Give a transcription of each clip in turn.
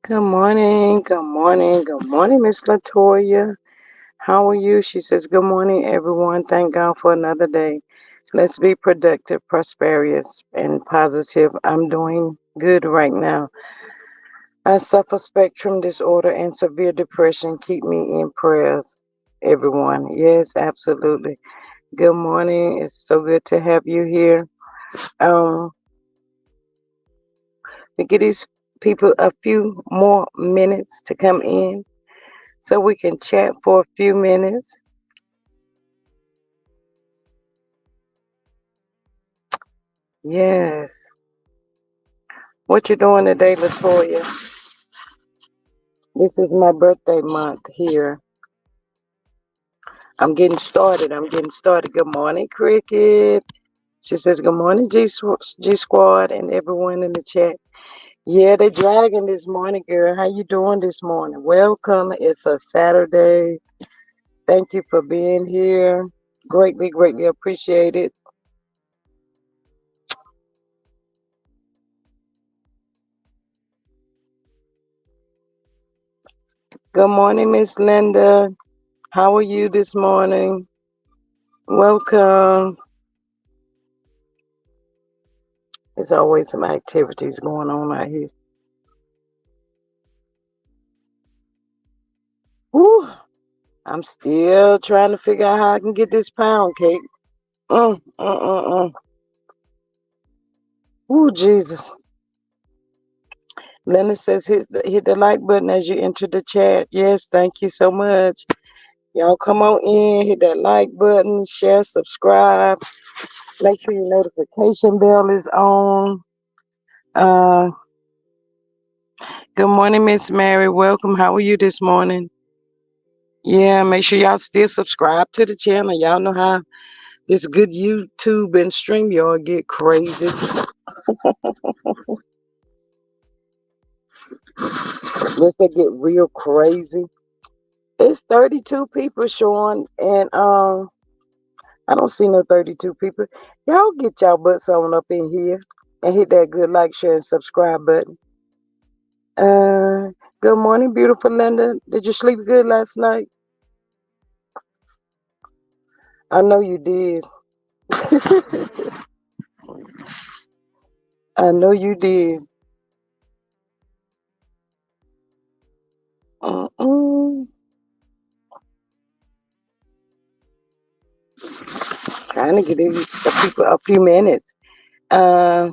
Good morning, good morning, good morning, Miss Latoya. How are you? She says, good morning, everyone. Thank God for another day. Let's be productive, prosperous, and positive. I'm doing good right now. I suffer spectrum disorder and severe depression. Keep me in prayers, everyone. Yes, absolutely. Good morning. It's so good to have you here. Um, we give these people a few more minutes to come in so we can chat for a few minutes. Yes. What you doing today, Latoya? This is my birthday month here. I'm getting started. I'm getting started. Good morning, Cricket. She says, good morning, G Squad and everyone in the chat. Yeah, they dragging this morning, girl. How you doing this morning? Welcome. It's a Saturday. Thank you for being here. Greatly, greatly appreciated. Good morning, Miss Linda. How are you this morning? Welcome. There's always some activities going on out here. Whew. I'm still trying to figure out how I can get this pound cake. Mm, mm, mm, mm. Ooh, Jesus. Linda says hit the like button as you enter the chat. Yes, thank you so much. Y'all come on in, hit that like button, share, subscribe. Make sure your notification bell is on. Uh, Good morning, Miss Mary. Welcome. How are you this morning? Yeah, make sure y'all still subscribe to the channel. Y'all know how this good YouTube and StreamYard get crazy. Yes, they get real crazy. It's 32 people showing, and I don't see no 32 people. Y'all get y'all butts on up in here and hit that good like, share, and subscribe button. Uh, Good morning, beautiful Linda. Did you sleep good last night? I know you did. I know you did. Mm-mm. Trying to get these people a few minutes. Uh,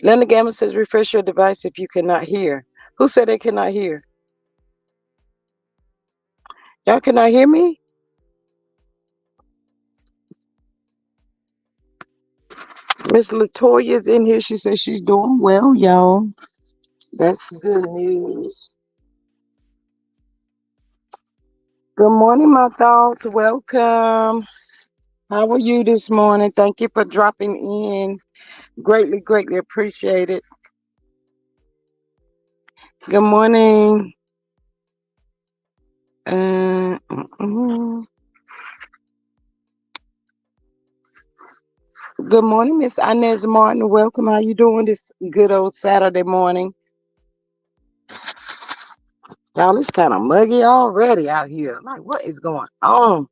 Linda Gamma says, refresh your device if you cannot hear. Who said they cannot hear? Y'all cannot hear me? Miss Latoya's in here. She says she's doing well, y'all. That's good news. Good morning, my thoughts. Welcome. How are you this morning? Thank you for dropping in. Greatly, greatly appreciate it. Good morning. Uh, mm-mm. Good morning, Miss Inez Martin. Welcome. How you doing this good old Saturday morning? Y'all, it's kind of muggy already out here. Like, what is going on?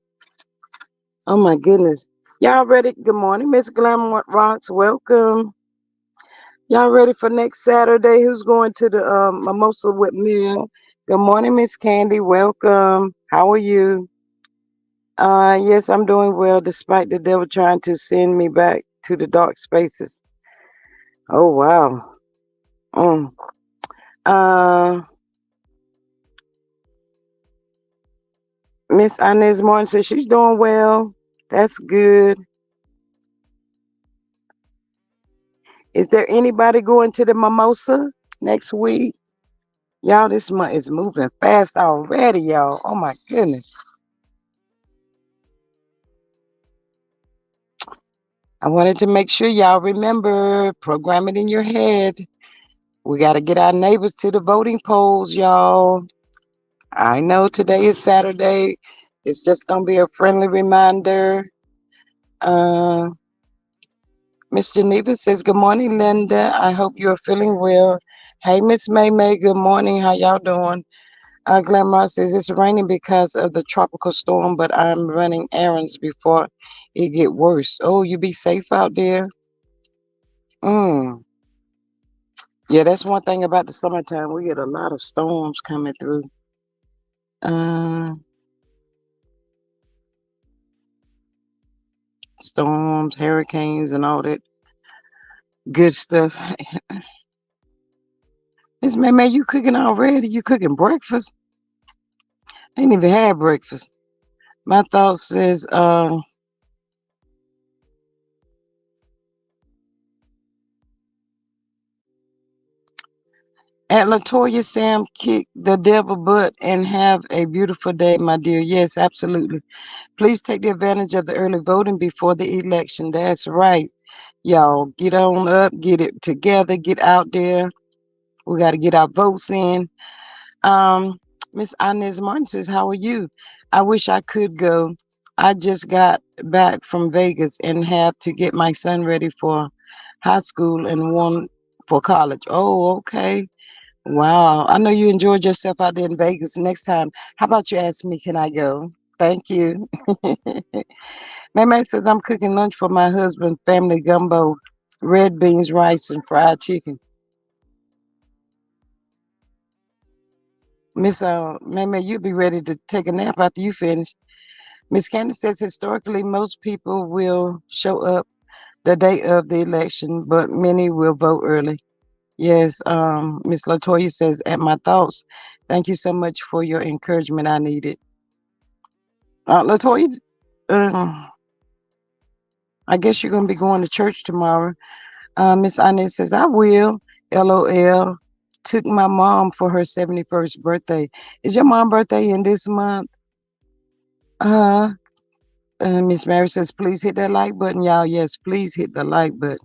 Oh my goodness. Y'all ready? Good morning, Miss Glamour Rocks. Welcome. Y'all ready for next Saturday? Who's going to the Mimosa with Mill? Good morning, Miss Candy. Welcome. How are you? Yes, I'm doing well despite the devil trying to send me back to the dark spaces. Oh wow. Mm. Uh Miss Inez Martin says she's doing well. That's good. Is there anybody going to the Mimosa next week? Y'all, this month is moving fast already, y'all. Oh my goodness. I wanted to make sure y'all remember, program it in your head. We got to get our neighbors to the voting polls, y'all. I know today is Saturday. It's just going to be a friendly reminder. Uh, Miss Geneva says, good morning, Linda. I hope you're feeling well. Hey, Miss May May, good morning. How y'all doing? Glamrock says it's raining because of the tropical storm, but I'm running errands before it get worse. Oh, you be safe out there. Mm. Yeah, that's one thing about the summertime. We get a lot of storms coming through. Uh, Storms, hurricanes, and all that good stuff. Miss May May, you cooking already? You cooking breakfast? Ain't even had breakfast. My thought says, at Latoya Sam, kick the devil butt and have a beautiful day, my dear. Yes, absolutely. Please take the advantage of the early voting before the election. That's right. Y'all get on up, get it together, get out there. We got to get our votes in. Um, Miss Inez Martin says, how are you? I wish I could go. I just got back from Vegas and have to get my son ready for high school and one for college. Oh, okay. Wow. I know you enjoyed yourself out there in Vegas. Next time, how about you ask me, can I go? Thank you. Mama says I'm cooking lunch for my husband, family gumbo, red beans, rice, and fried chicken. Miss Mama, you'll be ready to take a nap after you finish. Miss Candace says historically most people will show up the day of the election, but many will vote early. Yes, Miss Latoya says, at my thoughts, thank you so much for your encouragement. I need it. Latoya, uh, I guess you're gonna be going to church tomorrow. Miss Inez says, I will. LOL. Took my mom for her 71st birthday. Is your mom birthday in this month? Uh, Miss Mary says, please hit that like button, y'all. Yes, please hit the like button.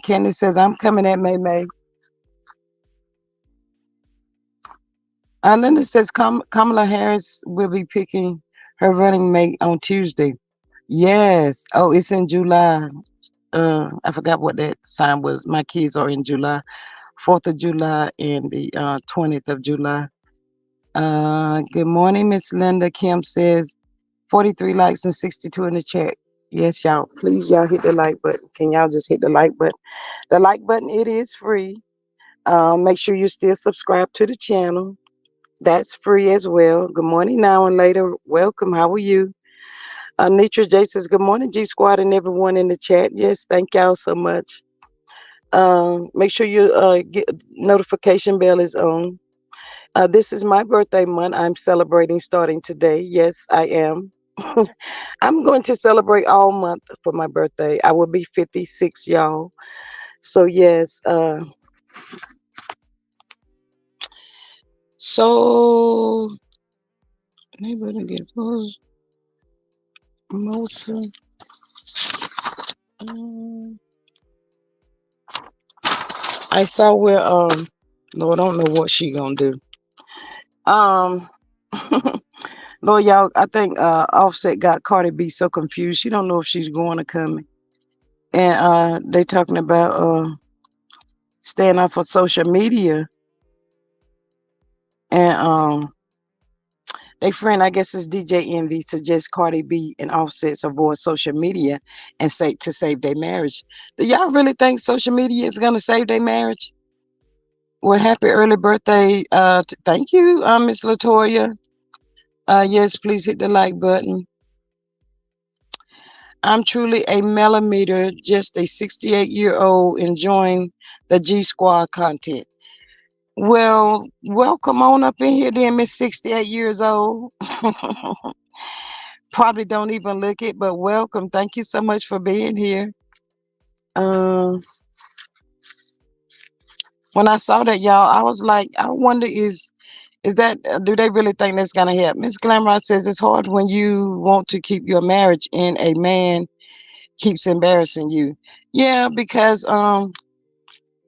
Candy says, I'm coming at May May. Linda says, Kamala Harris will be picking her running mate on Tuesday. Yes. Oh, it's in July. I forgot what that sign was. My kids are in July. 4th of July and the 20th of July. Good morning, Miss Linda. Kim says 43 likes and 62 in the chat. Yes, y'all. Please, y'all hit the like button. Can y'all just hit the like button? The like button, it is free. Make sure you still subscribe to the channel. That's free as well. Good morning now and later. Welcome. How are you? Nitra J says, good morning, G Squad and everyone in the chat. Yes, thank y'all so much. Make sure your get notification bell is on. This is my birthday month. I'm celebrating starting today. Yes, I am. I'm going to celebrate all month for my birthday. I will be 56, y'all. So yes. So neighborhood get close. Mostly. I saw where Lord, I don't know what she gonna do. Um Lord, y'all, I think Offset got Cardi B so confused. She don't know if she's going to come. And they talking about staying off of social media. And they friend, I guess it's DJ Envy, suggests Cardi B and Offset's avoid social media and say to save their marriage. Do y'all really think social media is gonna save their marriage? Well, happy early birthday. Thank you, Miss Latoya. Yes, please hit the like button. I'm truly a millimeter, just a 68-year-old enjoying the G Squad content. Well, welcome on up in here then, Miss 68 years old. Probably don't even look it, but welcome. Thank you so much for being here. Um, when I saw that, y'all, I was like, I wonder is that do they really think that's gonna help? Miss Glamrock says it's hard when you want to keep your marriage and a man keeps embarrassing you. Yeah, because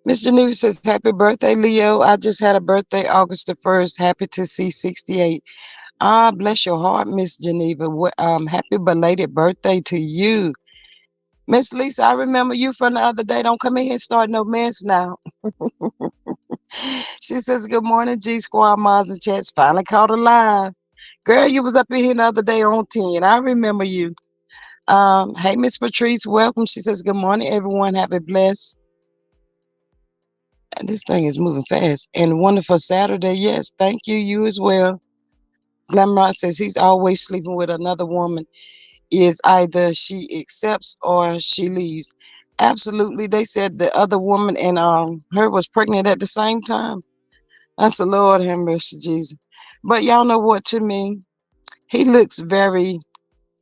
Miss Geneva says, happy birthday, Leo. I just had a birthday August the 1st. Happy to see 68. Ah, bless your heart, Miss Geneva. Happy belated birthday to you. Miss Lisa, I remember you from the other day. Don't come in here and start no mess now. She says, good morning, G Squad Mods and Chats. Finally caught alive. Girl, you was up in here the other day on 10. I remember you. Hey, Miss Patrice, welcome. She says, good morning, everyone. Have a blessed. And this thing is moving fast. And wonderful Saturday. Yes, thank you. You as well. Glamrock says he's always sleeping with another woman. Is either she accepts or she leaves. Absolutely. They said the other woman and her was pregnant at the same time. That's the Lord have mercy, Jesus. But y'all know what, to me, he looks very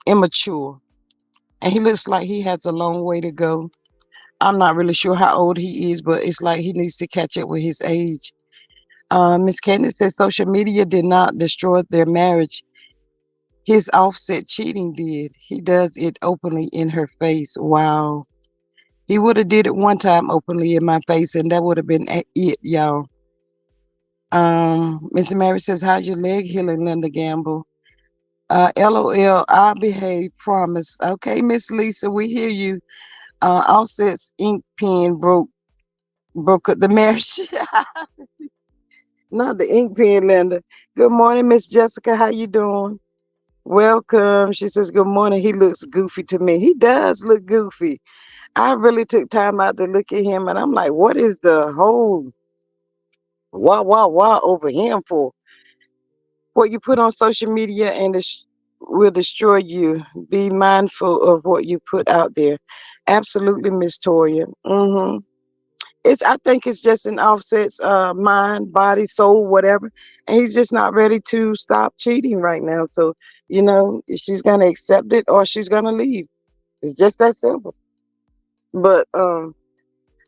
immature. And he looks like he has a long way to go. I'm not really sure how old he is, but it's like he needs to catch up with his age. Miss Candace says social media did not destroy their marriage. His Offset cheating did. He does it openly in her face. Wow. He would have did it one time openly in my face, and that would have been it, y'all. Miss Mary says, how's your leg healing, Linda Gamble? LOL, I'll behave, promise. Okay, Miss Lisa, we hear you. Offset's ink pen broke up the marriage. Not the ink pen, Linda. Good morning, Miss Jessica. How you doing? Welcome. She says, good morning. He looks goofy to me. He does look goofy. I really took time out to look at him, and I'm like, what is the whole wah over him for? What you put on social media and it will destroy you. Be mindful of what you put out there. Absolutely, Miss Toya. I think it's just an Offset's mind, body, soul, whatever, and he's just not ready to stop cheating right now. So she's gonna accept it or she's gonna leave. It's just that simple. But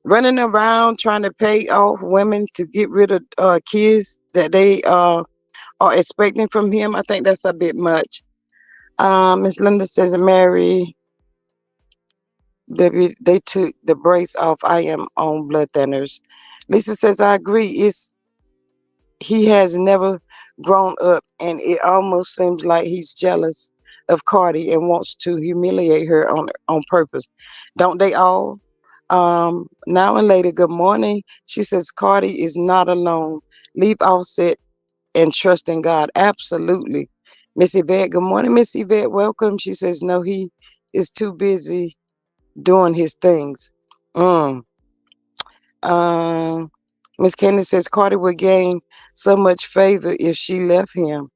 running around trying to pay off women to get rid of kids that they are expecting from him, I think that's a bit much. Miss Linda says, Mary, they took the brace off. I am on blood thinners. Lisa says, I agree. He has never grown up, and it almost seems like he's jealous of Cardi and wants to humiliate her on purpose. Don't they all? Now and later, good morning. She says, Cardi is not alone. Leave Offset and trust in God. Absolutely. Miss Yvette, good morning, Miss Yvette. Welcome. She says, no, he is too busy doing his things. Mm. Miss Candace says Cardi would gain so much favor if she left him.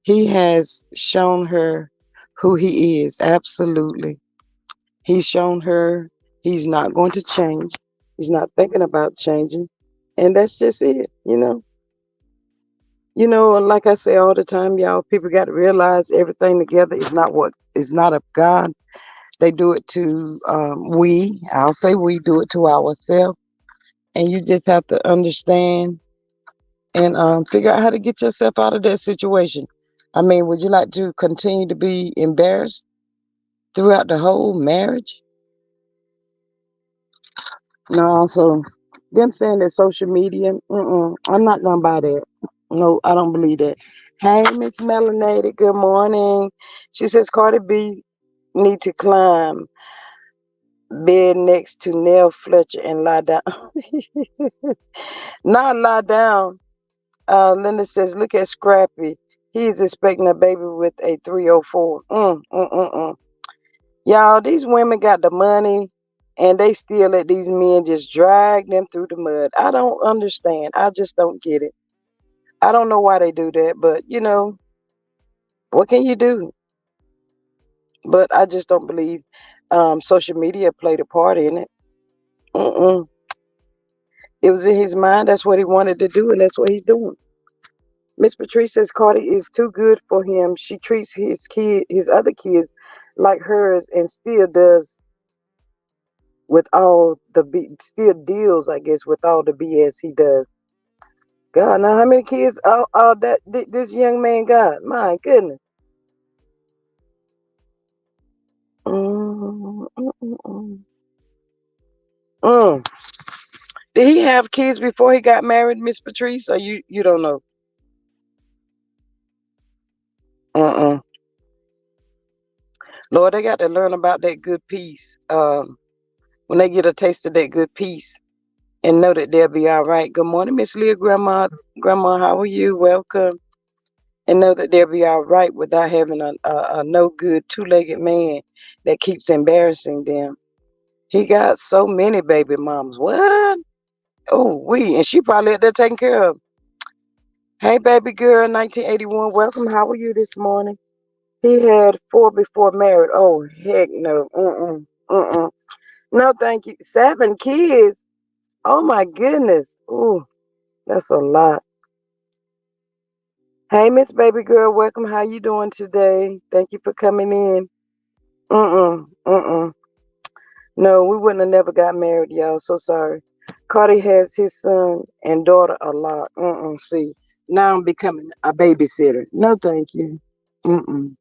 He has shown her who he is. Absolutely. He's shown her he's not going to change. He's not thinking about changing. And that's just it, like I say all the time, y'all, people got to realize everything together is not what is not of God. They do it to I'll say we do it to ourselves. And you just have to understand and figure out how to get yourself out of that situation. I mean, would you like to continue to be embarrassed throughout the whole marriage? No, so them saying that social media, I'm not gonna buy that. No, I don't believe that. Hey, Miss Melanated, good morning. She says Cardi B need to climb bed next to Nell Fletcher and lie down. Not lie down. Linda says, look at Scrappy. He's expecting a baby with a 304. Y'all, these women got the money and they still let these men just drag them through the mud. I don't understand. I just don't get it. I don't know why they do that, but what can you do? But I just don't believe social media played a part in it. Mm-mm. It was in his mind. That's what he wanted to do, and that's what he's doing. Miss Patrice says Cardi is too good for him. She treats his other kids like hers, and still does with all still deals, I guess, with all the BS he does. God, now how many kids all that this young man got? My goodness. Mm, mm, mm, mm. Mm. Did he have kids before he got married, Miss Patrice? Or you don't know? Mm-mm. Lord, they got to learn about that good peace. When they get a taste of that good peace and know that they'll be all right. Good morning, Miss Leah, Grandma. Grandma, how are you? Welcome. And know that they'll be all right without having a no good two-legged man that keeps embarrassing them. He got so many baby moms. What? Oh, and she probably out there taking care of. Hey, baby girl, 1981. Welcome. How are you this morning? He had 4 before married. Oh, heck no. No, thank you. 7 kids. Oh my goodness. Ooh, that's a lot. Hey, Miss Baby Girl, welcome. How you doing today? Thank you for coming in. Mm-mm, mm-mm. No, we wouldn't have never got married, y'all. So sorry. Cardi has his son and daughter a lot. See, now I'm becoming a babysitter. No, thank you. Mm-mm.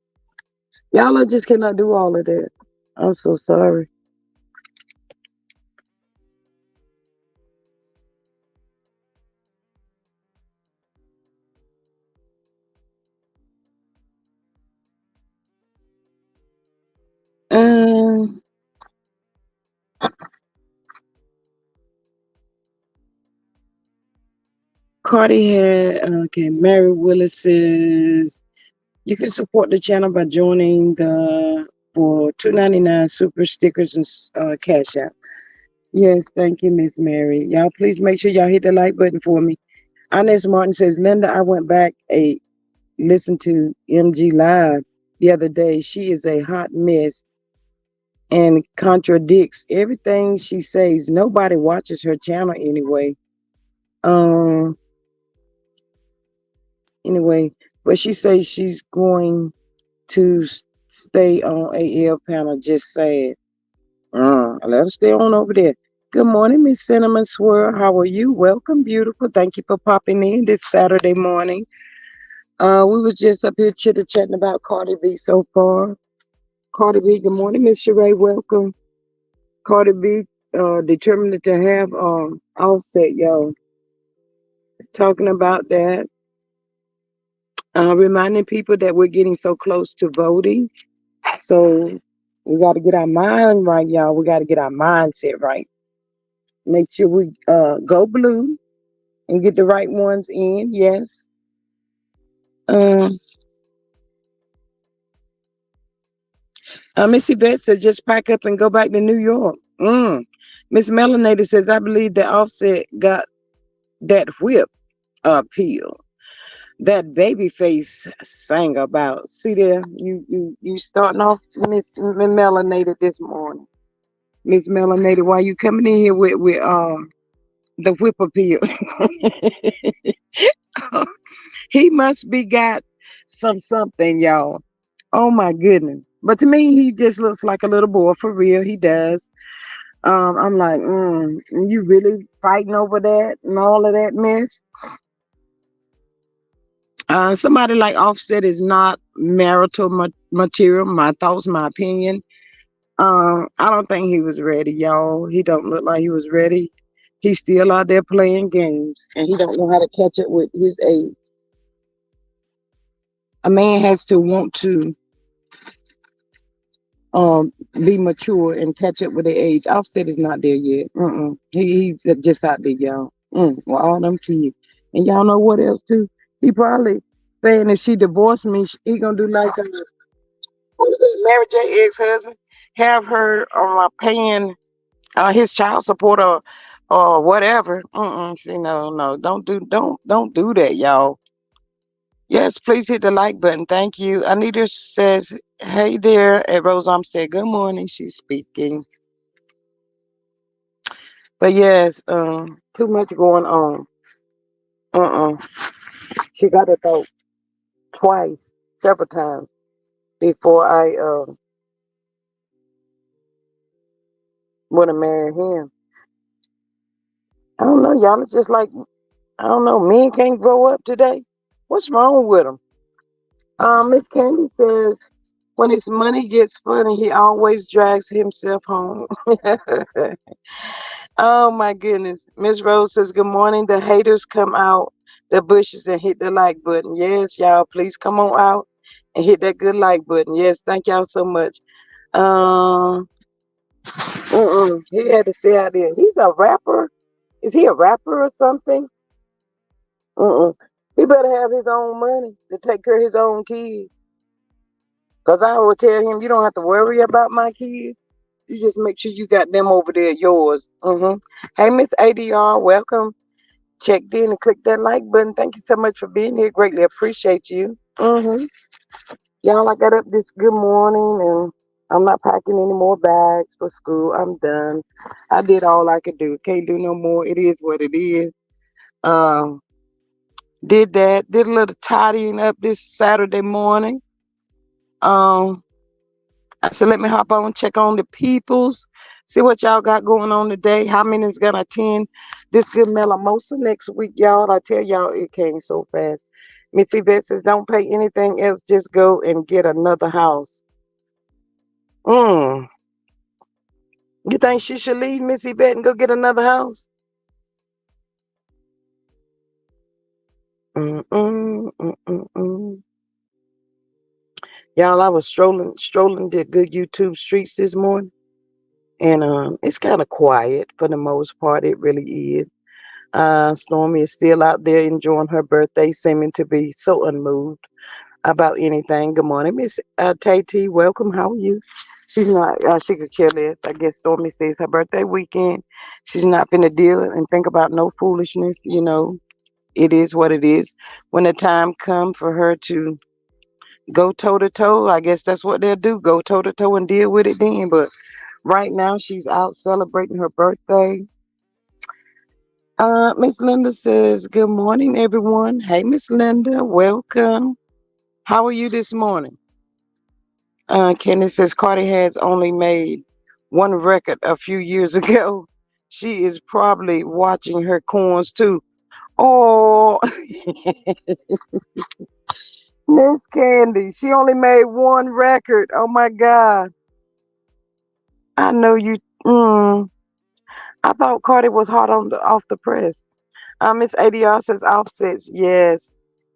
Y'all, I just cannot do all of that. I'm so sorry. Um, Cardi had, okay, Mary Willis says, you can support the channel by joining the for $2.99 super stickers and cash out. Yes, thank you, Miss Mary. Y'all, please make sure y'all hit the like button for me. Inez Martin says, Linda, I went back a listened to MG Live the other day. She is a hot mess and contradicts everything she says. Nobody watches her channel anyway. Um, anyway, but she says she's going to stay on AL panel. Just sad. Let us stay on over there. Good morning, Miss Cinnamon Swirl. How are you? Welcome, beautiful. Thank you for popping in this Saturday morning. We was just up here chitter chatting about Cardi B so far. Cardi B, good morning, Miss Sheree. Welcome. Cardi B, determined to have Offset, y'all. Talking about that, reminding people that we're getting so close to voting. So we got to get our mind right, y'all. We got to get our mindset right. Make sure we go blue and get the right ones in. Yes. Um, Miss Yvette says just pack up and go back to New York. Miss Melanated says I believe that Offset got that whip appeal that Babyface sang about. See there, you starting off Miss Melanated this morning. Miss Melanated, why you coming in here with the whip appeal? He must be got something, y'all. Oh my goodness. But to me, he just looks like a little boy for real. He does. I'm like, you really fighting over that and all of that mess? Somebody like Offset is not marital material. My thoughts, my opinion. I don't think he was ready, y'all. He don't look like he was ready. He's still out there playing games, and he don't know how to catch up with his age. A man has to want to be mature and catch up with their age. Offset is not there yet. He's just out there, y'all. With all them kids. And y'all know what else too? He probably saying if she divorced me, he gonna do like what was it, Mary J ex-husband? Have her paying his child support or whatever. See, no, don't do that, y'all. Yes, please hit the like button. Thank you. Anita says, hey there. At Rose said, good morning. She's speaking. But yes, too much going on. Uh-uh. She got it though twice, several times before I would have married him. I don't know, y'all. It's just like, I don't know, men can't grow up today. What's wrong with them? Miss Candy says, when his money gets funny, he always drags himself home. Oh my goodness. Miss Rose says, good morning. The haters come out the bushes and hit the like button. Yes, y'all, please come on out and hit that good like button. Yes, thank y'all so much. Um, he had to stay out there. He's a rapper. Is he a rapper or something? Uh-uh. He better have his own money to take care of his own kids. Cause I would tell him, you don't have to worry about my kids. You just make sure you got them over there, yours. Hey, Miss ADR, welcome. Checked in and clicked that like button. Thank you so much for being here. Greatly appreciate you. Y'all, I got up this good morning and I'm not packing any more bags for school. I'm done. I did all I could do. Can't do no more. It is what it is. Um, did that. Did a little tidying up this Saturday morning. Um, I said, let me hop on, check on the peoples, see what y'all got going on today. How many is gonna attend this good Melamosa next week, y'all? I tell y'all, it came so fast. Miss Yvette says, don't pay anything else, just go and get another house. Mm. You think she should leave Miss Yvette and go get another house? Mm. Y'all, I was strolling the good YouTube streets this morning, and it's kind of quiet for the most part. It really is. Stormy is still out there enjoying her birthday, seeming to be so unmoved about anything. Good morning, Miss Tay. Welcome. How are you? She's not. She could care less. I guess Stormy says her birthday weekend. She's not gonna deal and think about no foolishness. It is what it is. When the time comes for her to go toe to toe, I guess that's what they'll do. Go toe to toe and deal with it then. But right now, she's out celebrating her birthday. Miss Linda says, good morning, everyone. Hey, Miss Linda, welcome. How are you this morning? Candace says, Cardi has only made one record a few years ago. She is probably watching her coins too. Oh, Miss Candy, she only made one record. Oh my God. I know you. Mm, I thought Cardi was hot off the press. Miss ADR says, Offsets, yes.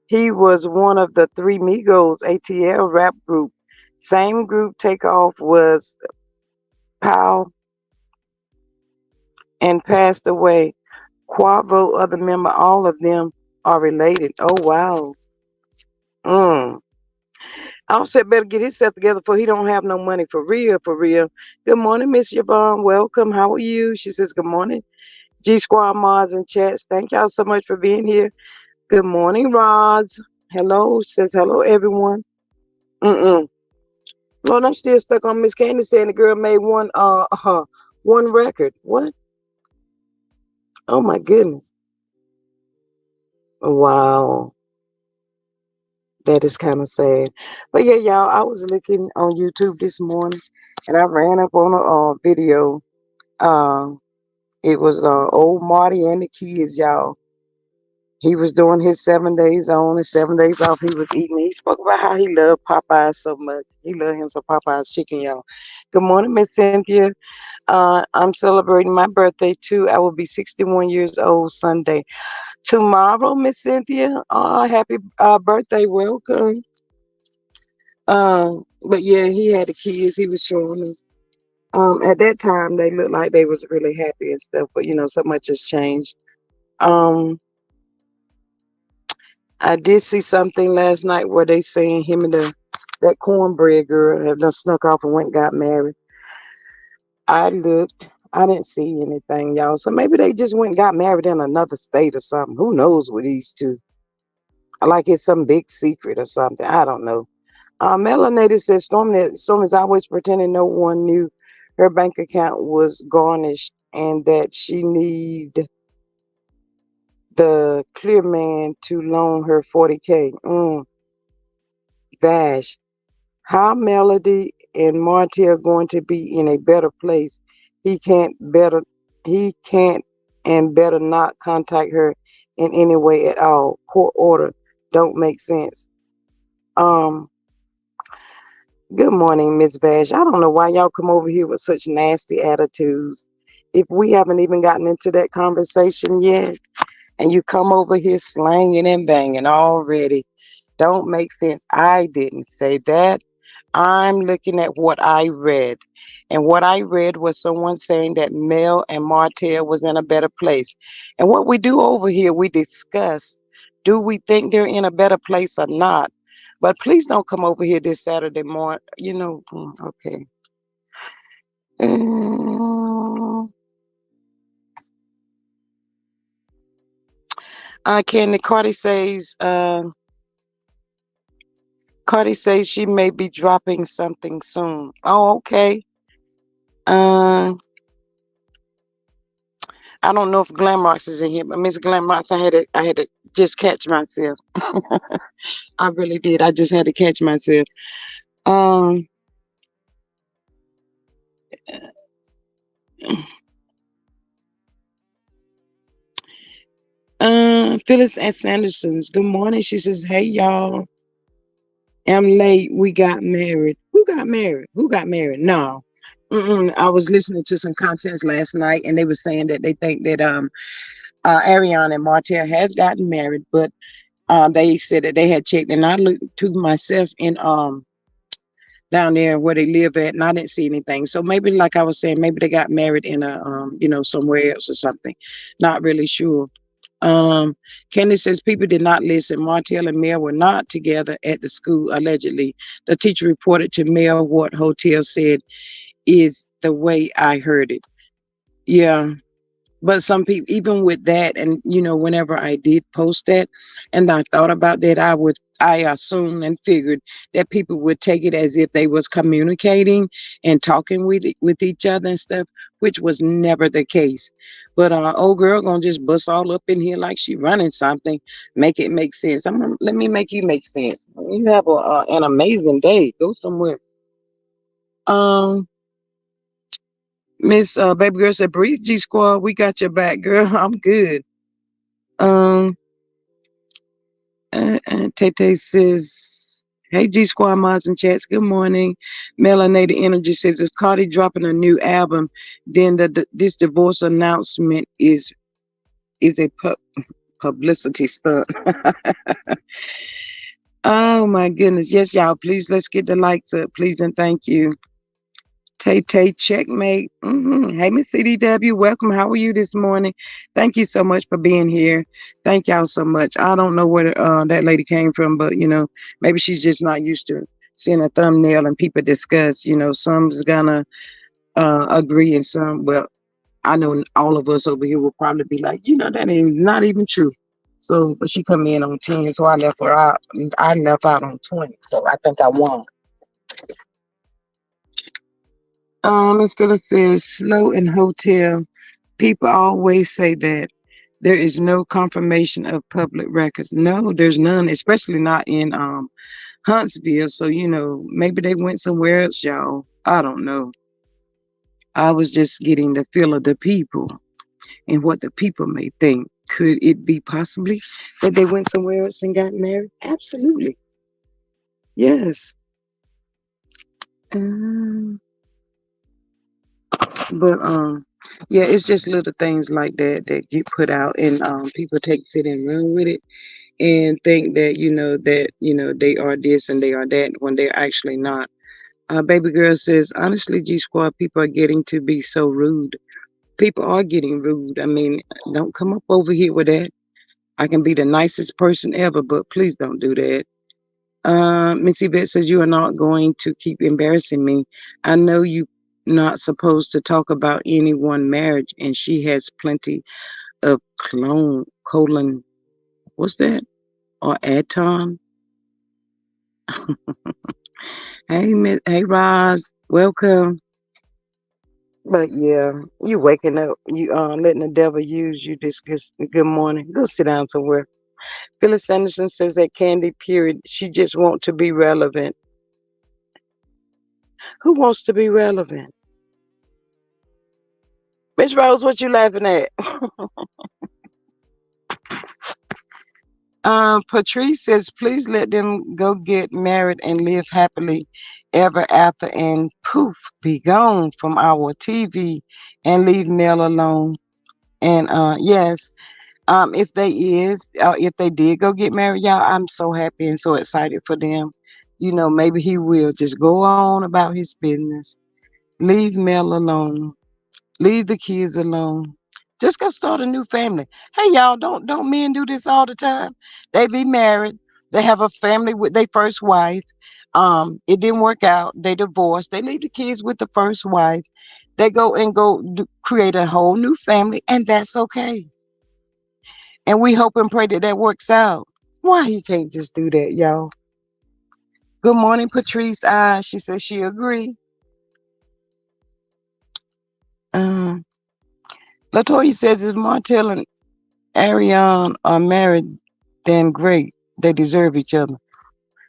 He was one of the Three Migos ATL rap group. Same group Takeoff was Powell and passed away. Quavo, other member, all of them are related. Oh wow. Mm. Offset better get himself together for he don't have no money for real, for real. Good morning, Miss Yvonne. Welcome. How are you? She says, good morning. G Squad Mars and chats. Thank y'all so much for being here. Good morning, Roz. Hello. She says hello everyone. Mm-mm. Lord, I'm still stuck on Miss Candy saying the girl made one record. What? Oh my goodness. Wow. That is kind of sad. But yeah, y'all, I was looking on YouTube this morning and I ran up on a video. Um, it was old Marty and the kids, y'all. He was doing his 7 days on and 7 days off. He was eating. He spoke about how he loved Popeyes so much. He loved him some Popeyes chicken, y'all. Good morning, Miss Cynthia. I'm celebrating my birthday too. I will be 61 years old Sunday. Tomorrow, Miss Cynthia. Happy birthday. Welcome. But yeah, he had the kids. He was showing them. At that time, they looked like they was really happy and stuff. But so much has changed. Um, I did see something last night where they saying him and that cornbread girl have done snuck off and went and got married. I looked. I didn't see anything, y'all. So maybe they just went and got married in another state or something. Who knows with these two? Like it's some big secret or something. I don't know. Melanated says Storm is always pretending no one knew her bank account was garnished and that she need the clear man to loan her 40K. Vash. How Melody and Martell going to be in a better place? He can't better he can't and better not contact her in any way at all. Court order don't make sense. Um Good morning, Miss Vash. I don't know why y'all come over here with such nasty attitudes. If we haven't even gotten into that conversation yet, and you come over here slanging and banging already, don't make sense. I didn't say that. I'm looking at what I read. And what I read was someone saying that Mel and Martell was in a better place. And what we do over here, we discuss, do we think they're in a better place or not? But please don't come over here this Saturday morning. Okay. Uh, Candy Cardi says she may be dropping something soon. Oh, okay. Uh, I don't know if Glamrox is in here, but Miss Glamrox, I had to just catch myself. I really did. I just had to catch myself. Um, Phyllis and Sanderson's. Good morning. She says, "Hey y'all, I'm late. We got married. Who got married? Who got married? No." I was listening to some contents last night, and they were saying that they think that Ariana and Martell has gotten married, but they said that they had checked, and I looked to myself in down there where they live at, and I didn't see anything. So maybe, like I was saying, maybe they got married in a somewhere else or something. Not really sure. Candy says people did not listen. Martell and Mel were not together at the school, allegedly. The teacher reported to Mel what Hotel said is the way I heard it. Yeah. But some people, even with that, and whenever I did post that, and I thought about that, I assumed and figured that people would take it as if they was communicating and talking with each other and stuff, which was never the case. But old girl gonna just bust all up in here like she running something, make it make sense. Let me make you make sense. You have an amazing day. Go somewhere. Um. Miss Baby Girl said, "Breathe, G Squad. We got your back, girl. I'm good." Um, Tete says, "Hey, G Squad mods and chats. Good morning." Melanated Energy says, "If Cardi dropping a new album, then this divorce announcement is a publicity stunt." Oh my goodness. Yes, y'all. Please let's get the likes up, please and thank you. Tay Tay, checkmate. Hey, Miss CDW, welcome. How are you this morning? Thank you so much for being here. Thank y'all so much. I don't know where that lady came from, but maybe she's just not used to seeing a thumbnail and people discuss. Some's gonna agree and some. Well, I know all of us over here will probably be like, that ain't not even true. So, but she come in on 10, so I left her out. I left out on 20, so I think I won. Miss Phyllis says, "Slow and Hotel. People always say that there is no confirmation of public records. No, there's none, especially not in Huntsville. So, maybe they went somewhere else, y'all. I don't know. I was just getting the feel of the people and what the people may think. Could it be possibly that they went somewhere else and got married? Absolutely. Yes. Um, but yeah, it's just little things like that that get put out and people take it and run with it and think that they are this and they are that when they're actually not. Baby girl says, honestly, G Squad, people are getting to be so rude. People are getting rude. I mean, don't come up over here with that. I can be the nicest person ever, but please don't do that. Missy Beth says, you are not going to keep embarrassing me. I know you not supposed to talk about any one marriage, and she has plenty of colon, what's that? Or Aton. Hey, Roz, welcome. But yeah, you waking up, you letting the devil use you. This good morning. Go sit down somewhere. Phyllis Anderson says that Candy, period. She just want to be relevant. Who wants to be relevant? Miss Rose, what you laughing at? Patrice says, please let them go get married and live happily ever after and poof, be gone from our TV and leave Mel alone. And yes, if they did go get married, y'all, I'm so happy and so excited for them. Maybe he will just go on about his business, leave Mel alone, leave the kids alone. Just go start a new family. Hey y'all, don't men do this all the time? They be married, they have a family with their first wife. It didn't work out. They divorced. They leave the kids with the first wife. They create a whole new family, and that's okay. And we hope and pray that that works out. Why he can't just do that, y'all? Good morning, Patrice. She says she agree. Um, Latoya says if Martell and Ariane are married, then great. They deserve each other.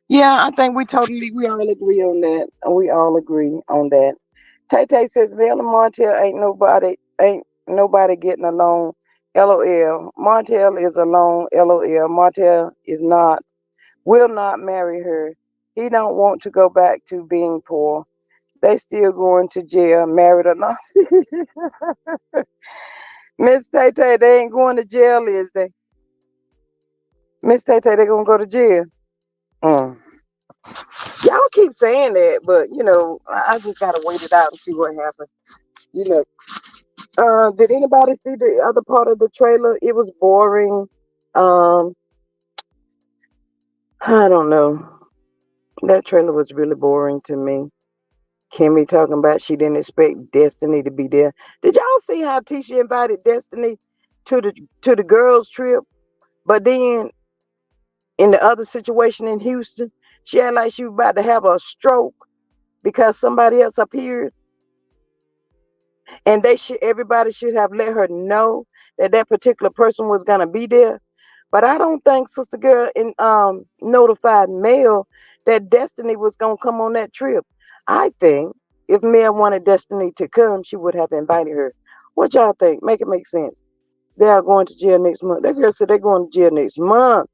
Yeah, I think we all agree on that. We all agree on that. Tay Tay says Mel and Martell ain't nobody getting along. LOL. Martell is alone. LOL. Martell is not will not marry her. He don't want to go back to being poor. They still going to jail, married or not. Miss Tay Tay, they ain't going to jail, is they? Miss Tay Tay, they gonna go to jail. Mm. Y'all keep saying that, but I just gotta wait it out and see what happens. You know. Did anybody see the other part of the trailer? It was boring. Um, I don't know. That trailer was really boring to me. Kimmy talking about she didn't expect Destiny to be there. Did y'all see how Tisha invited Destiny to the girls' trip? But then in the other situation in Houston, she had like she was about to have a stroke because somebody else appeared, and everybody should have let her know that that particular person was gonna be there. But I don't think Sister Girl notified Mel that Destiny was gonna come on that trip. I think if Mel wanted Destiny to come, she would have invited her. What y'all think? Make it make sense. They are going to jail next month. That girl said they're going to jail next month.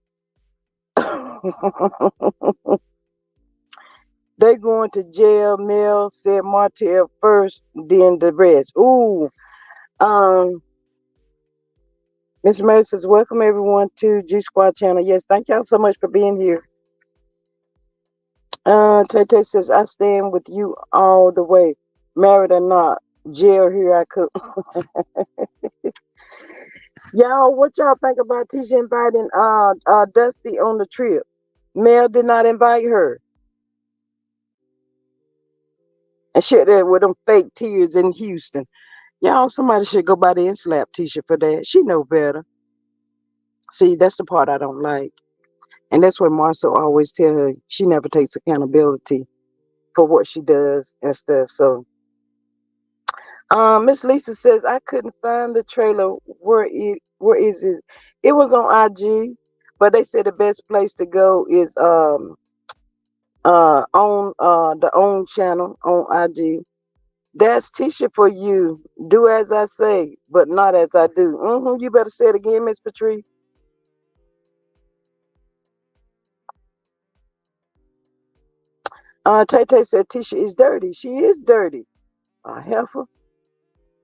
They going to jail. Mel said Martell first, then the rest. Ooh. Um, Mr. Murray says, welcome everyone to G Squad channel. Yes, thank y'all so much for being here. Tay Tay says, I stand with you all the way. Married or not. Jail here I could. Y'all, what y'all think about Tisha inviting Dusty on the trip? Mel did not invite her. And shit there with them fake tears in Houston. Y'all, somebody should go by there and slap Tisha for that. She know better. See, that's the part I don't like. And that's what Marcel always tell her. She never takes accountability for what she does and stuff. So Miss Lisa says I couldn't find the trailer. Where is it? It was on IG, but they said the best place to go is on the own channel on IG. That's Tisha for you. Do as I say, but not as I do. You better say it again, Miss Patrice. Tay Tay said Tisha is dirty. She is dirty. Heifer.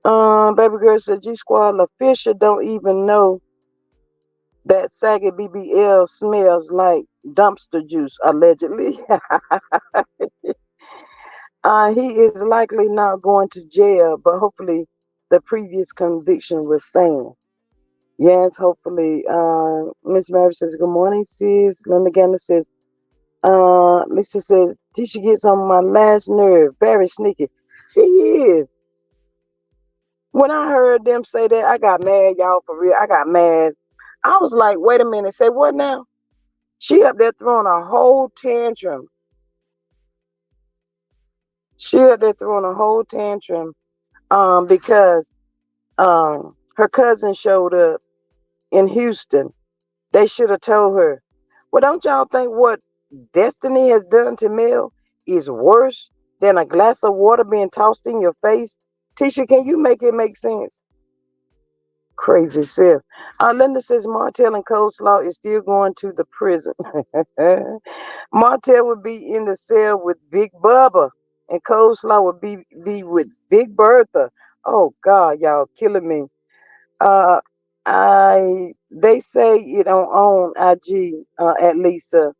Baby girl said G Squad LaFisher don't even know that saggy BBL smells like dumpster juice, allegedly. He is likely not going to jail, but hopefully the previous conviction will stand. Yes, hopefully. Miss Mary says, good morning, sis. Linda Gander says, Lisa said, Tisha gets on my last nerve. Very sneaky. She is. When I heard them say that, I got mad, y'all, for real. I got mad. I was like, wait a minute. Say what now? She up there throwing a whole tantrum. She up there throwing a whole tantrum because her cousin showed up in Houston. They should have told her. Well, don't y'all think what Destiny has done to Mel is worse than a glass of water being tossed in your face? Tisha, can you make it make sense? Crazy self. Linda says Martell and Coleslaw is still going to the prison. Martell would be in the cell with Big Bubba, and Coleslaw would be with Big Bertha. Oh God, y'all killing me. Uh, they say it on IG at Lisa.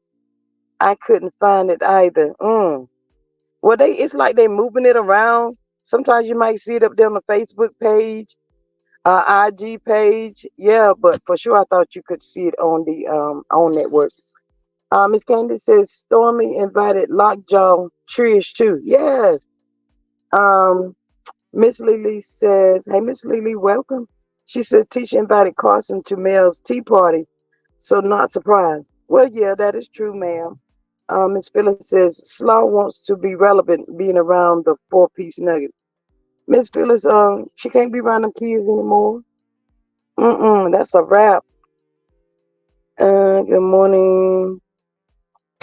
I couldn't find it either. Well, it's like they moving it around. Sometimes you might see it up there on the Facebook page, IG page. Yeah, but for sure, I thought you could see it on the on network. Miss Candy says Stormy invited Lockjaw Trish too. Yes. Um, Miss Lily says, "Hey, Miss Lily, welcome." She says Tisha invited Carson to Mel's tea party, so not surprised. Well, yeah, that is true, ma'am. Miss Phyllis says Slaw wants to be relevant, being around the four-piece nuggets. Miss Phyllis, she can't be around them kids anymore. That's a wrap. Good morning.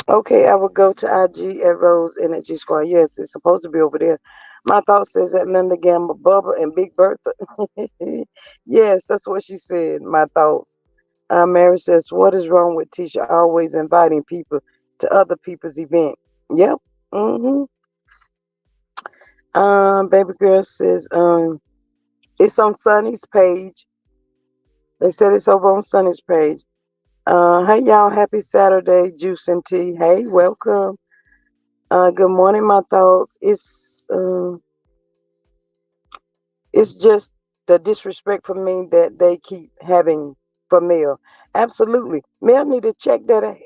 Okay, I will go to IG at Rose Energy Squad. Yes, it's supposed to be over there. My thought says that Linda Gamble, Bubba, and Big Bertha. Yes, that's what she said. My thoughts. Mary says, "What is wrong with Tisha always inviting people to other people's event?" Yep. Mm-hmm. Baby girl says, it's on Sunny's page. They said it's over on Sunny's page. Hey y'all, happy Saturday, Juice and Tea. Hey, welcome. Good morning, my thoughts. It's just the disrespect for me that they keep having for Mel. Absolutely, Mel need to check that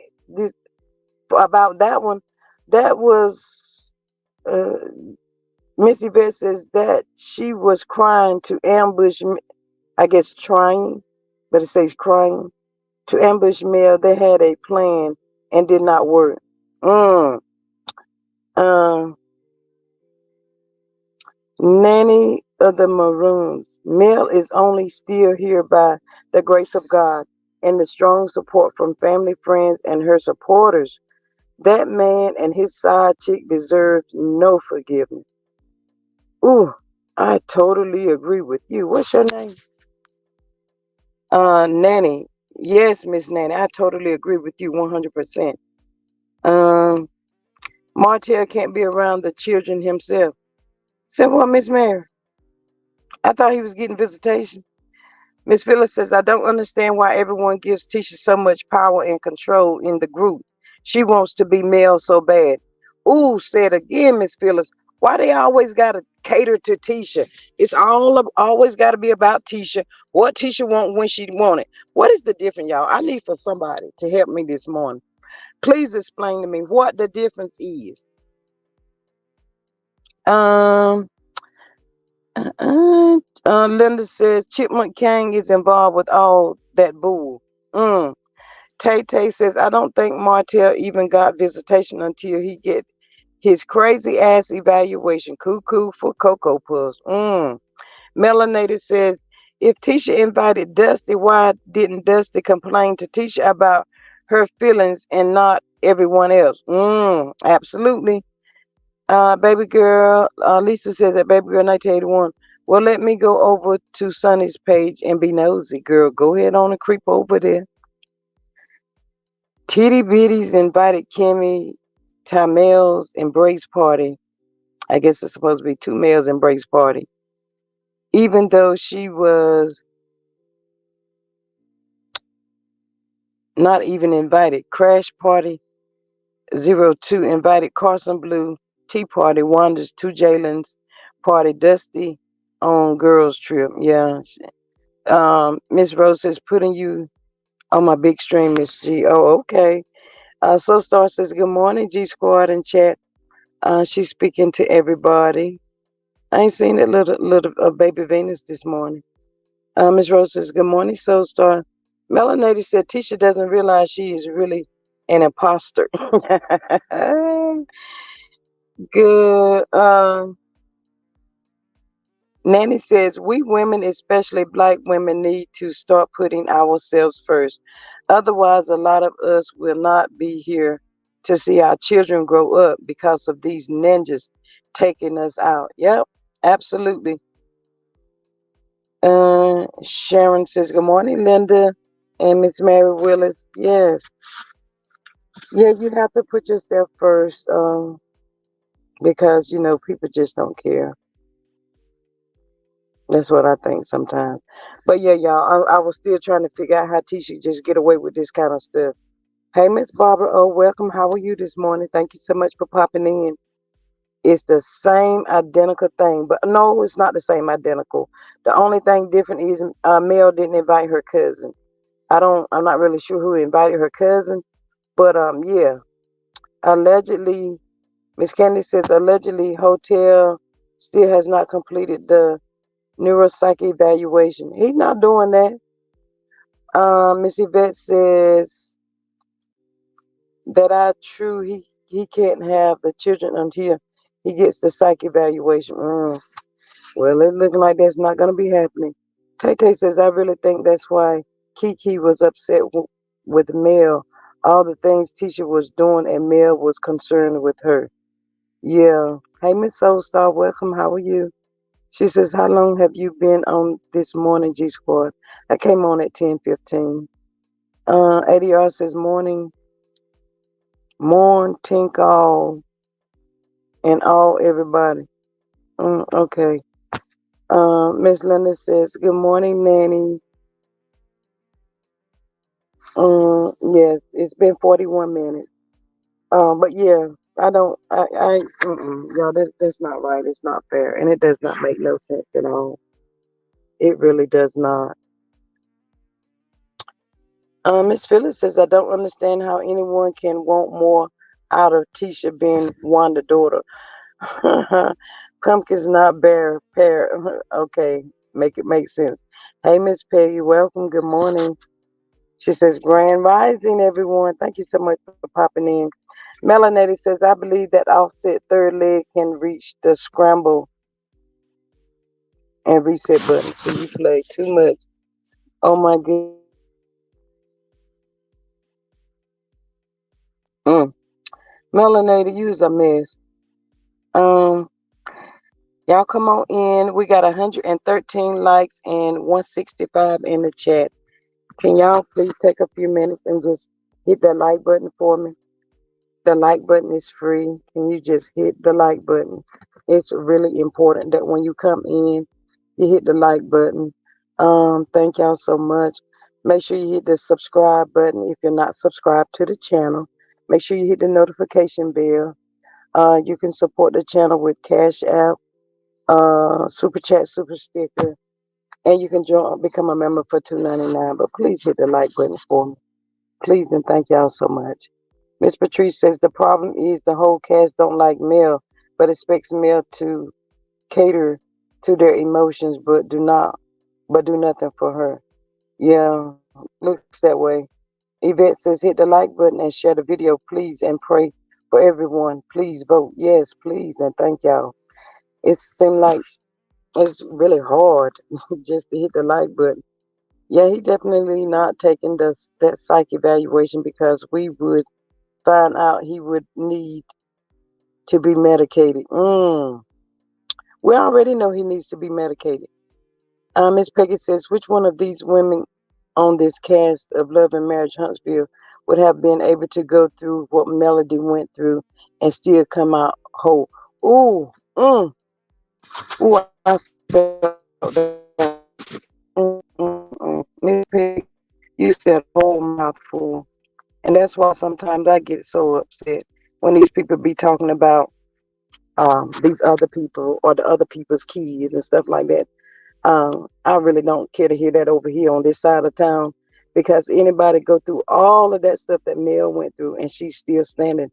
about that one. That was uh, Missy Beth says that she was crying to ambush. I guess trying, but it says crying to ambush Mel. They had a plan and did not work. Mm. Uh, Nanny of the Maroons. Mel is only still here by the grace of God and the strong support from family, friends, and her supporters. That man and his side chick deserve no forgiveness. Ooh, I totally agree with you. What's your name? Nanny. Yes, Miss Nanny. I totally agree with you 100%. Um, Martell can't be around the children himself. Said what, Miss Mary? I thought he was getting visitation. Miss Phyllis says, I don't understand why everyone gives Tisha so much power and control in the group. She wants to be male so bad. Ooh, said again, Miss Phyllis. Why they always gotta cater to Tisha? It's always gotta be about Tisha. What Tisha want when she want it. What is the difference, y'all? I need for somebody to help me this morning. Please explain to me what the difference is. Um, Linda says Chipmunk King is involved with all that bull. Mm. Tay Tay says I don't think Martell even got visitation until he get his crazy ass evaluation. Cuckoo for Cocoa Puffs. Melanated says if Tisha invited Dusty, why didn't Dusty complain to Tisha about her feelings and not everyone else? Absolutely. Baby girl, Lisa says that baby girl 1981. Well, let me go over to Sunny's page and be nosy, girl. Go ahead on and creep over there. Titty Bitties invited Kimmy to Mel's embrace party. I guess it's supposed to be two males embrace party. Even though she was not even invited. Crash Party 02 invited Carson Blue, Tea Party, Wanda's, two Jalen's party, Dusty on girls trip. Yeah. Miss Rose says putting you on my big stream, Miss G. Oh, okay. So Star says good morning, G Squad and chat. She's speaking to everybody. I ain't seen that little baby Venus this morning. Miss Rose says good morning, Soul Star. Melanated said Tisha doesn't realize she is really an imposter. Good. Nanny says, we women, especially black women, need to start putting ourselves first. Otherwise, a lot of us will not be here to see our children grow up because of these ninjas taking us out. Yep, absolutely. Sharon says, good morning, Linda and Miss Mary Willis. Yes. Yeah, you have to put yourself first because, people just don't care. That's what I think sometimes. But yeah, y'all, I was still trying to figure out how Tisha just get away with this kind of stuff. Hey, Miss Barbara. Oh, welcome. How are you this morning? Thank you so much for popping in. It's the same identical thing, but no, it's not the same identical. The only thing different is Mel didn't invite her cousin. I'm not really sure who invited her cousin, but yeah, allegedly, Miss Candy says allegedly Hotel still has not completed the neuropsych evaluation. He's not doing that. Miss Yvette says that I true he can't have the children until he gets the psych evaluation. Well, it's looking like that's not going to be happening. Tay Tay says I really think that's why Kiki was upset with Mel. All the things Tisha was doing and Mel was concerned with her. Yeah. Hey, Miss Soulstar, welcome. How are you? She says, how long have you been on this morning, G Squad? I came on at 10:15. ADR says, morn, tink all, and all everybody. Okay. Miss Linda says, good morning, Nanny. Yes, it's been 41 minutes. But yeah, y'all, that's not right. It's not fair. And it does not make no sense at all. It really does not. Miss Phyllis says, I don't understand how anyone can want more out of Tisha being Wanda's daughter. Pumpkin's not bear, pear. Okay, make it make sense. Hey, Miss Peggy, welcome. Good morning. She says, Grand Rising, everyone. Thank you so much for popping in. Melanated says, I believe that Offset third leg can reach the scramble and reset button. So you play too much. Oh my goodness. Mm. Melanated, you's a mess. Um, y'all come on in. We got 113 likes and 165 in the chat. Can y'all please take a few minutes and just hit that like button for me? The like button is free. Can you just hit the like button? It's really important that when you come in, you hit the like button. Thank y'all so much. Make sure you hit the subscribe button if you're not subscribed to the channel. Make sure you hit the notification bell. You can support the channel with Cash App, Super Chat, Super Sticker, and you can become a member for $2.99. But please hit the like button for me. Please and thank y'all so much. Miss Patrice says the problem is the whole cast don't like Mel, but expects Mel to cater to their emotions, but do nothing for her. Yeah, looks that way. Yvette says hit the like button and share the video, please, and pray for everyone. Please vote yes, please, and thank y'all. It seemed like it's really hard just to hit the like button. Yeah, he definitely not taking that psych evaluation because we would find out he would need to be medicated. We already know he needs to be medicated. Miss Peggy says, which one of these women on this cast of Love and Marriage Huntsville would have been able to go through what Melody went through and still come out whole? Ooh, ooh, I felt that. Miss Peggy, you said a whole mouthful. And that's why sometimes I get so upset when these people be talking about these other people or the other people's kids and stuff like that. I really don't care to hear that over here on this side of town because anybody go through all of that stuff that Mel went through and she's still standing.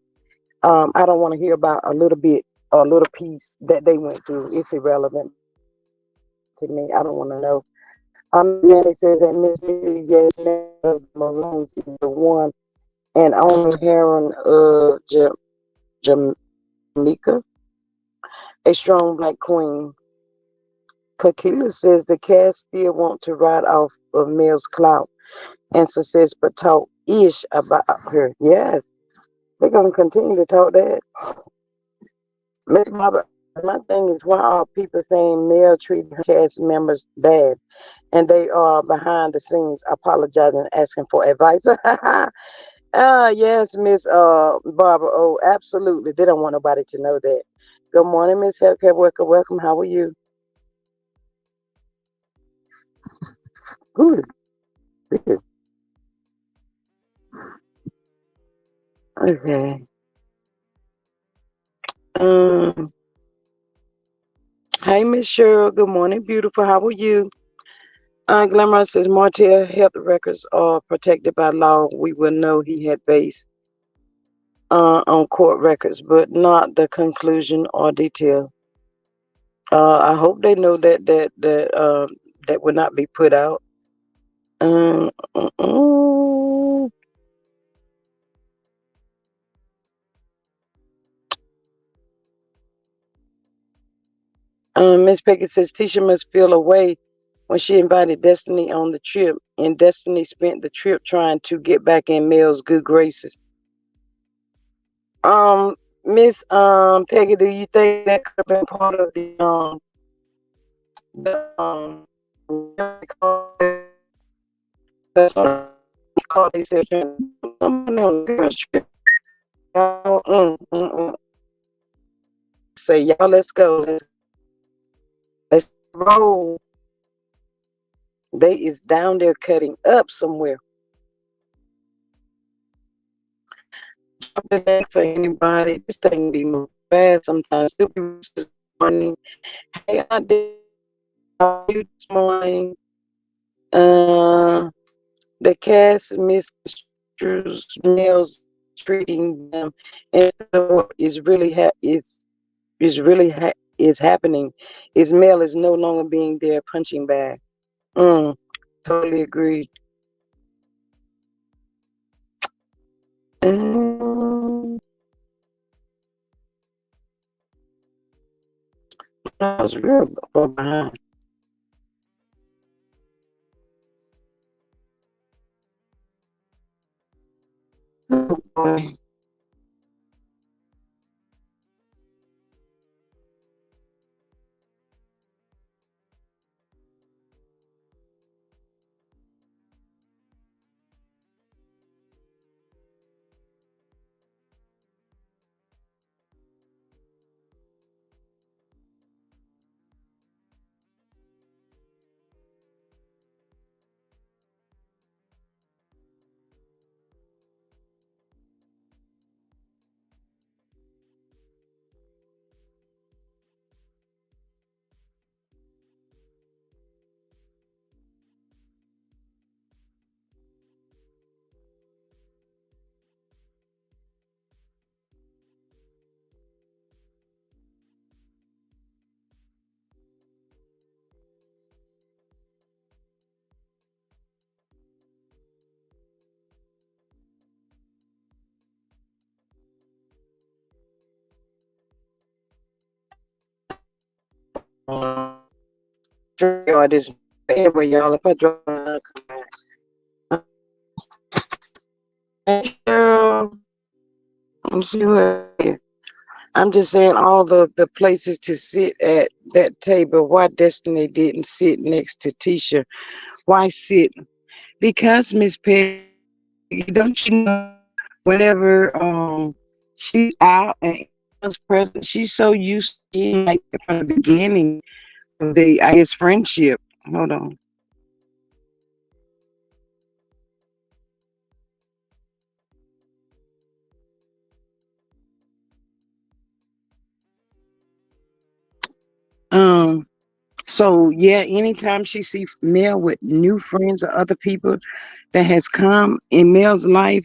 I don't want to hear about a little bit or a little piece that they went through. It's irrelevant to me. I don't want to know. Nanny says that Miss Lily, yes, of the Maroons is the one and only heroine of Jamaica, a strong black queen. Kakila says the cast still want to ride off of Mel's clout and success, but talk ish about her. Yes, they're gonna continue to talk that. Miss Barbara, my thing is why are people saying Mel treated her cast members bad and they are behind the scenes apologizing, asking for advice? Yes, Miss Barbara. Oh, absolutely. They don't want nobody to know that. Good morning, Miss Healthcare Worker. Welcome. How are you? Good. Good. Okay. Um. Hey, Miss Cheryl. Good morning, beautiful. How are you? Glamour says Martell health records are protected by law. We will know he had based on court records, but not the conclusion or detail. I hope they know that would not be put out. Um, uh, uh, Miss Peggy says Tisha must feel away when she invited Destiny on the trip, and Destiny spent the trip trying to get back in Mel's good graces. Miss Peggy, do you think that could have been part of what they call it? That's what they call they said somebody on the girls trip. Y'all, say y'all, let's go, let's roll. They is down there cutting up somewhere. Drop the link for anybody. This thing be moving fast sometimes. Still be this morning. Hey, I did you this morning. Uh, the cast misconstrues males treating them instead of what is happening. Is male is no longer being their punching bag. Mm, totally agreed. Mm, I was real far behind. Oh boy. Sure, this anyway, y'all. If I drop my come back. Hey, Cheryl. I'm see her here. I'm just saying all the places to sit at that table. Why Destiny didn't sit next to Tisha? Why sit? Because Miss Peggy, don't you know? Whenever she's out and was present, she's so used to being like that from the beginning of the I guess friendship. Hold on. Um. So yeah, anytime she see Mel with new friends or other people that has come in Mel's life,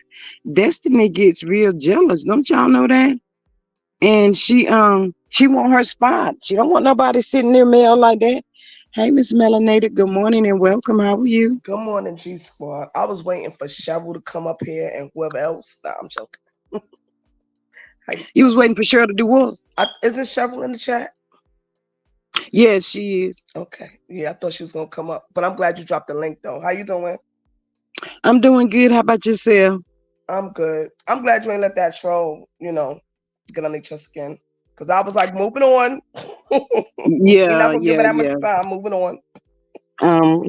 Destiny gets real jealous. Don't y'all know that? And she want her spot. She don't want nobody sitting near Mel like that. Hey, Miss Melanated, good morning and welcome. How are you? Good morning, G Squad. I was waiting for Shovel to come up here and whoever else. Nah, I'm joking. How you You was waiting for Cheryl to do what? isn't Shovel in the chat? Yes, she is. Okay. Yeah, I thought she was gonna come up, but I'm glad you dropped the link though. How you doing? I'm doing good. How about yourself? I'm good. I'm glad you ain't let that troll, get on your skin. Cause I was like, moving on. We're not Yeah, gonna give her yeah, that much yeah. time. Moving on.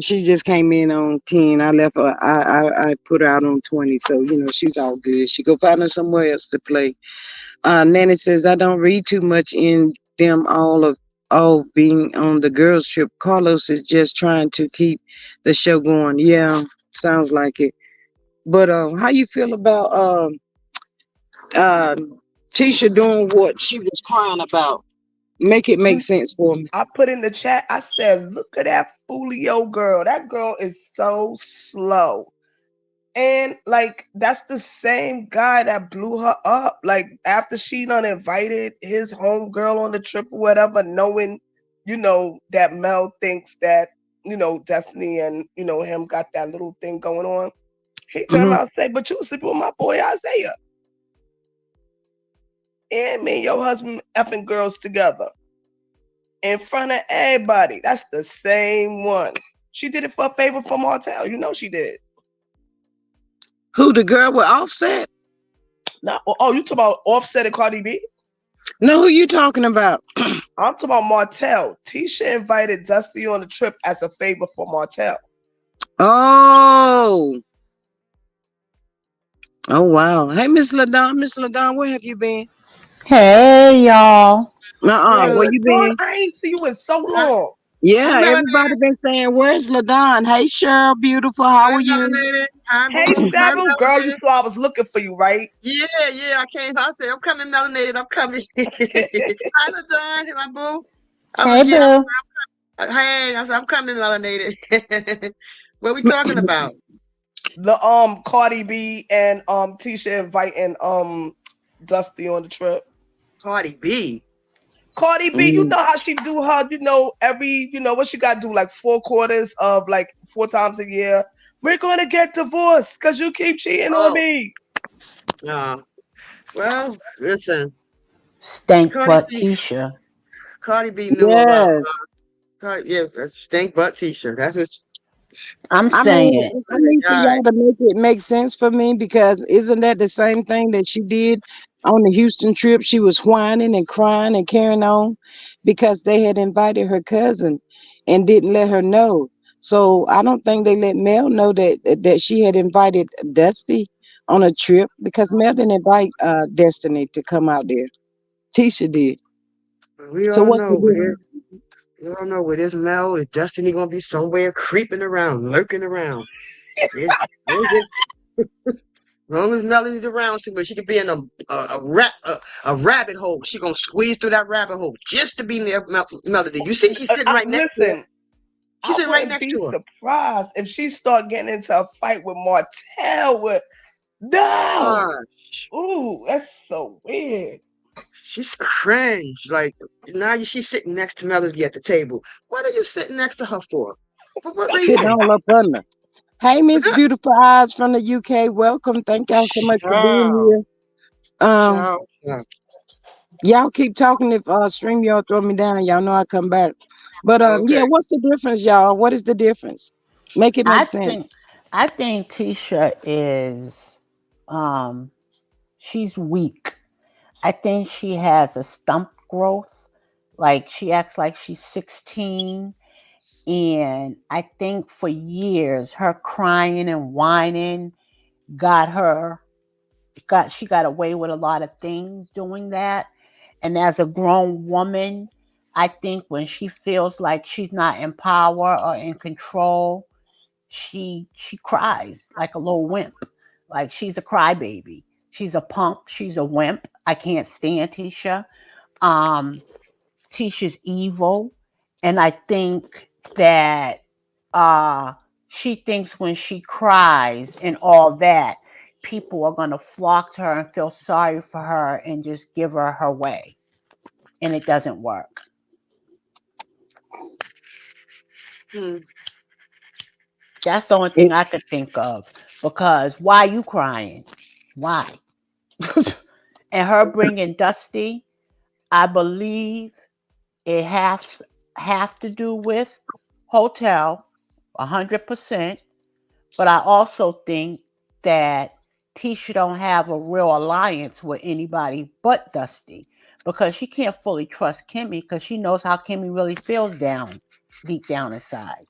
She just came in on 10. I left her. I put her out on 20. So she's all good. She go find her somewhere else to play. Nanny says I don't read too much in them all being on the girls trip. Carlos is just trying to keep the show going. Yeah, sounds like it. But how you feel about Tisha doing what she was crying about. Make it make sense for me. I put in the chat, I said, look at that Fulio girl. That girl is so slow. And like that's the same guy that blew her up. Like after she done invited his homegirl on the trip or whatever, knowing, that Mel thinks that, Destiny and, him got that little thing going on. He turned Hmm. around and said, but you sleeping with my boy Isaiah. And me and your husband effing girls together. In front of everybody. That's the same one. She did it for a favor for Martell. You know she did. Who, the girl with Offset? Now, oh, you talking about Offset and Cardi B? No, who you talking about? I'm talking about Martell. Tisha invited Dusty on the trip as a favor for Martell. Oh. Oh, wow. Hey, Miss LaDon. Miss LaDon, where have you been? Hey y'all. Miss Where Hey. you LaDawn, been? I ain't see you in so Hi, long. hi, Yeah, everybody Melanated. been saying, where's LaDon? Hey, Cheryl, beautiful. How Hi, are you? Melanated. Hi, Hey, Boo. Hi, Cheryl, girl, you Melanated. saw I was looking for you, right? Yeah, yeah, I came. I said, I'm coming, Melanated. I'm coming. Hi, LaDon. Hi, Boo. I Hey said, yeah, boo. hey, I said, I'm coming, Melanated. What we talking about? The Cardi B and Tisha inviting Dusty on the trip. Cardi B. Cardi B, you Mm. know how she do her, every, what she got to do, like 4 quarters of like 4 times a year. We're going to get divorced because you keep cheating on Oh, me. uh, well, listen, Stank Cardi butt B. Tisha. Cardi B knew about, Yes. yeah, that's stink butt t-shirt. That's what, I'm I mean, saying. I need for God. y'all to make it make sense for me because isn't that the same thing that she did on the Houston trip? She was whining and crying and carrying on because they had invited her cousin and didn't let her know. So I don't think they let Mel know that she had invited Dusty on a trip because Mel didn't invite Destiny to come out there. Tisha did. We So all what's the know where difference? You don't know where this Mel is Destiny gonna be somewhere creeping around, lurking around. Yeah. As long as Melody's around, somewhere she could be in a rabbit hole. She gonna squeeze through that rabbit hole just to be near Melody. You see, she's sitting right next to her. Listen, She's I sitting right wouldn't next be to her. surprised if she start getting into a fight with Martell with, no. Gosh, Ooh, that's so weird. she's cringe. Like now, she's sitting next to Melody at the table. What are you sitting next to her for? For what Sitting reason? all up under. Hey, Miss Beautiful Eyes from the UK. Welcome. Thank y'all so much for being Child, here. Um, child. y'all keep talking. If stream y'all throw me down, y'all know I come back. But Okay. yeah, what's the difference, y'all? What is the difference? Make it I make sense. think I think Tisha is um she's weak. I think she has a stump growth. Like she acts like she's 16. And I think for years her crying and whining got her got she got away with a lot of things doing that. And as a grown woman, I think when she feels like she's not in power or in control, she cries like a little wimp. Like she's a crybaby. She's a punk. She's a wimp. I can't stand Tisha. Um, Tisha's evil, and I think that uh, she thinks when she cries and all that, people are gonna flock to her and feel sorry for her and just give her her way, and it doesn't work. Hmm. That's the only thing It, I could think of. Because why you crying? Why? And her bringing Dusty, I believe it has to do with hotel, 100%. But I also think that Tisha don't have a real alliance with anybody but Dusty because she can't fully trust Kimmy because she knows how Kimmy really feels deep down inside.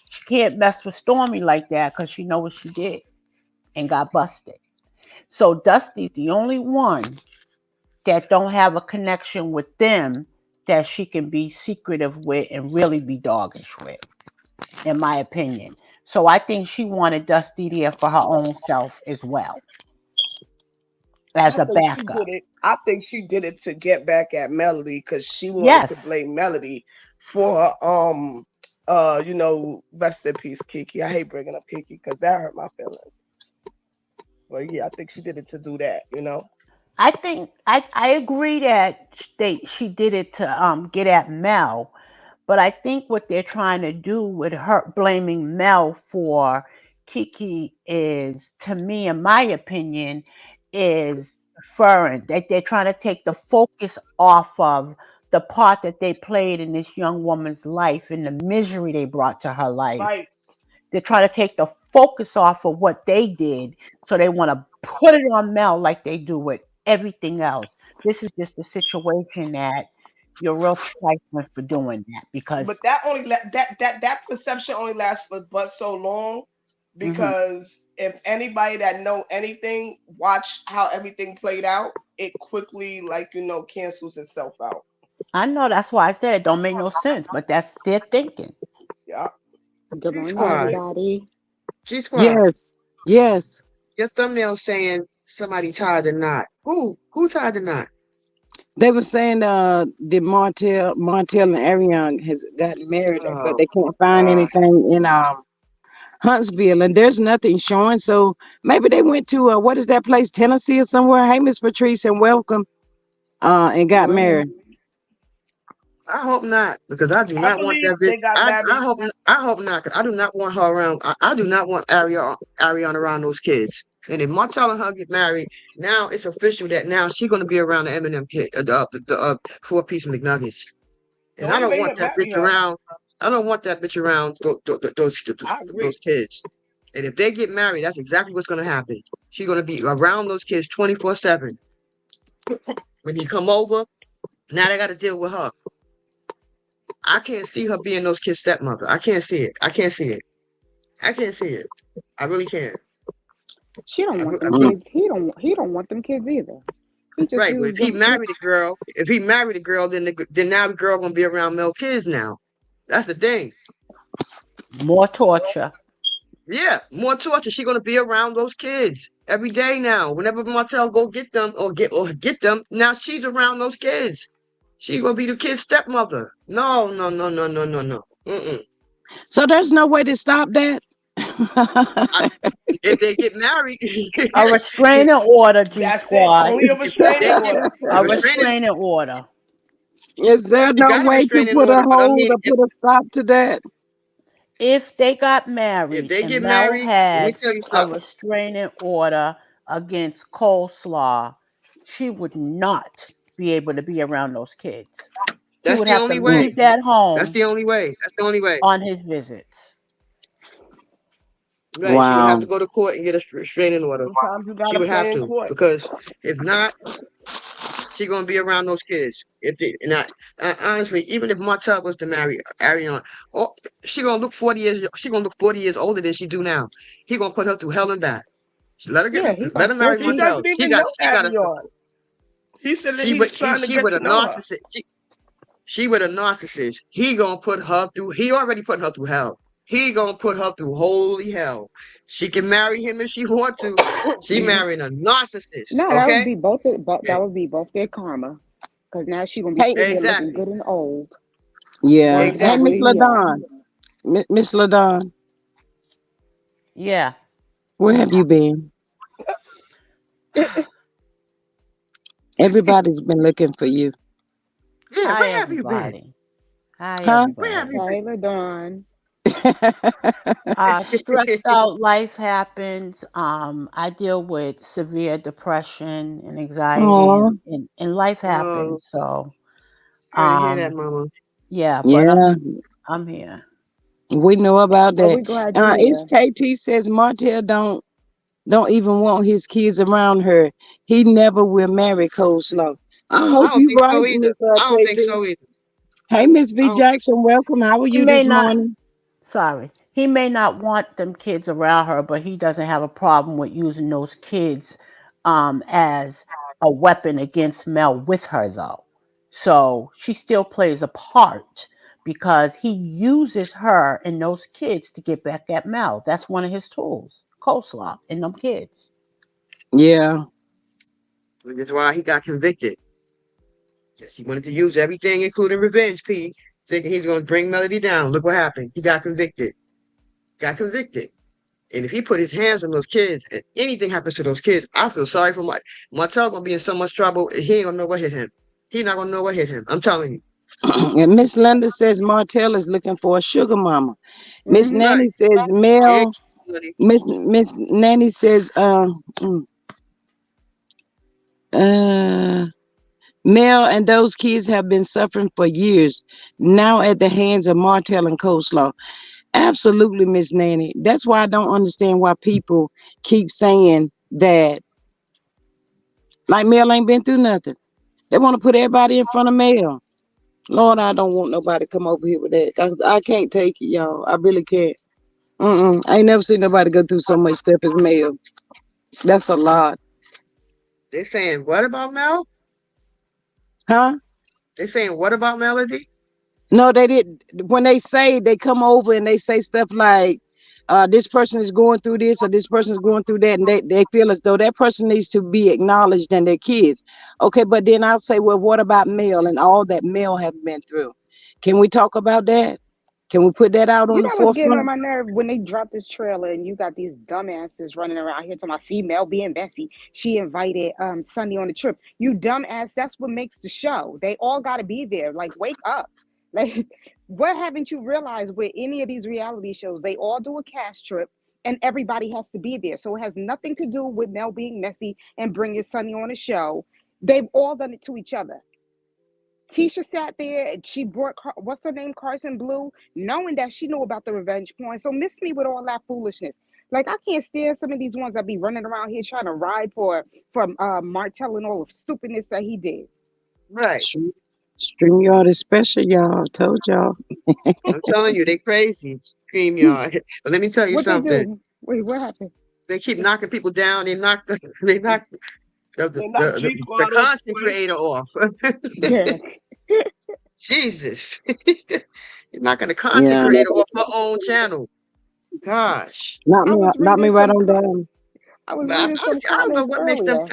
She can't mess with Stormy like that because she knows what she did and got busted. So Dusty's the only one that don't have a connection with them that she can be secretive with and really be doggish with, in my opinion. So I think she wanted Dusty there for her own self as well. as I a think she backup. did it. I think she did it to get back at Melody because she wanted to Yes, blame Melody for rest in peace, Kiki. I hate bringing up Kiki because that hurt my feelings. But yeah, I think she did it to do that. I think I agree that she did it to get at Mel, but I think what they're trying to do with her blaming Mel for Kiki is, to me, in my opinion, is deferring. That they're trying to take the focus off of the part that they played in this young woman's life and the misery they brought to her life. Right. They're trying to take the focus off of what they did, so they want to put it on Mel like they do with everything else. This is just a situation that you're real trifling for doing that because But that only that perception only lasts for but so long mhm. because if anybody that know anything watch how everything played out, it quickly cancels itself out. I know that's why I said it don't make no sense, but that's their thinking. Yeah. Good G morning, Squad. Squad. everybody. G Squad. Yes. Yes. Your thumbnail saying somebody tied the knot. Who tied the knot? They were saying the Martell and Ariane has gotten married, but Oh they can't find God. anything in Huntsville, and there's nothing showing. So maybe they went to what is that place, Tennessee or somewhere? Hey, Miss Patrice, and welcome. And Good got morning. married. I hope not, because I do I not want believe that bitch. they got I married. hope I hope not, because I do not want her around. I do not want Ariana around those kids. And if Martell and her get married, now it's official that now she's gonna be around the Eminem kid, the 4-piece McNuggets. The And I only don't way want to that marry bitch her. around. I don't want that bitch around I agree. those kids. And if they get married, that's exactly what's gonna happen. She's gonna be around those kids 24/7. When he come over, now they got to deal with her. I can't see her being those kids' stepmother. I can't see it. I can't see it. I can't see it. I really can't. She don't want I them Mm. kids. He don't want them kids either. He just right, but used if he them. He, married a girl, then now the girl gonna be around Mel kids now. That's the thing. More torture. Yeah, more torture. She gonna be around those kids every day now. Whenever Martell go get them or get them, now she's around those kids. She gonna be the kid's stepmother. No, no, no, no, no, no, no. Mm-mm. So there's no way to stop that. I, if they get married, A restraining order, G That's it. Squad. Only a if restraining they get order. a A restraining, restraining order. Is there you no got a way to restraining put a order, but I hold mean, or put a stop to that? If they got if married they and get Mel married, let me had tell you a something. restraining order against Coleslaw, she would not be able to be around those kids. He That's would the have to only Mm. way. leave that That's home the only way. That's the only way. on his visits. Right. She would have Wow. to go to court and get a restraining order. Sometimes you She gotta would have play in to, court. because if not, she gonna be around those kids. If they, and honestly, even if Martell was to marry Ariana, oh, she gonna look 40 years. She gonna look 40 years older than she do now. He gonna put her through hell and back. yeah, he Let gonna her marry still He keep. Martell. doesn't even know She got a Avion. He said that she he's but trying to she get with to a know her. narcissist. She with a narcissist. He gonna put her through. He already put her through hell. He gonna put her through holy hell. She can marry him if she want to. She marrying a narcissist. No, that would Okay. be both. But Yeah, that would be both their karma. Because now she gonna be Hey, sitting here looking exactly. good and old, yeah. worse Hey, off Miss than Exactly. he are. Ladon. Miss Ladon, Yeah. where have you been? Everybody's been looking for you. Yeah. Hi, Where have you been? everybody. Hi, Huh? Where have everybody. you Taylor Dawn. Stressed been? out life happens. I deal with severe depression and anxiety, Oh, and life Oh, happens. So, sorry to hear that, um, Mama. yeah, but yeah. I'm here. We know about Well, that. we glad you're It's here. KT says Martell don't even want his kids around her. He never will marry Coleslaw. I I hope don't you think right, so either. Miss I don't think KT. so either. Hey, Miss I V don't think so. Jackson, welcome. How are He you may this not. morning? Sorry, he may not want them kids around her, but he doesn't have a problem with using those kids as a weapon against Mel with her, though. So she still plays a part because he uses her and those kids to get back at Mel. That's one of his tools, coleslaw and them kids. Yeah. That's why he got convicted. Yes, he wanted to use everything, including revenge, P, thinking he's going to bring Melody down. Look what happened. He got convicted. Got convicted. And if he put his hands on those kids and anything happens to those kids, I feel sorry for Martell gonna be in so much trouble. He ain't gonna know what hit him. He not gonna know what hit him. I'm telling you. And Miss Linda says Martell is looking for a sugar mama. Miss Mm-hmm. Right. Nanny says Yeah, Mel. money. Miss Nanny says uh Mel and those kids have been suffering for years now at the hands of Martell and Coleslaw. Absolutely, Miss Nanny. That's why I don't understand why people keep saying that like Mel ain't been through nothing. They want to put everybody in front of Mel. Lord, I don't want nobody to come over here with that. 'Cause I can't take it, y'all. I really can't. I ain't never seen nobody go through so much stuff as Mel. That's a lot. They saying what about Mel? Huh? They saying what about Melody? No, they didn't. When they say they come over and they say stuff like, this person is going through this or this person is going through that, and they feel as though that person needs to be acknowledged and their kids. Okay, but then I'll say, well, what about Mel and all that Mel have been through? Can we talk about that? Can we put that out You on the know what's getting on forefront? my nerve when they drop this trailer and you got these dumbasses running around here talking about see Mel being Bessie. She invited Sunny on the trip. You dumbass, that's what makes the show. They all gotta be there. Like, wake up. Like, what haven't you realized with any of these reality shows? They all do a cast trip and everybody has to be there. So it has nothing to do with Mel being messy and bringing Sunny on a show. They've all done it to each other. Tisha sat there and she brought, what's her name, Carson Blue, knowing that she knew about the revenge porn. So miss me with all that foolishness. Like, I can't stand some of these ones that be running around here trying to ride for Martell and all the stupidness that he did. Right. Stream StreamYard is special, y'all. Told y'all. I'm telling you, they crazy. Scream yard. But let me tell you What they something. do? Wait, what happened? They keep knocking people down. They knock the they knock They knocked Rico the out on content twice. creator off. Yeah. Jesus. You're knocking the content Yeah. creator off her own channel. Gosh. I was Knock me reading right some on down. I was But reading some honestly, I don't know comments what makes them. earlier.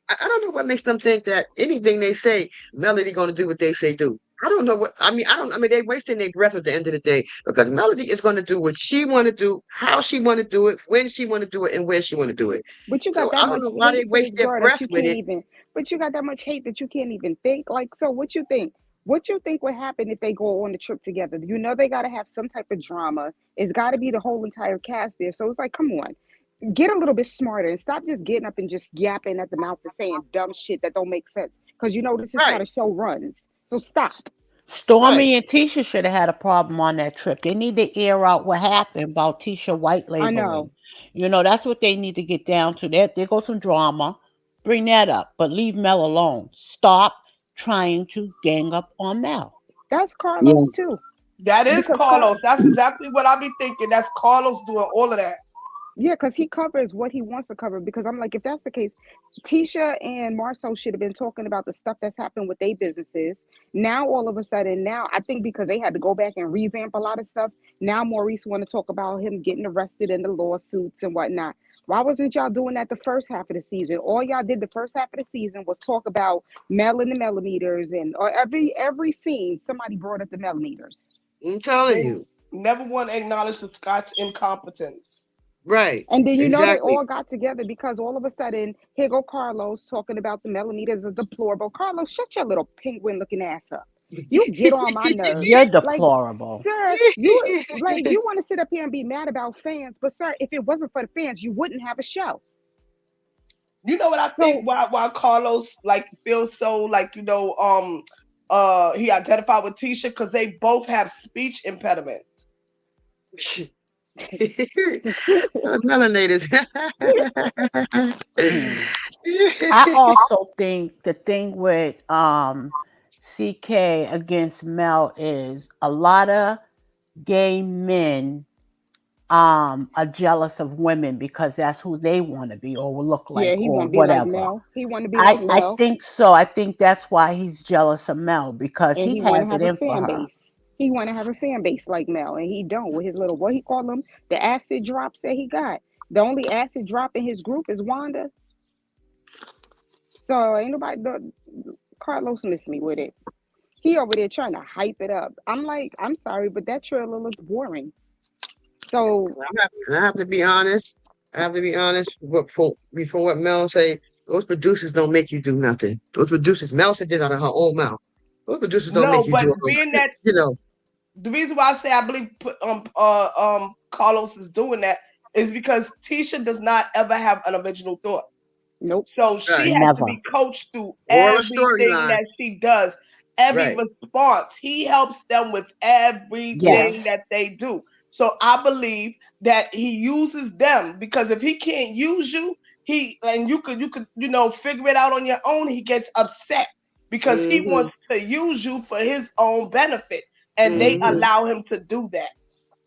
I don't know what makes them think that anything they say, Melody going to do what they say do. I don't know what. I mean, I don't. I mean, they wasting their breath at the end of the day because Melody is going to do what she want to do, how she want to do it, when she want to do it, and where she want to do it. But you got So that I don't much know why they hate for this waste their girl that breath you with can't it. even. But you got that much hate that you can't even think. Like, so what you think? What you think would happen if they go on the trip together? You know they got to have some type of drama. It's got to be the whole entire cast there. So it's like, come on, get a little bit smarter and stop just getting up and just yapping at the mouth and saying dumb shit that don't make sense. Because you know this is how Right, the show runs. So stop. right. Stormy and Tisha should have had a problem on that trip. They need to air out what happened about Tisha white I know. labeling. That's what they need to get down to. There goes some drama. Bring that up, but leave Mel alone. Stop trying to gang up on Mel. That's Carlos Yes. too. That is Because Carlos. That's exactly what I be thinking. That's Carlos doing all of that. yeah, because he covers what he wants to cover. Because I'm like, if that's the case, Tisha and Marcel should have been talking about the stuff that's happened with their businesses. Now, all of a sudden, now I think because they had to go back and revamp a lot of stuff, now Maurice want to talk about him getting arrested and the lawsuits and whatnot. Why wasn't y'all doing that the first half of the season? All y'all did the first half of the season was talk about Mel and the millimeters, and or every scene somebody brought up the millimeters. I'm telling They you. never want to acknowledge the Scott's incompetence. Right. And then they Exactly. all got together because all of a sudden, here go Carlos talking about the millimeters are deplorable. Carlos, shut your little penguin looking ass up. You get on my nerves. You're Like, deplorable. sir, you want to sit up here and be mad about fans, but sir, if it wasn't for the fans, you wouldn't have a show. You know what I think? So Why Carlos like feels so like he identified with Tisha because they both have speech impediments. Melanators. Hmm. I also think the thing with CK against Mel is a lot of gay men are jealous of women because that's who they want to be or will look yeah, like he or want to be like whatever. Mel. He want to be like I Mel, think so. I think that's why he's jealous of Mel because and he he want to has it have a in for fan her. base. He want to have a fan base like Mel, and he don't with his little what he call them the acid drops that he got. The only acid drop in his group is Wanda. So ain't nobody. Carlos missed me with it. He over there trying to hype it up. I'm like, I'm sorry, but that trailer looked boring. So I have to be honest. I have to be honest. From what Mel say, those producers don't make you do nothing. Those producers, Mel said it out of her own mouth. Those producers don't make No, you but do being it. that You know, the reason why I say I believe Carlos is doing that is because Tisha does not ever have an original thought. nope, So she right? has to Never. be coached through Or a everything storyline, that she does, every right? response. He helps them with everything Yes. yes, that they do. So I believe that he uses them because if he can't use you, he and you could figure it out on your own. He gets upset because he Mm-hmm. wants to use you for his own benefit, and they Mm-hmm. hmm allow him to do that.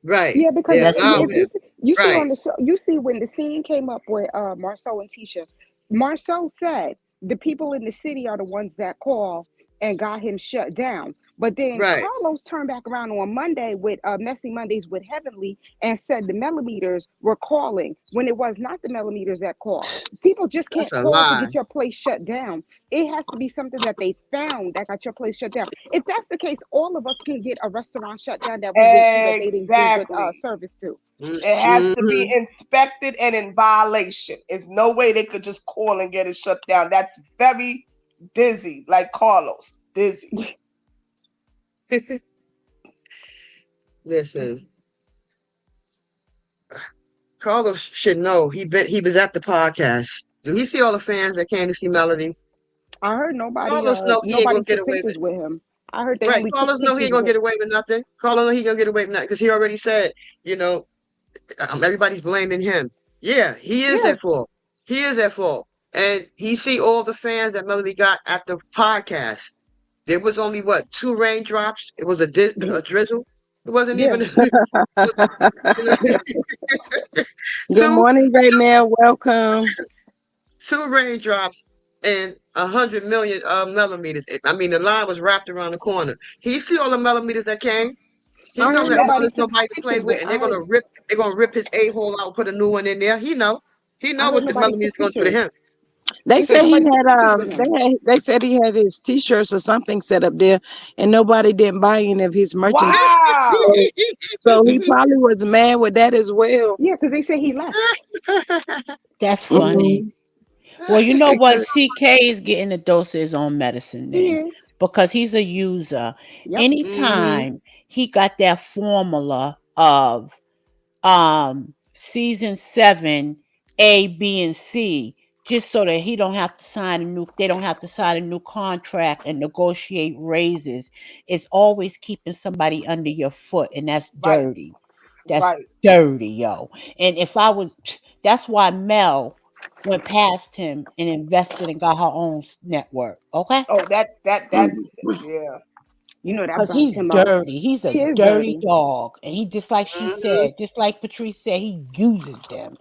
Right. yeah. Because They That's allow if true. him. you see Right. on the show, you see when the scene came up with Marceau and Tisha, Marceau said the people in the city are the ones that call and got him shut down. But then Right. Carlos turned back around on Monday with Messy Mondays with Heavenly and said the millimeters were calling when it was not the millimeters that called. People just That's can't a call to lie. get your place shut down. It has to be something that they found that got your place shut down. If that's the case, all of us can get a restaurant shut down that we went to that they didn't do good Exactly. service to. It has to Mm-hmm. be inspected and in violation. There's no way they could just call and get it shut down. That's very dizzy, like Carlos. Dizzy. Listen, Carlos should know. He was at the podcast. Do he see all the fans that came to see Melody? I heard nobody Carlos know he ain't nobody gonna get took away with pictures with him. I heard they right. only took Carlos know he ain't pictures gonna with get away with nothing. Carlos know he gonna get away with nothing because he already said, you know, everybody's blaming him. Yeah, he is yeah. at fault. He is at fault. And he see all the fans that Melody got at the podcast. There was only what, two raindrops. It was a drizzle. It wasn't Yeah. even you know, Good two morning, Raymel. Welcome. two raindrops and 100 million millimeters. I mean, the line was wrapped around the corner. He see all the millimeters that came. He I know heard that Yes. nobody there's took nobody to play pictures with, with and I heard they're gonna rip his a hole out, put a new one in there. He know. He I know heard what the nobody millimeters took gonna do to pictures. him. They They said said he nobody took had pictures with him. they said he had his t-shirts or something set up there and nobody didn't buy any of his merchandise. Wow. So, so he probably was mad with that as well. Yeah, because they said he left. That's funny. Mhm. Well, you know what? CK is getting a dose of his own medicine He then is. because he's a user. Yep. Hmm. Anytime he got that formula of season 7 A, B, and C, just so that he don't have to sign a new they don't have to sign a new contract and negotiate raises. It's always keeping somebody under your foot, and that's Right. dirty. That's Right. dirty, yo. And if I was that's why Mel went past him and invested and got her own network. Okay? Oh, that. Yeah. You know that Because burnt he's him up. dirty. He's a He is dirty dirty. dog. And he, just like she Hmm. said, just like Patrice said, he uses them.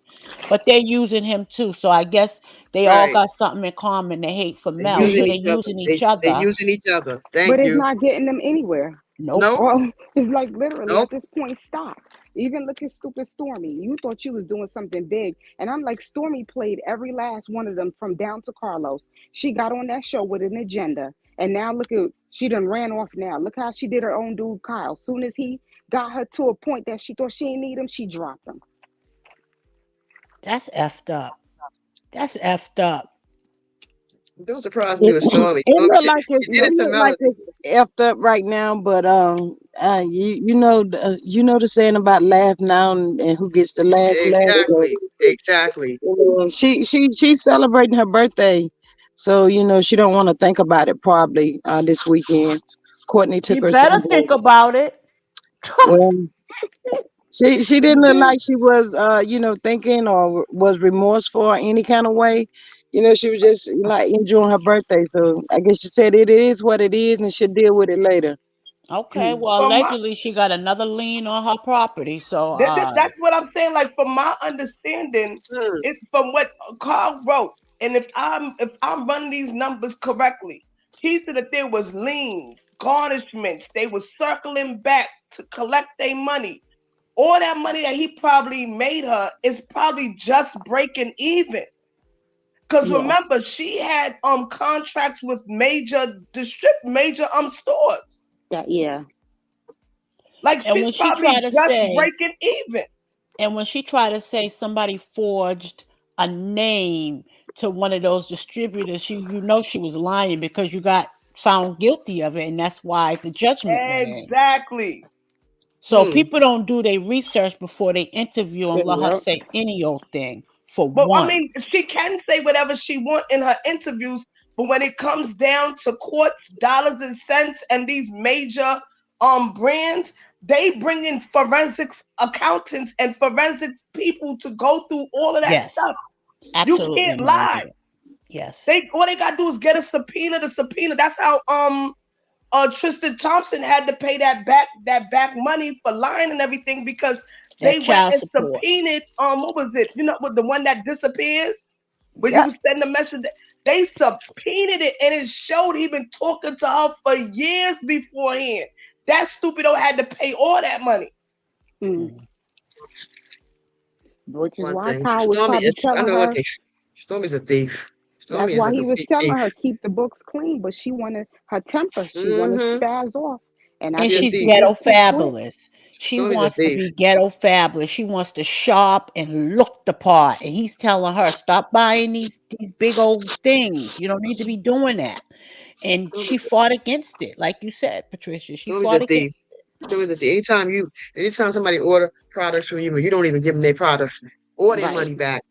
But they're using him too. So I guess they all Right. got something in common. They hate for They're Mel. using So hmm they're each other. using each They're other. using each other. But Thank it's you. not getting them anywhere. Nope. Nope. Well, it's like literally at Nope. this point, stop. Even look at stupid Stormy. You thought you was doing something big. And I'm like, Stormy played every last one of them from down to Carlos. She got on that show with an agenda. And now look at she done ran off now. Look how she did her own dude Kyle. Soon as he got her to a point that she thought she didn't need him, she dropped him. That's effed up. That's effed up. Don't surprise me It, with Stormy. it Stormy, look like she did it to Melody. it's effed up right now, but you know the saying about laugh now and who gets the last laugh. So, Exactly. Exactly. she's celebrating her birthday, so she don't want to think about it probably this weekend. Courtney She took her better somewhere. think about it. Well, she didn't look like she was thinking or was remorseful or any kind of way. She was just like enjoying her birthday. So I guess she said it is what it is and she'll deal with it later. Okay, well, From my allegedly she got another lien on her property. So, that's what I'm saying. Like from my understanding, Hmm. it from what Carl wrote, and if I'm running these numbers correctly, he said that there was liens, garnishments. They were circling back to collect their money. All that money that he probably made her is probably just breaking even. Because Yeah. remember, she had contracts with major stores. Yeah. Like And she's when she probably tried to just say, breaking even. somebody forged a name to one of those distributors, you know she was lying because you got found guilty of it, and that's why the judgment went in. Exactly. So Hmm. people don't do their research before they interview and let her Yep. say any old thing. For But I one, mean, she can say whatever she want in her interviews, but when it comes down to courts, dollars and cents, and these major brands, they bring in forensics accountants and forensics people to go through all of that yes, stuff. You absolutely, can't lie. Maria. Yes, They all they gotta do is get a subpoena to subpoena. That's how Tristan Thompson had to pay that back money for lying and everything because they that went child and support. subpoenaed what was it? You know, with the one that disappears, where you Yep. send the message. They subpoenaed it and it showed he been talking to her for years beforehand. That stupido had to pay all that money. Mm. Mm. Which is One why thing. Kyle was Stormy probably is, I telling know one her. thing. Stormy's a thief. That's Stormy is why a he was complete telling thief. her keep the books clean, but she wanted her temper. She wanted to Mm-hmm. spaz off, and I And She a think she's she thief. ghetto just too quick. fabulous. She Stormy's a wants to thief. be ghetto fabulous. She wants to shop and look the part. And he's telling her, stop buying these big old things. You don't need to be doing that. And Stormy, she fought against it, like you said, Patricia. She Stormy's a fought against. thief. Stormy's a thief. Anytime somebody order products from you and you don't even give them their products or their Right. money back,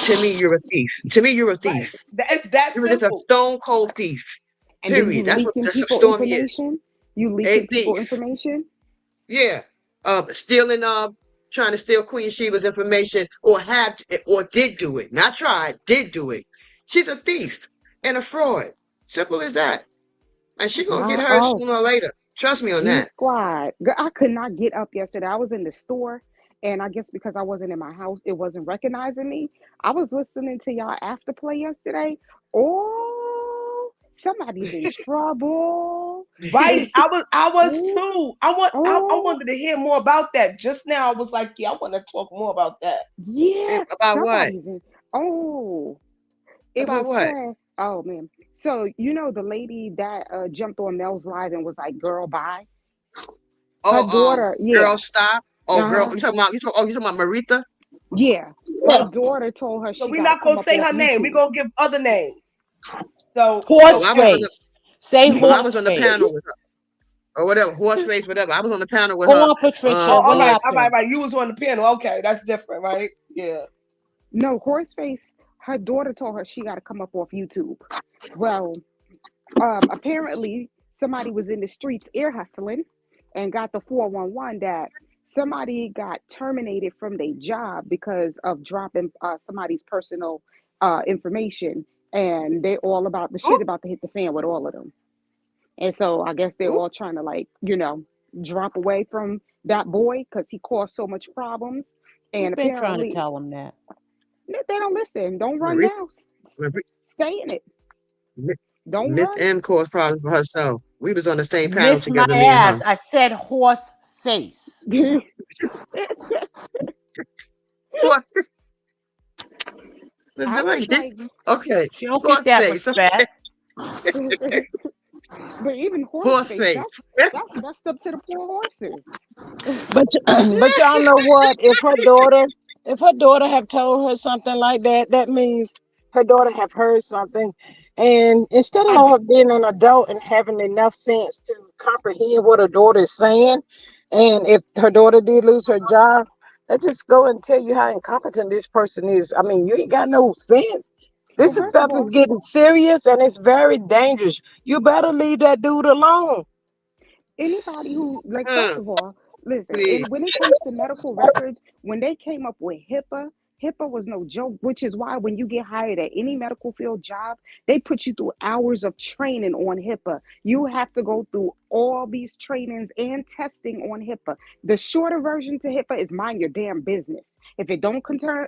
to me you're a thief. To me you're a Right? thief. It's that You're just a simple. stone cold thief. And then you Period. That's what leaking that's what people Stormy is. information. You A leaking people thief. information. Yeah. Stealing trying to steal Queen Sheba's information or did do it. Not tried, did do it. She's a thief and a fraud. Simple as that. And she gonna get hers Oh, sooner or later. Trust me on G that. Squad. I could not get up yesterday. I was in the store, and I guess because I wasn't in my house, it wasn't recognizing me. I was listening to y'all afterplay yesterday. Oh, somebody's in trouble. Right. It's I was oh, too. I oh, wanted to hear more about that. Just now I was like, yeah, I want to talk more about that. yeah, About what? somebody's in. Oh, it About was what? said. Oh man. So you know the lady that jumped on Mel's live and was like, "Girl, bye." Her Oh, daughter, girl, yeah, stop. Oh, girl, uh-huh, you talking about Maritha? yeah. Her Yeah. daughter told her So she we're got to not come gonna up say off her name. We're YouTube. gonna give other names. So Oh, Horse I was on face. Say well, I horse was on the face. panel with her or whatever, horse race, whatever. I was on the panel with Go her. on, Patricia. oh, What all right, happened? right. You was on the panel. Okay, that's different, right? Yeah. No, Horseface. Her daughter told her she got to come up off YouTube. Well, apparently somebody was in the streets ear hustling and got the 411 that somebody got terminated from their job because of dropping somebody's personal information, and they all about the Who? shit about to hit the fan with all of them. And so I guess they're Who? all trying to, like, drop away from that boy because he caused so much problems. Who And been trying to apparently tell him that? they don't listen. Don't run Maritha, now. Maritha, Stay in it. Don't Miss run. M caused problems for herself. We was on the same panel Miss my together, me and her. ass. I said horse face. What? I was like, Okay, She don't get horse that face. Okay, respect. but even horse horse face, face. that's messed up to the poor horses. But but y'all know what? If her daughter have told her something like that, that means her daughter have heard something. And instead I of her being an adult and having enough sense to comprehend what her daughter is saying, and if her daughter did lose her job, let's just go and tell you how incompetent this person is. I mean, you ain't got no sense. well, This is first of stuff is all, getting serious and it's very dangerous. You better leave that dude alone. anybody who, like, first Huh, of all, listen, please. when it comes to medical records, when they came up with HIPAA was no joke, which is why when you get hired at any medical field job, they put you through hours of training on HIPAA. You have to go through all these trainings and testing on HIPAA. The shorter version to HIPAA is mind your damn business. If it don't concern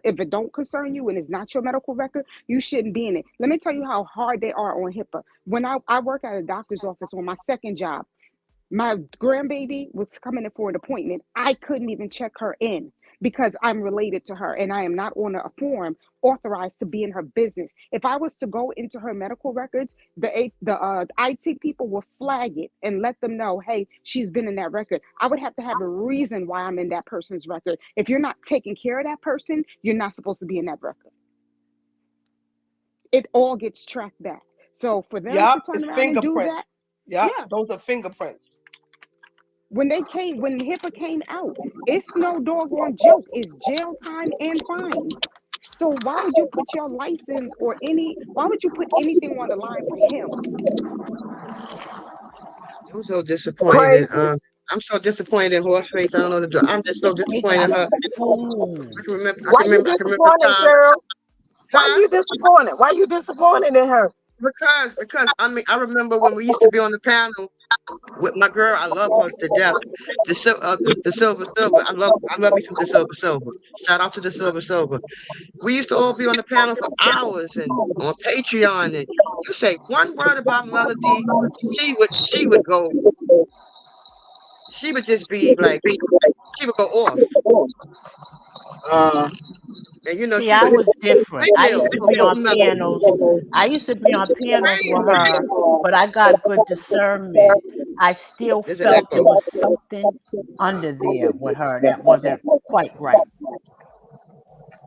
you and it's not your medical record, you shouldn't be in it. Let me tell you how hard they are on HIPAA. When I work at a doctor's office on my second job, my grandbaby was coming in for an appointment. I couldn't even check her in because I'm related to her and I am not on a form authorized to be in her business. If I was to go into her medical records, the IT people will flag it and let them know, hey, she's been in that record. I would have to have a reason why I'm in that person's record. If you're not taking care of that person, you're not supposed to be in that record. It all gets tracked back. So for them to Yup, turn it's around and do fingerprints. that, Yup, yeah. those are fingerprints. When HIPAA came out, it's no doggone joke. It's jail time and fines. So why would you put your license or why would you put anything on the line for him? I'm so disappointed in Crazy. I'm so disappointed in Horseface. I don't know I'm just so They disappointed in got her. sued. Why you I can remember disappointed, time. Cheryl? Why Huh? you disappointed? Why you disappointed in her? Because I mean I remember when we used to be on the panel with my girl. I love her to death. The silver. I love me some the silver. Shout out to the silver. We used to all be on the panel for hours and on Patreon, and you say one word about Melody, she would go, she would just be like, she would go off, Uh, and See, she I would was different. I windmill used to for be on Melody. pianos. I used to be on pianos with Crazy. her, but I got good discernment. I still There's an felt there echo. was something under there with her that wasn't quite right.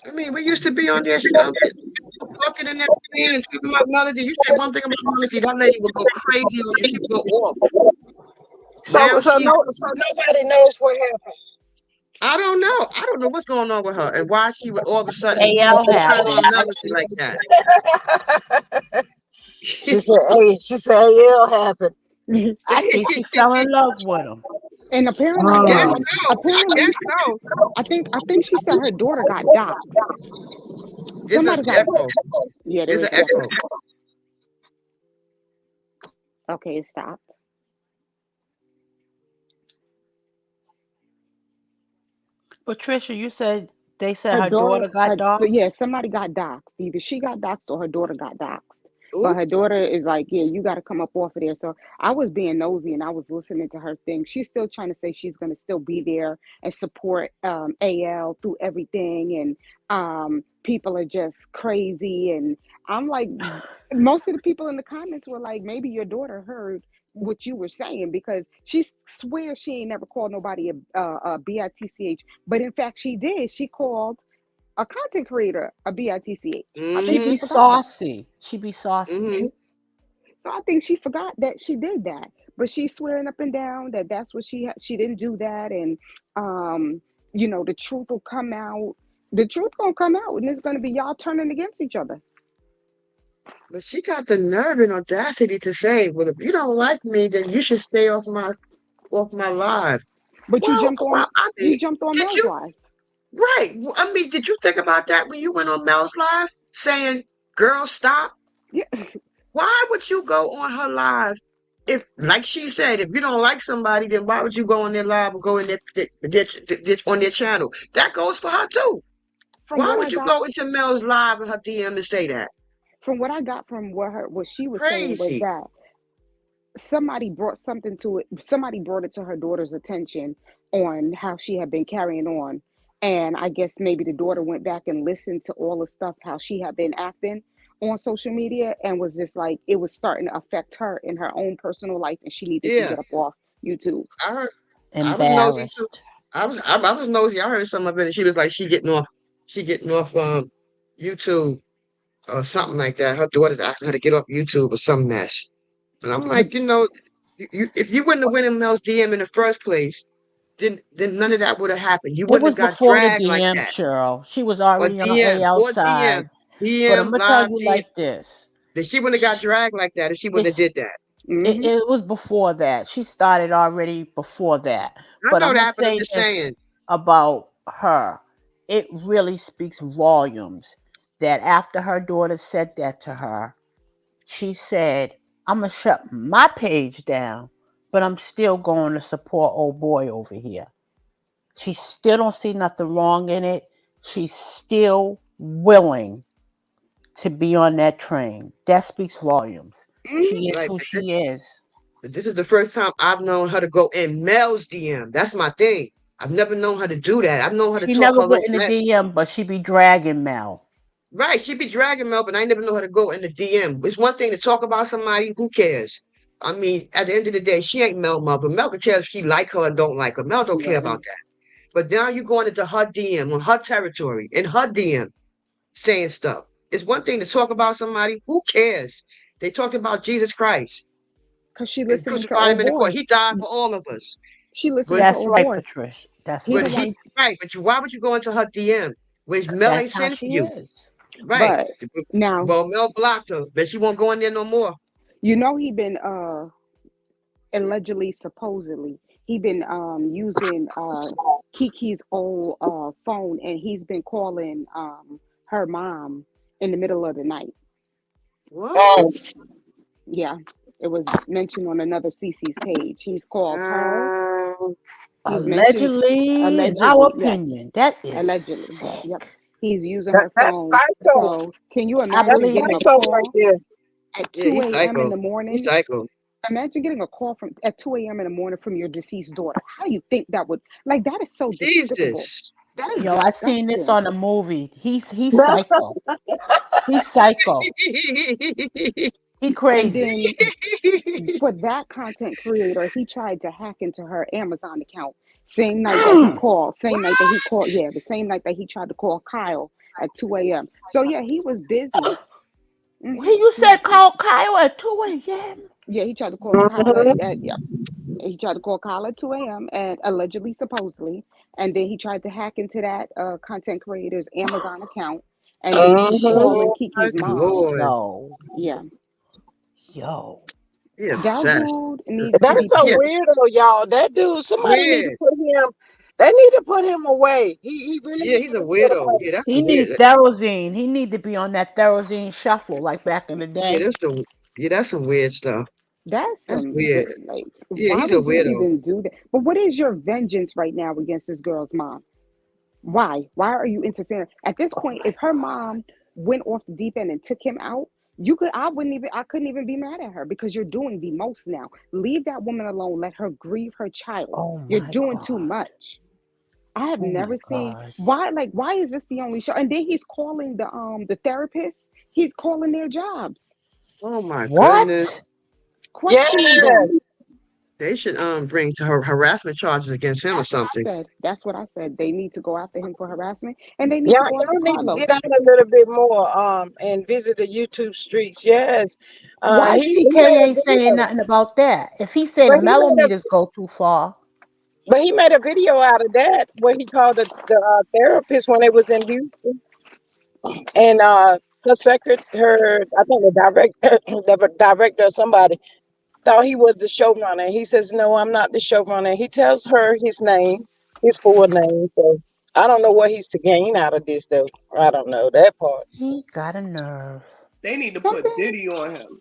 I mean, we used to be on there talking and everything and talking about Melody. You say one thing about Melody, that lady would go crazy on you. She would go off. so Now so she's no so nobody knows what happened. I don't know. I don't know what's going on with her and why she would all of a sudden AL turn on happened. Melody like that. She said AL happened. I think she fell in love with him. And I apparently, guess Mm. so. I apparently, guess so. I think she said her daughter got doxxed. There's an Somebody got, echo. yeah, there There's is an echo. echo. Okay, it stopped. Patricia, you said they said Her her daughter, daughter got so dogs? yeah, somebody got doxxed. Either she got doxxed or her daughter got doxxed. But Ooh, her daughter is like, yeah, you got to come up off of there. So I was being nosy and I was listening to her thing. She's still trying to say she's going to still be there and support AL through everything. And people are just crazy. And I'm like, most of the people in the comments were like, maybe your daughter heard what you were saying because she swears she ain't never called nobody a bitch, but in fact she did. She called a content creator a bitch. I She think she be mm-hmm, forgot that. saucy. She be saucy. mm-hmm. So I think she forgot that she did that, but she's swearing up and down that that's what she didn't do that, and um, the truth will come out. The truth gonna come out, and it's gonna be y'all turning against each other. But she got the nerve and audacity to say, "Well, if you don't like me, then you should stay off my live." But Well, I mean, you jumped on did Mel's you live. right? I mean, did you think about that when you went on Mel's live, saying, "Girl, stop"? Yeah, Why would you go on her live if, like she said, if you don't like somebody, then why would you go on their live or go in on their channel? That goes for her too. from Why what I would you got, go into Mel's live in her DM and say that? from what she was saying was Crazy. that somebody brought it to her daughter's attention on how she had been carrying on, and I guess maybe the daughter went back and listened to all the stuff how she had been acting on social media and was just like it was starting to affect her in her own personal life and she needed to Yeah, get up off YouTube. I heard. I was nosy too. Embarrassed. I was nosy. I heard some of it, and she was like, she getting off YouTube or something like that. Her daughter's asking her to get off YouTube or some mess. And I'm But like, if you wouldn't have went in Mel's DM in the first place, then none of that would have happened. You It wouldn't was have got before the dragged like DM, that. Cheryl. She was Or already on DM, AL or DM, side. But I'm DM, gonna tell live you DM. like this. That she wouldn't have got Sh- dragged like that if she wouldn't have It's did that. it, hmm it was before that. She started already before that. I But know I'm gonna that, but I'm say just this saying. about her. It really speaks volumes that after her daughter said that to her, she said, I'm gonna shut my page down, but I'm still going to support old boy over here. She still don't see nothing wrong in it. She's still willing to be on that train. That speaks volumes. She is Like, who she is. this is the first time I've known her to go in Mel's DM. That's my thing. I've never known her to do that. I've known her to She talk never her little went in the mess. DM, but she be dragging Mel. Right, she be dragging Mel, but I never know her to go in the DM. It's one thing to talk about somebody. Who cares? I mean, at the end of the day, she ain't Mel mother. Mel could care if she like her or don't like her. Mel don't care Right. about that. But now you going into her DM on her territory, in her DM, saying stuff. It's one thing to talk about somebody. Who cares? They talked about Jesus Christ Because she and listening to crucified him old in the court. boy. He died for all of us. She listening But to That's old right, boy. Patricia. That's He the but right. he one. right. But why would you go into her DM when Mel That's ain't how sending for she you? is. Right. But now, Well, Mel blocked her, but she won't go in there no more. you know he been allegedly, supposedly, he been using Kiki's old phone, and he's been calling her mom in the middle of the night. What? Yeah, it was mentioned on another Cece's page. He's called her. Um, He's mentioned Allegedly, in our allegedly. Yes, opinion, that is allegedly. Yep. sick. He's using That, her that's phone. psycho. So can you I That's imagine believe getting it. a psycho right call there. at yeah, 2 he's a.m. in psycho. the He's morning? psycho. Imagine getting a call from at 2 a.m. in the morning from your deceased daughter. How do you think that would, like, that is so despicable. Jesus. That is Yo, I seen this disgusting. on a movie. He's psycho. He's psycho. He And crazy. then for that content creator, he tried to hack into her Amazon account. Same night that he Mm. called, What? same night that he called, yeah, the same night that he tried to call Kyle at 2 a.m. So yeah, he was busy. You said call Kyle at 2 a.m. Yeah, he tried to call Kyle Mhm. yeah, he tried to call Kyle at 2 a.m. and allegedly, supposedly, and then he tried to hack into that content creator's Amazon account, and then he was Mhm. calling Oh my Kiki's mom. Lord. Yo, Yeah, yo. He that obsessed. dude needs to That's be so He put. weird though, y'all. That dude, somebody need to weird. put him. They need to put him away. He really Yeah, needs he's a to be put weirdo. away. Yeah, that's He a weird. need Therozine. He need to be on that Therozine shuffle like back in the Yeah, day. that's the. Yeah, that's some weird stuff. That's That's some weird. like. Yeah, Why he's a would you weirdo. even do that? But what is your vengeance right now against this girl's mom? Why? Why are you interfering? At this Oh point, my if her god. mom went off the deep end and took him out, you could I wouldn't even I couldn't even be mad at her because you're doing the most now. Leave that woman alone. Let her grieve her child. Oh You're my doing too god. much. I have Oh my never seen god. why is this the only show? And then he's calling the therapist, he's calling their jobs, Oh my goodness. What? questioning them. Yes. They should bring to her harassment charges against him or That's what I something. said. That's what I said. They need to go after him for harassment and they need to go after Y'all need to get Carlos. out a little bit more and visit the YouTube streets. Yes. Why He CK made a ain't saying video. nothing about that? If he say But the he made a millimeters go too far, but he made a video out of that where he called the therapist when they was in Houston, and her secret her I think the director the director or somebody thought he was the showrunner. He says, "No, I'm not the showrunner." He tells her his name, his full name. So I don't know what he's to gain out of this, though. I don't know that part. he got a nerve. They need to put Something Diddy on him.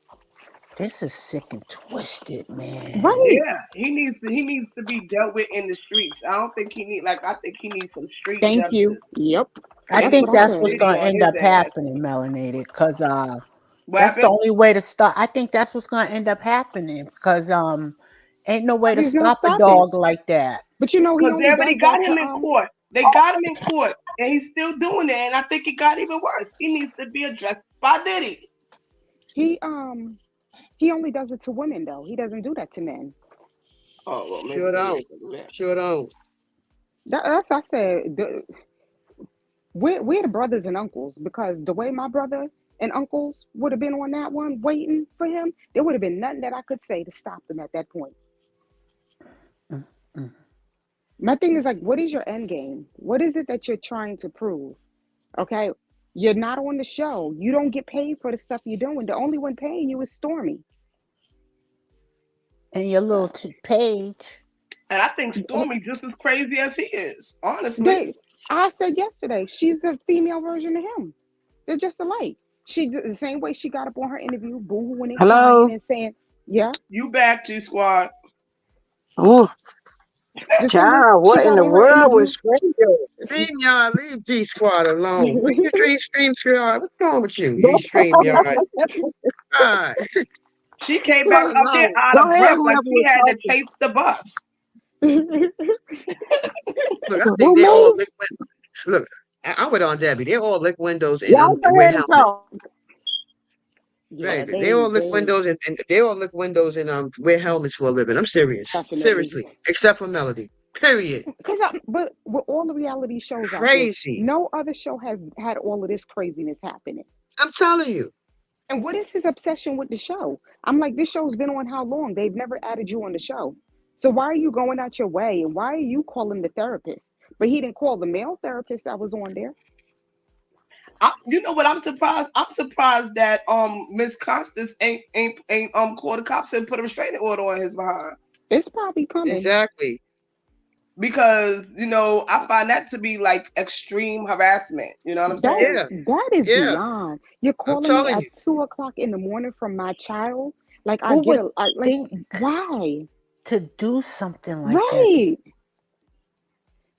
This is sick and twisted, man. right. Yeah, he needs to be dealt with in the streets. I don't think he need like I think he needs some street Thank you. justice. Yep. I They That's need what think to I that's put what's said. Diddy gonna on end his up ass. happening, Melanated, because What that's the happened? only way to stop. I think that's what's gonna end up happening because ain't no way Because to he's not stop a stopping. dog like that. But you know, he Because they only already does got that him to in court. They got him in court, and he's still doing it. And I think it got even worse. He needs to be addressed by Diddy. he he only does it to women though. He doesn't do that to men. Oh well, maybe Sure he don't. is a man. Sure don't. That's I said. We're the brothers and uncles because the way my brother and uncles would have been on that one waiting for him, there would have been nothing that I could say to stop them at that point. Mm, mm. My thing is like, what is your end game? What is it that you're trying to prove? Okay. You're not on the show. You don't get paid for the stuff you're doing. The only one paying you is Stormy. And your little Uh, page. And I think Stormy just as crazy as he is. Honestly, they, I said yesterday, she's the female version of him. They're just alike. She the same way she got up on her interview, boohooing and crying Hello. and saying, "Yeah." you back, G Squad. Oh, The same way child, she what in got the on her world interview. was Stranger? Stream yard, leave G Squad alone. What you stream squad? What's wrong with you? You stream yard. God, She came leave back her up there alone. out Go of ahead, breath like whoever she was had to talking. chase the bus. Look, I think Who they all me? lick. Look, I'm with Aunt Debbie. They all lick windows and Y'all go wear ahead and helmets. talk. Yeah, Right. They all lick they windows and they all lick windows and wear helmets for a living. I'm serious. definitely. Seriously. Except for Melody. Period. But with all the reality shows out there, Crazy. no other show has had all of this craziness happening. I'm telling you. And what is his obsession with the show? I'm like, this show's been on how long? They've never added you on the show. So why are you going out your way? And why are you calling the therapist? But he didn't call the male therapist that was on there. You know what? I'm surprised. I'm surprised that Miss Constance ain't called the cops and put a restraining order on his behind. It's probably coming. Exactly. Because I find that to be like extreme harassment. You know what I'm saying? Yeah. That is Yeah. beyond. You're I'm calling me telling at you. 2 o'clock in the morning from my child. Like I Who get would a like think why? to do something like that? Right.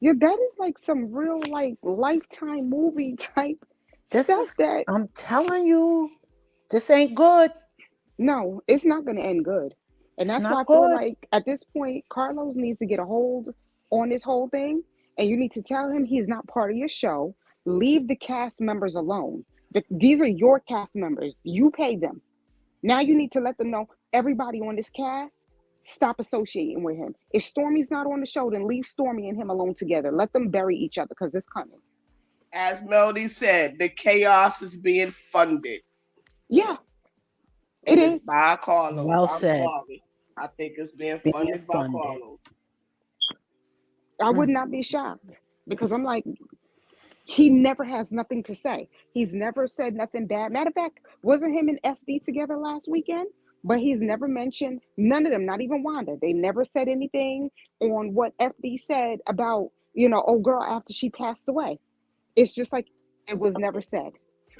Yeah, that is like some real like lifetime movie type This stuff is, that I'm telling you, this ain't good. no, it's not gonna end good. And It's that's why not I feel good. like at this point, Carlos needs to get a hold on this whole thing. And you need to tell him he's not part of your show. Leave the cast members alone. These are your cast members. You pay them. Now you need to let them know everybody on this cast, stop associating with him. If Stormy's not on the show, then leave Stormy and him alone together. Let them bury each other because it's coming. As Melody said, the chaos is being funded, Yeah, it and it's is. by Carlos. Well I'm said. sorry. I think it's being Being funded by funded. Carlos. I would Mm. not be shocked because I'm like, he never has nothing to say. He's never said nothing bad. Matter of fact, wasn't him and FD together last weekend? But he's never mentioned none of them, not even Wanda. They never said anything on what FD said about, oh girl after she passed away. It's just like it was never said.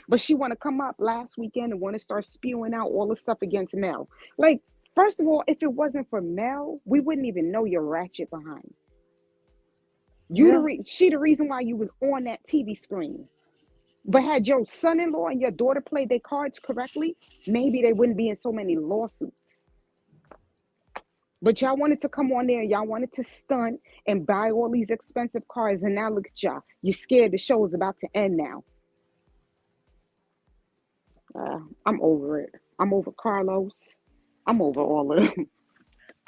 But she want to come up last weekend and want to start spewing out all the stuff against Mel. Like, first of all, if it wasn't for Mel, we wouldn't even know your ratchet behind. Yeah. She the reason why you was on that TV screen. But had your son-in-law and your daughter played their cards correctly, maybe they wouldn't be in so many lawsuits. But y'all wanted to come on there and y'all wanted to stunt and buy all these expensive cars, and now look at y'all. You're scared the show is about to end now. I'm over it. I'm over Carlos. I'm over all of them.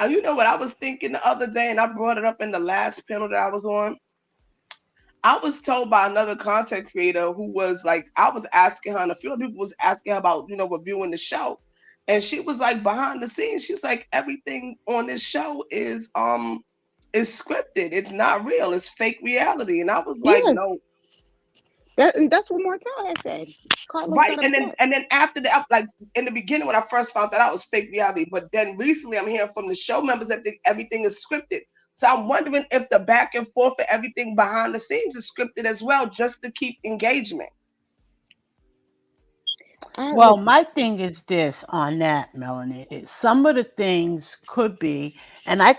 And you know what I was thinking the other day, and I brought it up in the last panel that I was on. I was told by another content creator who was like, I was asking her, and a few other people was asking her about, reviewing the show. And she was like, behind the scenes, she was like, everything on this show is scripted. It's not real. It's fake reality. And I was like, Yeah, no, that's what Martell had said. Carlos right. got And then upset. and then after that, like in the beginning when I first found that out, it was fake reality. But then recently I'm hearing from the show members that everything is scripted. So I'm wondering if the back and forth for everything behind the scenes is scripted as well, just to keep engagement. I Well, look, my thing is this on that, Melanie. Some of the things could be, and I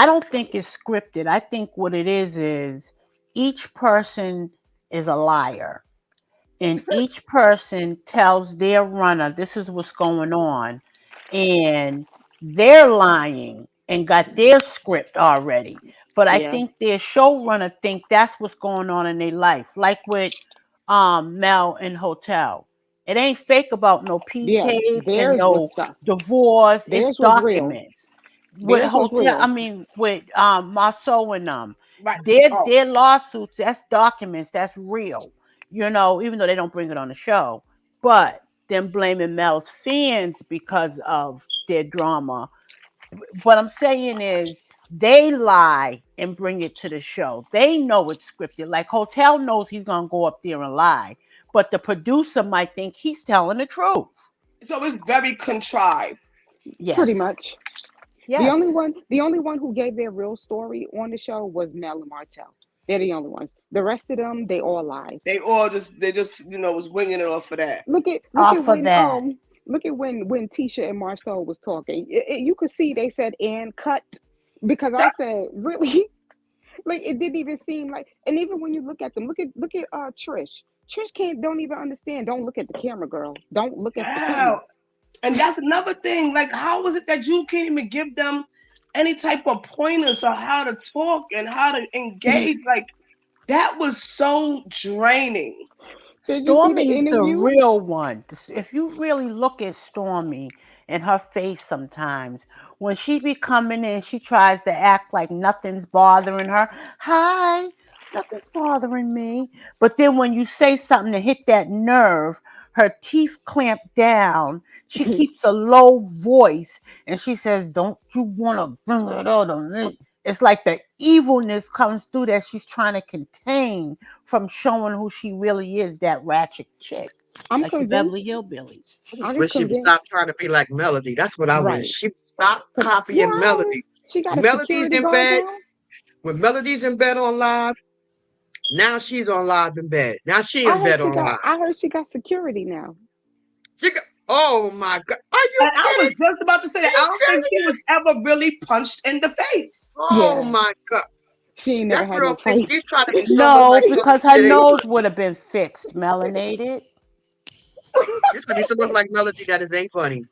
don't think it's scripted. I think what it is each person is a liar, and each person tells their runner this is what's going on, and they're lying and got their script already. But I yeah, think their showrunner think that's what's going on in their life, like with Mel and Hotel. It ain't fake about no P yeah. tape and Theirs was no stuff. divorce. It's Theirs was real. documents. With Theirs was hotel, I real. mean with Marceau and Right. Oh, their lawsuits, that's documents, that's real. Even though they don't bring it on the show, but them blaming Mel's fans because of their drama. What I'm saying is they lie and bring it to the show. They know it's scripted. Like Hotel knows he's gonna go up there and lie, but the producer might think he's telling the truth. so it's very contrived. Pretty Yes. much. Yes. The only one who gave their real story on the show was Mel and Martell. They're the only ones. The rest of them, they all lied. They just was winging it off of that. Off of that. Look at when Tisha and Marcel was talking. You could see they said and cut because I said really like it didn't even seem like. And even when you look at them, look at Trish. Trish can't don't even understand. Don't look at the camera, girl. Don't look at the Yeah. camera. And that's another thing. Like, how is it that you can't even give them any type of pointers on how to talk and how to engage. Like that was so draining. Did you see the Stormy's the interview? real one. If you really look at Stormy and her face sometimes, when she be coming in, she tries to act like nothing's bothering her. Hi, nothing's bothering me. But then when you say something to hit that nerve, her teeth clamp down. She keeps a low voice and she says, "Don't you want to bring it out on me?" It's like the evilness comes through that she's trying to contain from showing who she really is, that ratchet chick, I'm like the convinced. Beverly Hillbillies. I just I'm wish she would convinced. stop trying to be like Melody. That's what I wish. Right. She would stop 'Cause copying why? Melody. She got a Melody's security in guard bed. now. When Melody's in bed on live, now she's on live in bed. Now she I in heard bed she on got. live. I heard she got security now. Oh my God. Are you And I was kidding? just about to say that Are I you don't think she was serious? ever really punched in the face. Oh Yeah, my God. she ain't never That had no girl thinks fight. she's trying to be so much No, like because Melody. her It ain't nose funny. would have been fixed, melanated. She's trying to be so much like Melody that it ain't funny.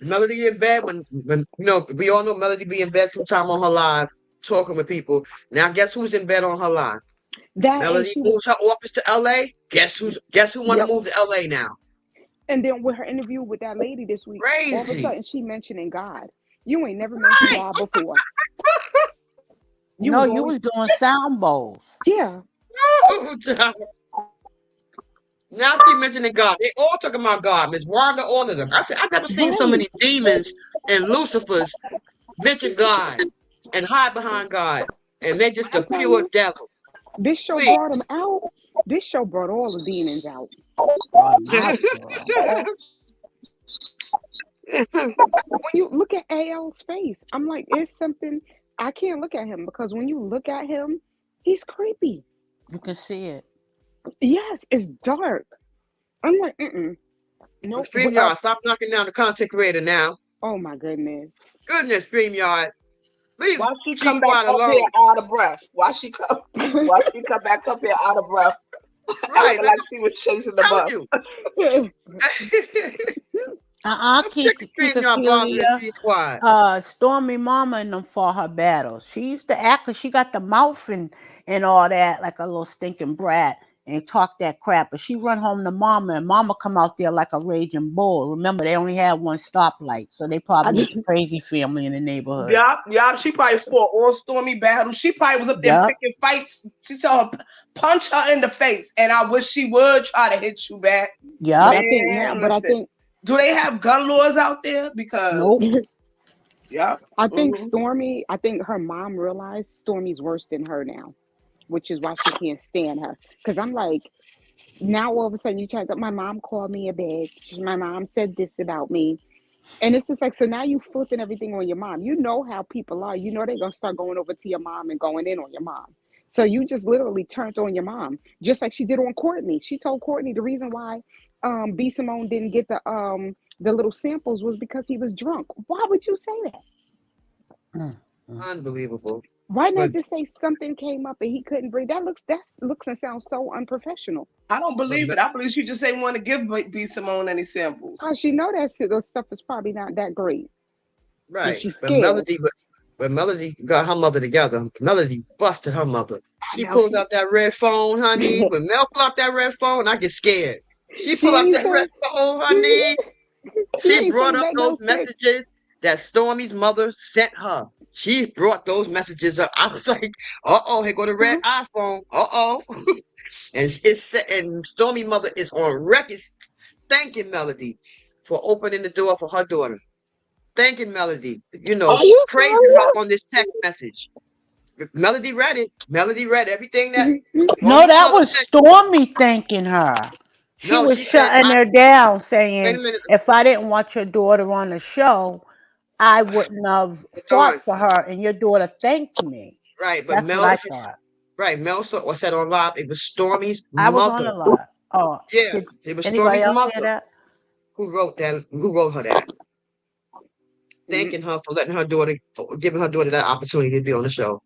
Melody in bed when we all know Melody be in bed sometime on her live talking with people. Now guess who's in bed on her live? That and Melody she was. moves her office to LA. Guess who want to Yep. move to LA now? And then with her interview with that lady this week, all of a Crazy. sudden she mentioning God. You ain't never mentioned God before. You No, was you always was doing sound bowls. yeah. Now she mentioning God. They all talking about God. Miss Wanda, all of them. I said, I've never seen so Right. many demons and Lucifers mention God and hide behind God. And they're just I the tell pure you, devil. this show Please. brought them out. This show brought all the demons out. Brought 'em out, girl. When you look at AL's face, I'm like, it's something. I can't look at him because when you look at him, he's creepy. You can see it. Yes, it's dark. I'm like, nope. StreamYard, stop knocking down the content creator now. Oh my goodness. Goodness, StreamYard. Leave Why she G come back Squad up here alone. out of breath? Why she come? Why she come back up here out of breath, Right. acting like she was chasing the I'm bus? telling you. I'm sick of Keep it StreamYard bothering clear. G Squad. Stormy Mama and them fought her battles. She used to act like she got the mouth and all that, like a little stinking brat, and talk that crap. But she run home to Mama, and Mama come out there like a raging bull. Remember, they only had one stoplight, so they I probably was just, the crazy family in the neighborhood. Yup. She probably fought all stormy battles. She probably was up there Yup, picking fights. She told her punch her in the face, and I wish she would try to hit you back. but yup. I think now, Man, but I listen. think, Do they have gun laws out there? Because Nope. yeah. I think Mm-hmm. Stormy. I think her mom realized Stormy's worse than her now, which is why she can't stand her. Because I'm like, now all of a sudden you try to. My mom called me a bitch. My mom said this about me. And it's just like, so now you flipping everything on your mom. You know how people are. You know they're gonna start going over to your mom and going in on your mom. So you just literally turned on your mom, just like she did on Courtney. She told Courtney the reason why B Simone didn't get the little samples was because he was drunk. Why would you say that? Mm, mm. Unbelievable. Why not But just say something came up and he couldn't bring that looks and sounds so unprofessional. I don't but believe it. I believe she just ain't want to give B Simone any samples. Cause she know that the stuff is probably not that great. And right. she's But scared. Melody got her mother together. Melody busted her mother. I She know pulled out that red phone, honey. she When Mel pulled out that red phone, I get scared. She she pulled out ain't that red say phone, honey. she She ain't brought say up nothing those else quick. messages that Stormy's mother sent her. She brought those messages up. I was like, uh-oh, here go the red iPhone. Uh-oh. And Stormy mother is on record thanking Melody for opening the door for her daughter. Thanking Melody, Are you praising her serious? on this text message. Melody read it. Melody read everything that No, Stormy's that mother was sent. Stormy thanking her. She No, was she said, shutting her down, wait a saying, minute, if I didn't want your daughter on the show, I wouldn't have Dawn. fought for her, and your daughter thanked me. Right, but That's what I thought. Mel said on live, it was Stormy's I was on mother. the lot. Oh, Yeah, did it was anybody Stormy's else hear mother that? who wrote her that, thanking her for letting her daughter, for giving her daughter that opportunity to be on the show.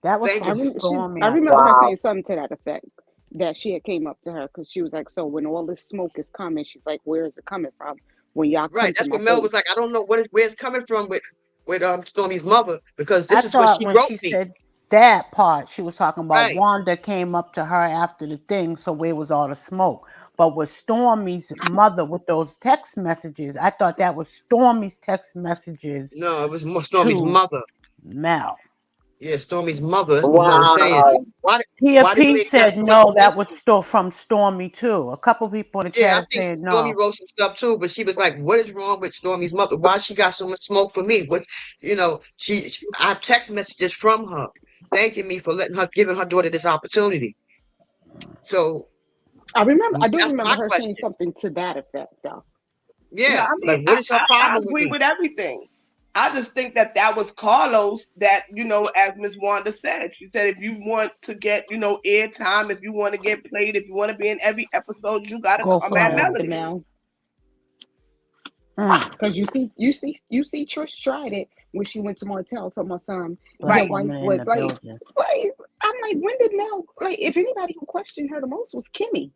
That was Thanking from her. Stormy, I I remember her thought. saying something to that effect that she had came up to her because she was like, so when all this smoke is coming, she's like, where is it coming from? When y'all Right, come to that's my what Mel was face. like. I don't know where it's coming from, but with Stormy's mother because I this is what thought she when wrote she me. said that part, she was talking about Right. Wanda came up to her after the thing, so where was all the smoke? But with Stormy's mother, with those text messages, I thought that was Stormy's text messages No, it was Stormy's to mother. Mel. Yeah, Stormy's mother. That's what Mel was saying. Wow. Why did Tia why this P lady got said so much no, that was publicity? still from Stormy too. A couple people in the Yeah, chat I are think saying Stormy no. wrote some stuff too, but she was like, "What is wrong with Stormy's mother? Why she got so much smoke for me? What, I have text messages from her thanking me for giving her daughter this opportunity." So I do that's remember my her saying question. something to that effect, though. No, Yeah, I like mean, what is her I problem with agree me? with everything. I just think that that was Carlos that, as Miss Wanda said, she said, if you want to get, airtime, if you want to get played, if you want to be in every episode, you got to Go come for at Come Mel. after Melody. Mel. Mm, Because you see, Trish tried it when she went to Martell, told my son black your Right. wife woman in was the like, building. like, I'm like, when did Mel, like, if anybody who questioned her the most was Kimmy.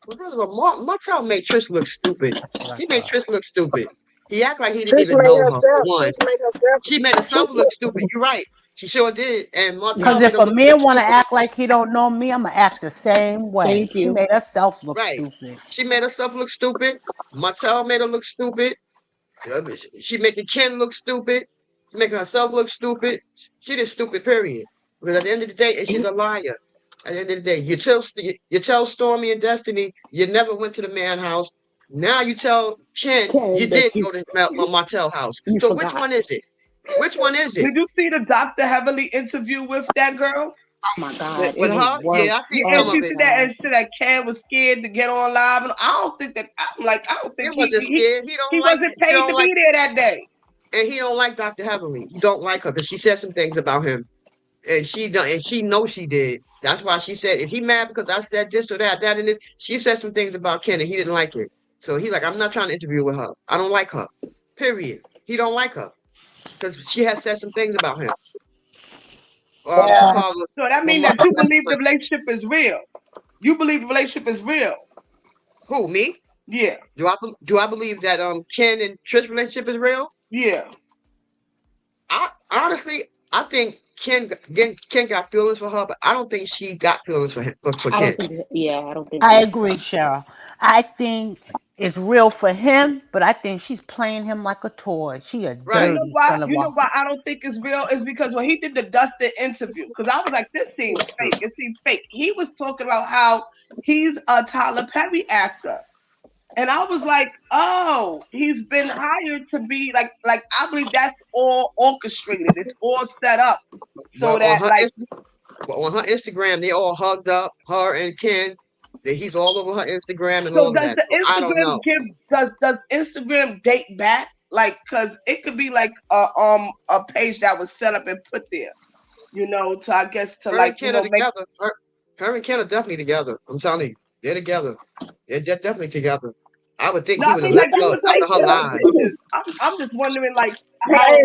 Well, first of all, Martell made Trish look stupid. That's what I He made thought. Trish look stupid. He act like he didn't Trish even made know her. For herself. one, Trish made herself. she made herself look stupid. You're right. She sure did. And Because Martell made if her a look more man want to stupid. act like he don't know me, I'm gonna act the same way. Thank She you. made herself look Right. stupid. She made herself look stupid. Martell made her look stupid. She making Ken look stupid. She making herself look stupid. She just stupid, period. Because at the end of the day, she's He, a liar. At the end of the day, you tell Stormy and Destiny you never went to the man house. Now you tell Ken you Ken, did that you go to Martell house. you So which forgot. one is it? Which one is it? Did you see the Dr. Heavily interview with that girl? Oh my With, God, it with was her? Yeah, I worse. seen Yeah, Oh and some my of she it. said that, God. and she said that Ken was scared to get on live. And I don't think that, I don't think It wasn't scared. He he don't like wasn't he paid don't to like be there that day. and he don't like Dr. Heavenly. He don't like her because she said some things about him. And she knows she did. That's why she said, is he mad because I said this or that and this? She said some things about Ken and he didn't like it. So he's like, I'm not trying to interview with her. I don't like her. Period. He don't like her because she has said some things about him. She Yeah. called her So that my means mother that you best believe the friend. relationship is real. You believe the relationship is real. Who, me? Yeah, Do I believe that Ken and Trish relationship is real? yeah. I honestly I think Ken got feelings for her, but I don't think she got feelings for him for I Ken. don't think. Yeah, I don't think I so. agree, Cheryl. I think it's real for him, but I think she's playing him like a toy. She a You Right. know dirty why? son of You a. know why I don't think it's real is because when he did the Dustin interview, because I was like, this seems fake. It seems fake. He was talking about how he's a Tyler Perry actor. And I was like, oh, he's been hired to be like I believe that's all orchestrated. It's all set up so Well, on that her like Well, on her Instagram, they all hugged up, her and Ken. That he's all over her Instagram and so all of does that. the So I don't Instagram know. give does Instagram date back? Like, cause it could be like a page that was set up and put there, to I guess to Her like, and Ken are make. together. Her and Ken are definitely together. I'm telling you, they're together. They're definitely together. I would think No, he I would have mean left like it her was like after her lies. pictures. I'm just wondering like how. Hey,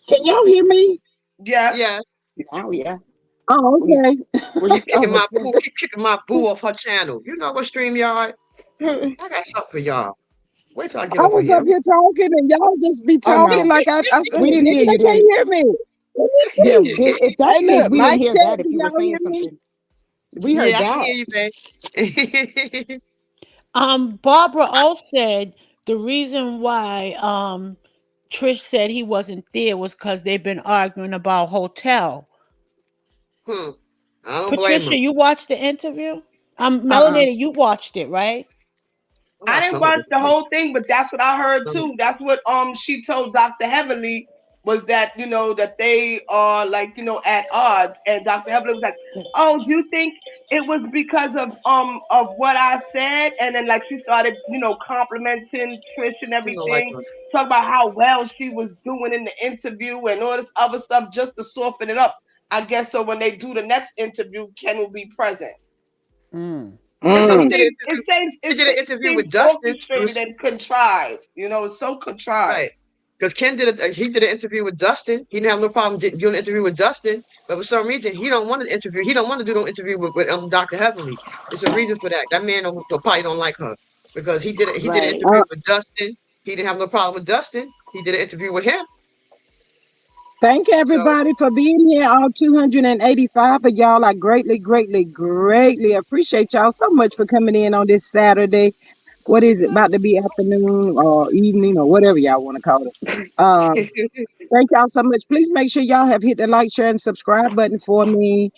can y'all hear me? Yes. Yeah, Oh yeah. Oh, When you okay. when you kicking start my with boo, kicking my boo off her channel. You know what, StreamYard? this. I got something for y'all. Wait till I get I over was here. up here talking, and y'all just be Oh talking no, like I said, we didn't hear nigga, you. they can't Then hear me. Let me yeah, see. if that's Hey, the case, look, we didn't mic hear check. that. If Can you were y'all saying hear me? something, we heard Yeah, I can that. hear you, babe. Barbara also said the reason why Trish said he wasn't there was because they've been arguing about hotel. Hmm. I don't blame Patricia, him. you watched the interview? Uh-uh. Melanated, you watched it, right? I I watched didn't some of watch it. the whole thing, but that's what I heard Some of too. That's what she told Dr. Heavenly was that that they are like at odds, and Dr. Heavenly was like, "Oh, do you think it was because of what I said?" And then like she started complimenting Trish and He don't like everything, her. talk about how well she was doing in the interview and all this other stuff just to soften it up. I guess so when they do the next interview, Ken will be present. Mm. Yeah, It because Mm. seems it seems he did an interview seems with Dustin. It orchestrated was and contrived. It's so contrived. right. Because Ken he did an interview with Dustin. He didn't have no problem doing an interview with Dustin, but for some reason he don't want to interview. He don't want to do no interview with Dr. Heavenly. There's a reason for that. That man probably don't like her because he did an Right. interview with Dustin. He didn't have no problem with Dustin. He did an interview with him. Thank So everybody for being here. All 285 of y'all. I greatly, greatly, greatly appreciate y'all so much for coming in on this Saturday. What is it about to be afternoon or evening or whatever y'all want to call it? Thank y'all so much. Please make sure y'all have hit the like, share, and subscribe button for me.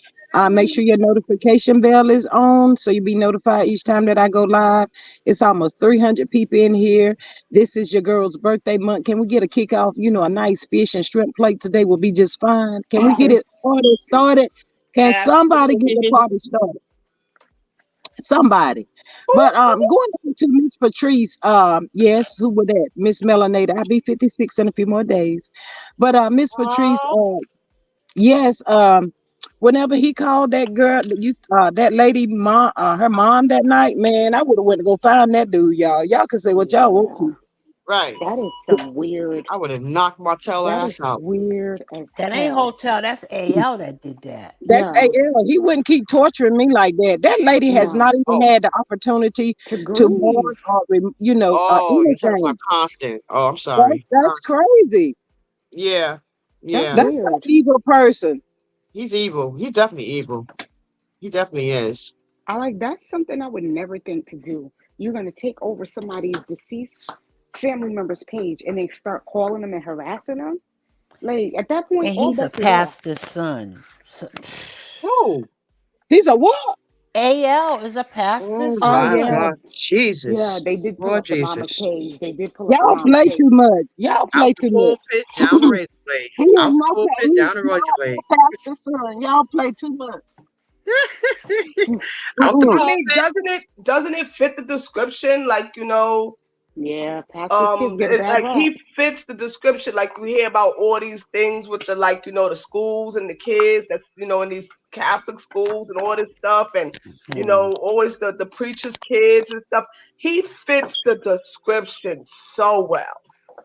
Make sure your notification bell is on so you'll be notified each time that I go live. It's almost 300 people in here. This is your girl's birthday month. Can we get a kickoff? A nice fish and shrimp plate today will be just fine. Can we get it started? Can somebody get the Absolutely. party started? Somebody. But going on to Miss Patrice, yes, who was that? Miss Melanada. I'll be 56 in a few more days. But Miss Patrice, Oh, yes, whenever he called that girl, that lady mom, her mom that night, man, I would have went to go find that dude, y'all. Y'all can say what y'all want Yeah. to. right, That is some weird. I would have knocked Martell That is ass out. weird as That ain't hell. hotel. That's AL that did that. That's Yeah. AL. He wouldn't keep torturing me like that. That lady has No. not even Oh, had the opportunity To to warn grieve. or, oh, you're talking about anything. Constant. Oh, I'm That's, sorry. that's crazy. Yeah, That's yeah. That's an weird. evil person. He's evil. He's definitely evil. He definitely is. I like that's something I would never think to do. You're gonna take over somebody's deceased family member's page and they start calling them and harassing them. Like at that point, And all he's a bets is off. pastor's son. So, Oh, He's a what? AL is a pastor's oh Oh my yeah, son. God, yeah. Jesus, They did pull Lord up the mama's Jesus. page. They did pull up the Y'all mama's play page. too much. Y'all Out play the too pulpit, much. down the razor blade. He is Out the not pulpit, he's down the razor not blade. a pastor's son. Y'all play too much. Out the Mm-mm. I mean, pulpit. doesn't it fit the description? Like, Yeah, pastor's kids get a it's bad like rap. he fits the description. Like we hear about all these things with the like, the schools and the kids that's in these Catholic schools and all this stuff, and Hmm. always the preachers' kids and stuff. He fits the description so well.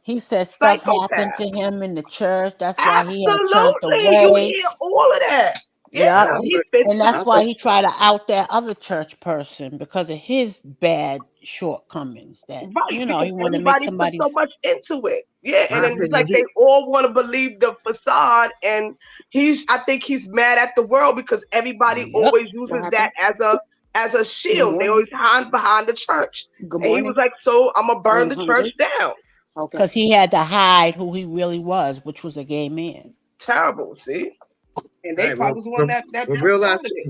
He said stuff happened Psychopath. to him in the church. That's why he had turned Absolutely. You away. hear all of that. Yep. Yeah, he fits And the that's I why thought, he description. tried to out that other church person because of his bad shortcomings. That, Right, because he wanted to make everybody put so somebody's. much into it. Yeah, and my then it's Mhm. opinion, like they all want to believe the facade, and I think he's mad at the world because everybody Yep. always What uses that happened? as a Good shield. They morning. always hide behind the church, Good and he was morning. like, "So I'm gonna Are burn you the church hungry? down." Okay. Because he had to hide who he really was, which was a gay man. Terrible, see, and they right? Well, probably was the one that we started realize, it.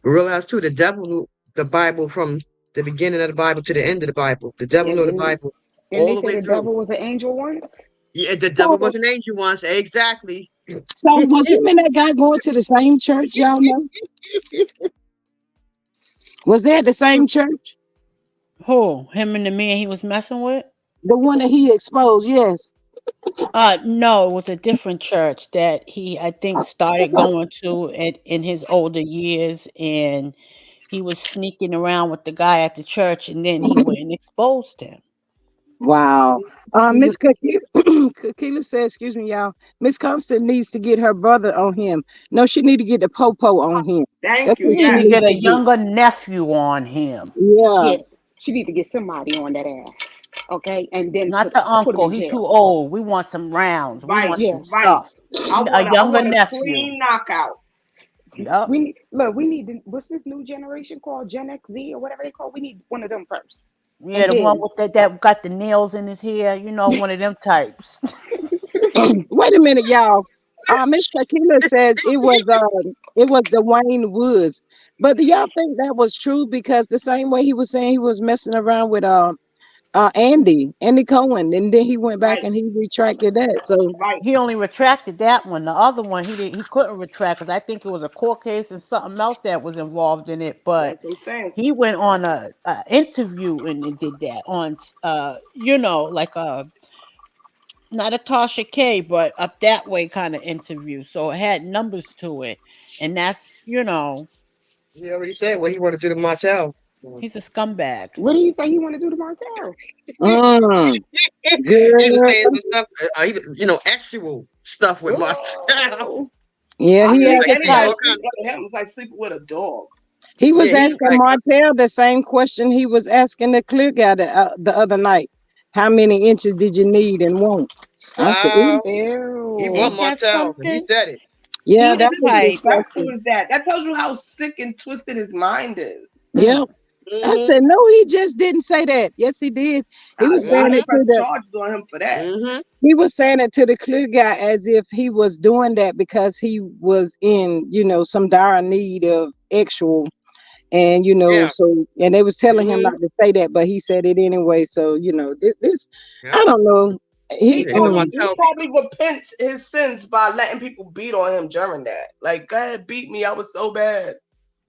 we realize too, the devil knew the Bible from the beginning of the Bible to the end of the Bible. The devil And knew the then Bible and all they the say way the through. devil was an angel once. Yeah, the devil So, was an angel once. Exactly. so was him and that guy going to the same church? Y'all know? Was they at the same church? Who? Him and the man he was messing with? The one that he exposed? Yes. No, it was a different church that he, I think, started going to in his older years, and he was sneaking around with the guy at the church, and then he went and exposed him. Wow. Mhm. Miss Kakila says, excuse me, y'all. Miss Constant needs to get her brother on him. No, she need to get the popo on him. Thank That's you. what He she need Yes. to needs get a to do. younger nephew on him, Yeah. Yeah, she need to get somebody on that ass. Okay, and then not put the put him uncle. in He too jail. old. We want some rounds. We Right. want Yeah, some Right. stuff. I A want I younger want a nephew. clean knockout. Yup. we need look. We need what's this new generation called Gen X Z or whatever they call. We need one of them first, Yeah, and the one then with that got the nails in his hair. One of them types. Wait a minute, y'all. Miss Kakila says it was the Wayne Woods. But do y'all think that was true? Because the same way he was saying he was messing around with Andy Cohen, and then he went back Right. and he retracted that. So Right. He only retracted that one. The other one he couldn't retract because I think it was a court case and something else that was involved in it. That's But what I'm saying. he went on a interview and did that on like a not a Tasha K, but up that way kind of interview. So it had numbers to it, and that's He already said what he wanted to do to Martell. he's a scumbag. what do you say you want to do to Martell? mm, He was girl. saying some stuff, even, actual stuff with Martell. Oh, Yeah, I He he think ain't asked the anybody type. sleep under him is like sleeping with a dog. he was Yeah, he asking was like, Martell the same question he was asking the clear guy the other night. How many inches did you need and want? I said, He bought Ew. Ain't that Martell. He something? said it. yeah, Eat How that a was pipe. disrespectful disgusting. is that? That tells you how sick and twisted his mind is. Yeah. Mm. I Mm-hmm. said, no, he just didn't say that. Yes, he did. He was I saying Mm-hmm. it press to the charges on him for that. Mm-hmm. he was saying it to the clear guy as if he was doing that because he was in, some dire need of actual. And Yeah. so and they was telling him Mm-hmm. not to say that, but he said it anyway. So this Yep. I don't know. He He Him and probably he Martell be. probably repents his sins by letting people beat on him during that. Like, go ahead, beat me. I was so bad.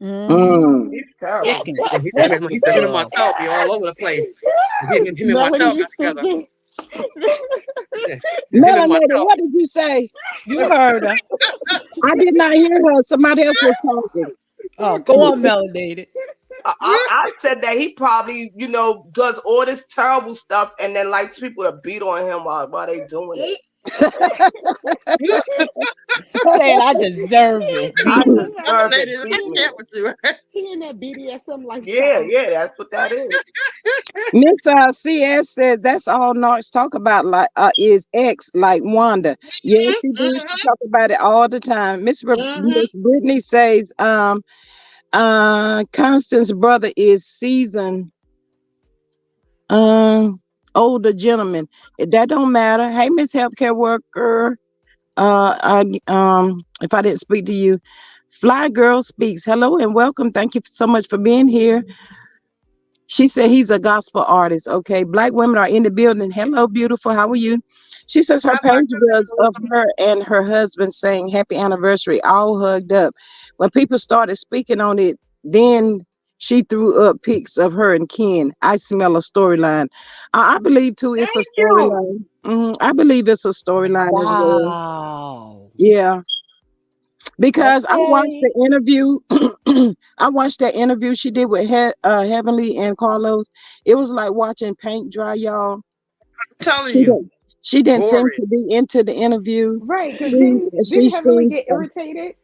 mm, He's Sick terrible. and He twisted said him and girl. Martell be all over the place. Him and Melanie, Martell you got together. stupid. He said, if him and Melanated, Martell. what did you say? You heard her. I did not hear her. Somebody else was talking. Oh, go on, melanated. I said that he probably, does all this terrible stuff and then likes people to beat on him while they doing it. Saying I deserve it. I Beat me. deserve it. Melanated, I Beat me. can't with you. He in that BDSM Yeah, lifestyle. yeah, that's what that is. Miss CS said that's all narcs talk about like is X like Wanda. Yes, she did. She Mm-hmm. talk about it all the time. Mm-hmm. Miss Brittany says Constance's brother is seasoned older gentleman. That don't matter. Hey, Miss Healthcare Worker. If I didn't speak to you, Fly Girl speaks. Hello and welcome. Thank you so much for being here. She said he's a gospel artist. Okay. Black women are in the building. Hello, beautiful. How are you? She says her That my page was of her and her husband saying happy anniversary, all hugged up. When people started speaking on it, then she threw up pics of her and Ken. I smell a storyline. I believe too it's a Thank you. storyline. I believe it's a storyline as well. Wow. Yeah. Because I watched Okay. the interview. I watched that interview she did with Heavenly and Carlos. It was like watching paint dry, y'all. I'm telling She you, didn't. She didn't seem boring. to be into the interview. Right, because She didn't she Heavenly seems get irritated?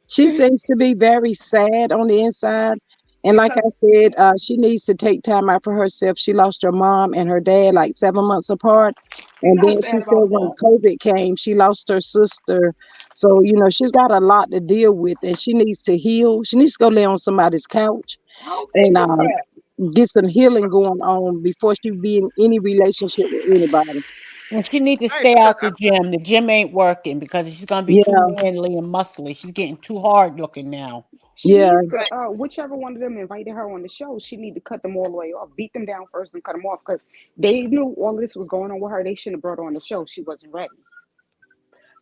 she seems to be very sad on the inside. And like Because I said, she needs to take time out for herself. She lost her mom and her dad like 7 months apart. she's And not then she sad said about when that. COVID came, she lost her sister. So, she's got a lot to deal with and she needs to heal. She needs to go lay on somebody's couch I don't and give a crap. get some healing going on before she be in any relationship with anybody. And she need to Right, stay because out the gym. The gym ain't working because she's gonna be too Yeah, manly and muscly. She's getting too hard looking now. She yeah, needs to, whichever one of them invited her on the show, she need to cut them all the way off, beat them down first and cut them off because they knew all of this was going on with her. They shouldn't have brought her on the show. She wasn't ready.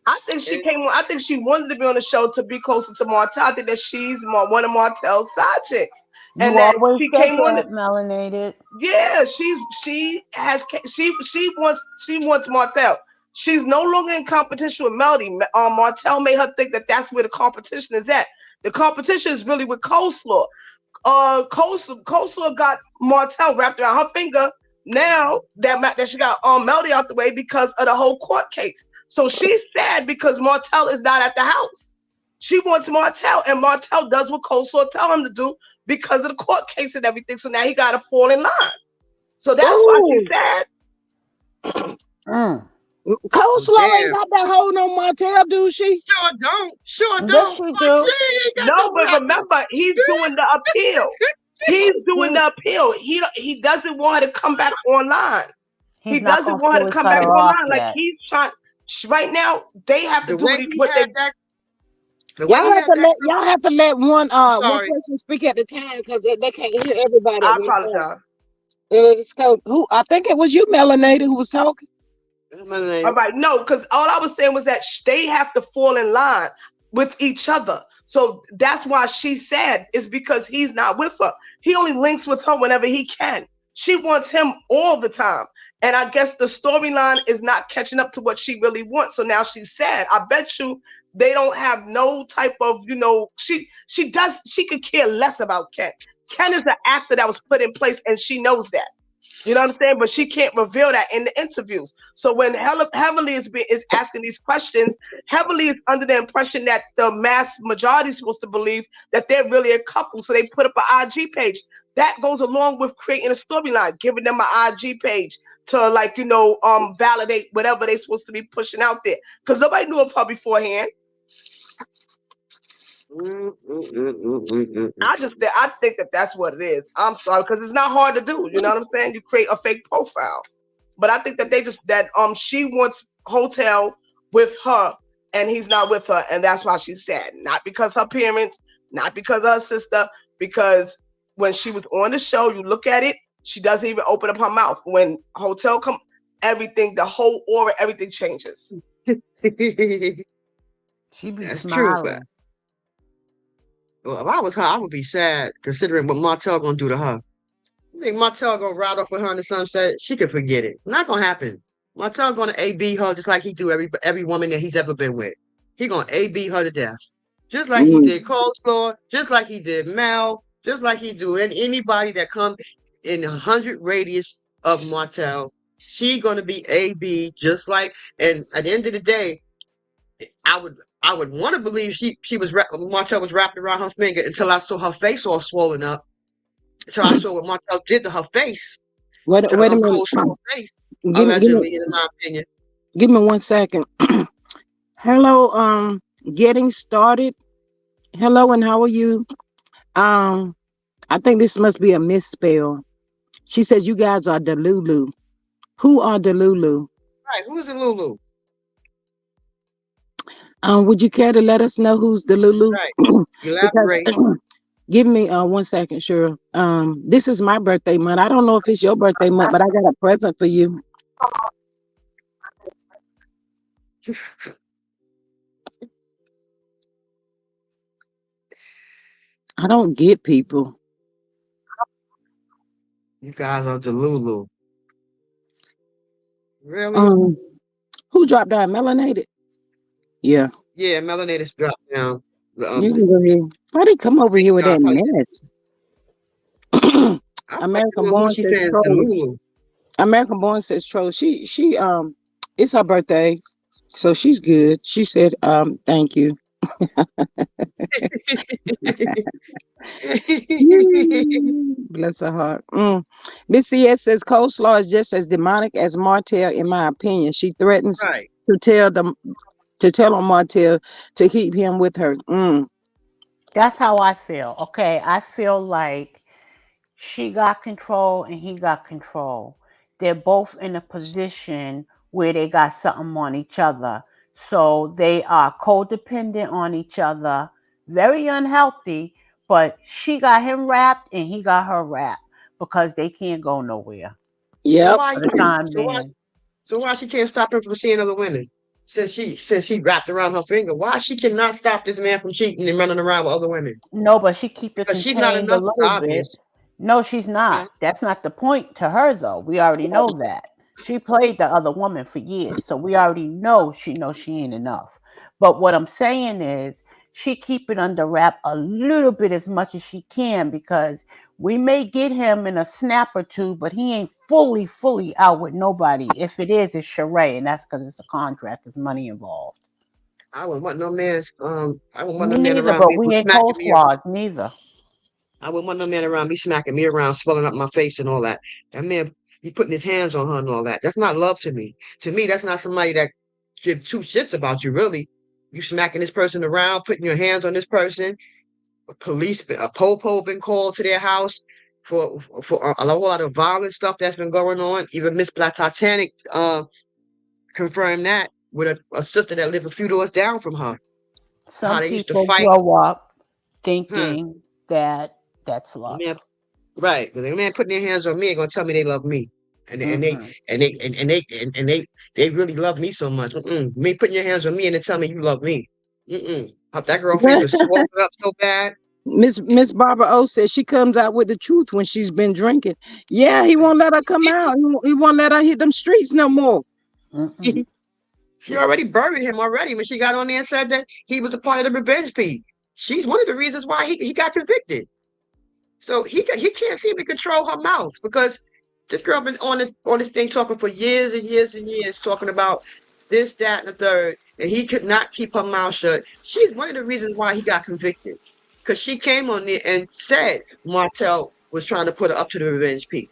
I think she came on. I think she wanted to be on the show to be closer to Martell. I think that she's one of Martell's side chicks, and You that always she said came on. that, melanated. Yeah, she wants Martell. She's no longer in competition with Melody. Martell made her think that that's where the competition is at. The competition is really with Coleslaw. Coleslaw got Martell wrapped around her finger. Now that she got Melody out the way because of the whole court case. So she's sad because Martell is not at the house. She wants Martell, and Martell does what Coleslaw tell him to do because of the court case and everything. So now he got to fall in line. So that's why she's Ooh, sad. Mm. oh Coleslaw ain't damn, got that hold on Martell, do she? sure Yes, don't. she But do. she ain't got No, no but problem. remember, he's doing the appeal. He's doing He, the appeal. He doesn't want her to come back online. He he's not doesn't gonna want her to fully come cut back her off online. Like yet. he's trying. Right now, they have to The do way what, he what had they. that, the way Y'all he have had to that. let I'm one sorry, person speak at the time because they can't hear everybody at I one time. apologize. It's called who I think it was you, Melanated, who was talking. All right, no, because all I was saying was that they have to fall in line with each other. So that's why she's sad, is because he's not with her. He only links with her whenever he can. She wants him all the time. And I guess the storyline is not catching up to what she really wants. So now she's sad. I bet you they don't have no type of, she could care less about Ken. Ken is an actor that was put in place and she knows that. You know what I'm saying? But she can't reveal that in the interviews. So when Heavenly is asking these questions, Heavenly is under the impression that the mass majority is supposed to believe that they're really a couple. So they put up an IG page. that goes along with creating a storyline, giving them an IG page to like, validate whatever they're supposed to be pushing out there. Because nobody knew of her beforehand. I think that that's what it is. I'm sorry, because it's not hard to do. You know what I'm saying? You create a fake profile, but I think that she wants Hotel with her, and he's not with her, and that's why she's sad. Not because her parents, not because of her sister, because when she was on the show, you look at it, she doesn't even open up her mouth. When Hotel come, everything, the whole aura, everything changes. She be That's true, but smiling. if I was her, I would be sad considering what Martell gonna do to her. You think Martell gonna ride off with her in the sunset? She could forget it. Not gonna happen. Martell gonna AB her just like he do every woman that he's ever been with. He gonna AB her to death, just like he Mm. did Coleslaw, just like he did Mel, just like he do anybody that come in 100 radius of Martell. She gonna be AB just like. And at the end of the day, I would want to believe she was Martell was wrapped around her finger until I saw her face all swollen up. Until I saw what Martell did to her face, Wait, to wait a minute. Coleslaw's face, Give me, give me, allegedly, in my opinion. give me 1 second. Hello, getting started. Hello, and how are you? Um, I think this must be a misspell. She says you guys are Delulu. Who are Delulu? Right, who's the Lulu? Would you care to let us know who's Delulu? Right, Because elaborate. give me 1 second, sure. This is my birthday month. I don't know if it's your birthday month, but I got a present for you. I don't get people. You guys are the Lulu. Really? Um, who dropped down? Melanated? Yeah, Yeah, melanated dropped down. you can go ahead. Why they come over here with that Probably, mess? I would like to American know who born she says saying is the troll. Lulu. American born says troll. She it's her birthday, so she's good. She said thank you. Bless her heart. Miss CS says coleslaw is just as demonic as Martell, in my opinion. She threatens Right. to tell on Martell to keep him with her. That's how I feel. Okay, I feel like she got control and he got control. They're both in a position where they got something on each other. So they are codependent on each other, very unhealthy, but she got him wrapped and he got her wrapped because they can't go nowhere So Yep. why for he the can't? time being. So why she can't stop him from seeing other women? Since she wrapped around her finger, why she cannot stop this man from cheating and running around with other women? No, but she keep it Because she's not contained a enough. It's little bit. obvious. No, she's Huh? not. That's not the point to her, though. We already know that. She played the other woman for years, so we already know she ain't enough. But what I'm saying is she keep it under wrap a little bit as much as she can because we may get him in a snap or two, but he ain't fully out with nobody. If it is, it's charade, and that's because it's a contract. There's money involved. I wouldn't want no man. I wouldn't want Me no man neither, around but me we ain't smacking me. coleslaws neither. I wouldn't want no man around me smacking me around, swelling up my face and all that. That man, he putting his hands on her and all that. That's not love to me. To me, that's not somebody that give two shits about you, really. You smacking this person around, putting your hands on this person. A popo been called to their house for a whole lot of violent stuff that's been going on. Even Miss Black Titanic confirmed that with a sister that lived a few doors down from her. How Some they used to people fight. grow up Huh. thinking that that's love. Man, right. Because a man putting their hands on me ain't gonna tell me they love me. And they Mm-mm. and they and they really love me so much. Me putting your hands on me and then tell me you love me. That girl face was swollen up so bad. Miss Barbara O says she comes out with the truth when she's been drinking. Yeah, he won't let her come out. He won't let her hit them streets no more. Mm-mm. She already buried him already when she got on there and said that he was a part of the revenge P. She's one of the reasons why he got convicted. So he can't seem to control her mouth because this girl been on this thing talking for years and years and years, talking about this, that, and the third, and he could not keep her mouth shut. She's one of the reasons why he got convicted because she came on there and said Martell was trying to put her up to the revenge piece.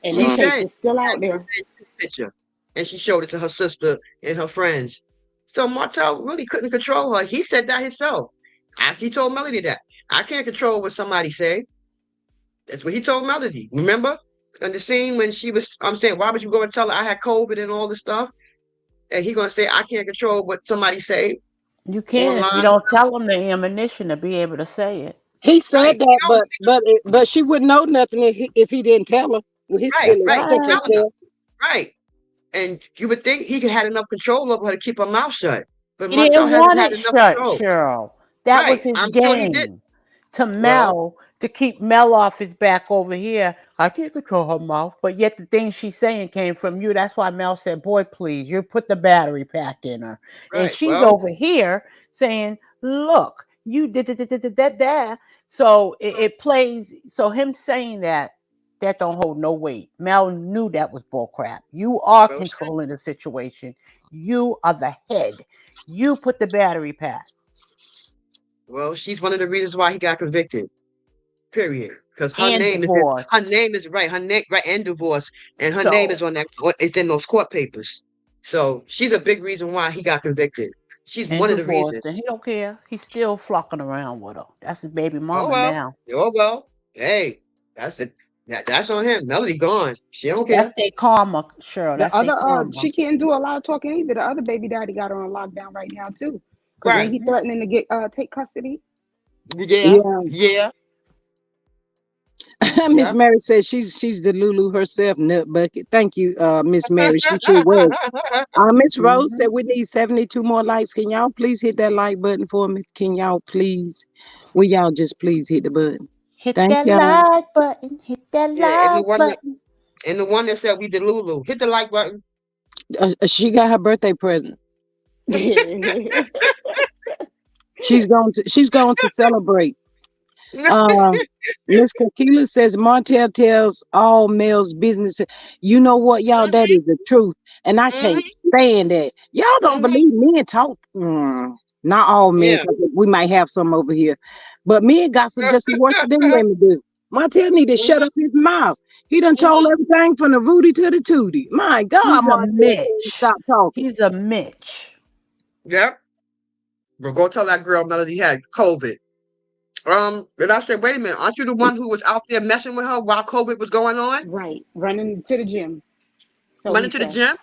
And She the Mm. tape said is still she had out the there. revenge picture, and she showed it to her sister and her friends. So Martell really couldn't control her. He said that himself. He told Melody that I can't control what somebody say. That's what he told Melody. Remember? In the scene when she was, I'm saying, why would you go and tell her I had COVID and all this stuff? And he gonna say I can't control what somebody say You can if you online. don't tell them the ammunition to be able to say it. He said Right. that, but she wouldn't know nothing if he didn't tell her. With his Right, That's silly right. He right. stupid telling her. self. Right. And you would think he could had enough control over her to keep her mouth shut. But He Martell didn't hasn't want had it enough shut, control. Cheryl. That was Right. his I'm sure he did. game to Well, Mel to keep Mel off his back over here. I can't control her mouth, but yet the things she's saying came from you. That's why Mel said, "Boy, please, you put the battery pack in her," and right. she's Well, over here saying, "Look, you did." So it plays. So him saying that don't hold no weight. Mel knew that was bullcrap. You are well, controlling the situation. You are the head. You put the battery pack. well, she's one of the reasons why he got convicted. Period. Because And her divorced. name is right. Her name right and divorce, and her name is So on that. It's in those court papers. So she's a big reason why he got convicted. She's and one of the reasons. divorced, and he don't care. He's still flocking around with her. That's his baby Oh mama well. now. Oh well. Hey, that's the that's on him. Melody gone. She don't That's care. their karma, Cheryl. The That's their other, karma. she can't do a lot of talking either. The other baby daddy got her on lockdown right now too, because ain't Right. he threatening to get take custody? Yeah. Yeah. Yeah. Miss Yeah. Mary says she's the Lulu herself, nut bucket. Thank you, Miss Mary. She sure was. Miss Rose said Hmm. we need 72 more likes. Can y'all please hit that like button for me? Can y'all please? Will y'all just please hit the button? Hit Thank that y'all. like button. Hit that Yeah. And the like one that button. said we did Lulu. Hit the like button. She got her birthday present. She's going to celebrate. Uh, Miss Coquila says Martell tells all males business. You know what, y'all? That is the truth, and I can't Hmm. stand that. Y'all don't Hmm. believe men talk. Not all men, Yeah. because we might have some over here, but men gossip just as worse than women do. Martell need to shut Hmm. up his mouth. He done told Hmm. everything from the Rudy to the Tootie. My God, He's a Martell can't Mitch. stop talking. He's a Mitch. Yep. But go tell that girl Melody had COVID. And I said, wait a minute, aren't you the one who was out there messing with her while COVID was going on? Right, running to the gym. So he Running to the said. gym?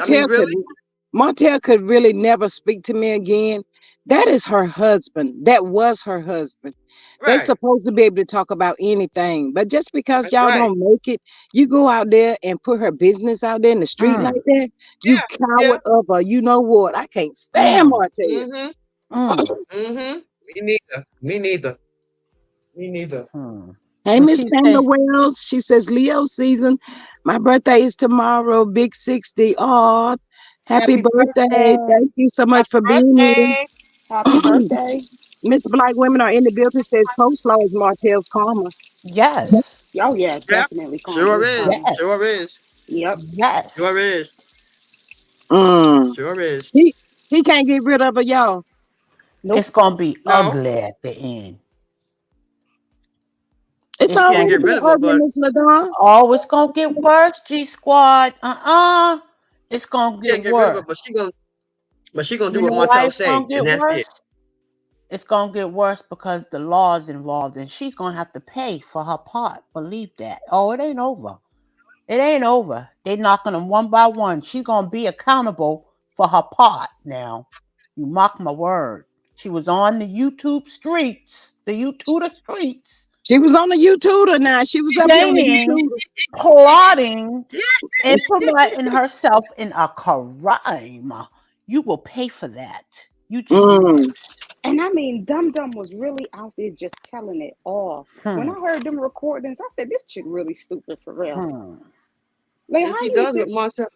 I mean, Martell could really? Martell could really never speak to me again. That is her husband. That was her husband. They Right. supposed to be able to talk about anything. But just because That's y'all right. don't make it, you go out there and put her business out there in the street like Mm, that, you Yeah. Yeah. coward of a you know what. I can't stand mm, Martell. Mm-hmm. mm, Mm-hmm. Me neither. Me neither. Me neither. mm. Hey, And Miss she Pamela said, Wells. She says Leo season. My birthday is tomorrow. Big 60. Oh, happy "Happy birthday. birthday." Thank you so much Happy for being birthday. Happy here. birthday. Miss Black women are in the building. Says coleslaw is Martell's karma. Yes. Oh yeah, Yep. definitely Sure his is. karma. Yes. Sure is. Yep. Sure Yes. is. Mm. Sure is. He can't get rid of her, y'all. It's Nope. gonna be No, ugly at the end. It's It's he can't gonna already get be rid been of her, ugly, but Miss LaDon. oh, it's gonna get worse, G Squad. It's gonna he get can't get rid of her, worse. but she gonna do You what know why Martell it's say, gonna and get that's it. worse? It's gonna get worse because the law is involved and she's gonna have to pay for her part. Believe that. Oh, it ain't over. It ain't over. They knocking them one by one. She's gonna be accountable for her part now. You mark my word. She was on the YouTube streets, the YouTube streets, She was on the YouTuber now. She was up here on the saying, YouTuber. plotting, implementing herself in a crime. You will pay for that. You just Mm. missed. And I mean, Dum Dum was really out there just telling it all. When Hmm. I heard them recordings, I said, "This chick really stupid for real." Hmm. Like, And how she you does what think? Martell,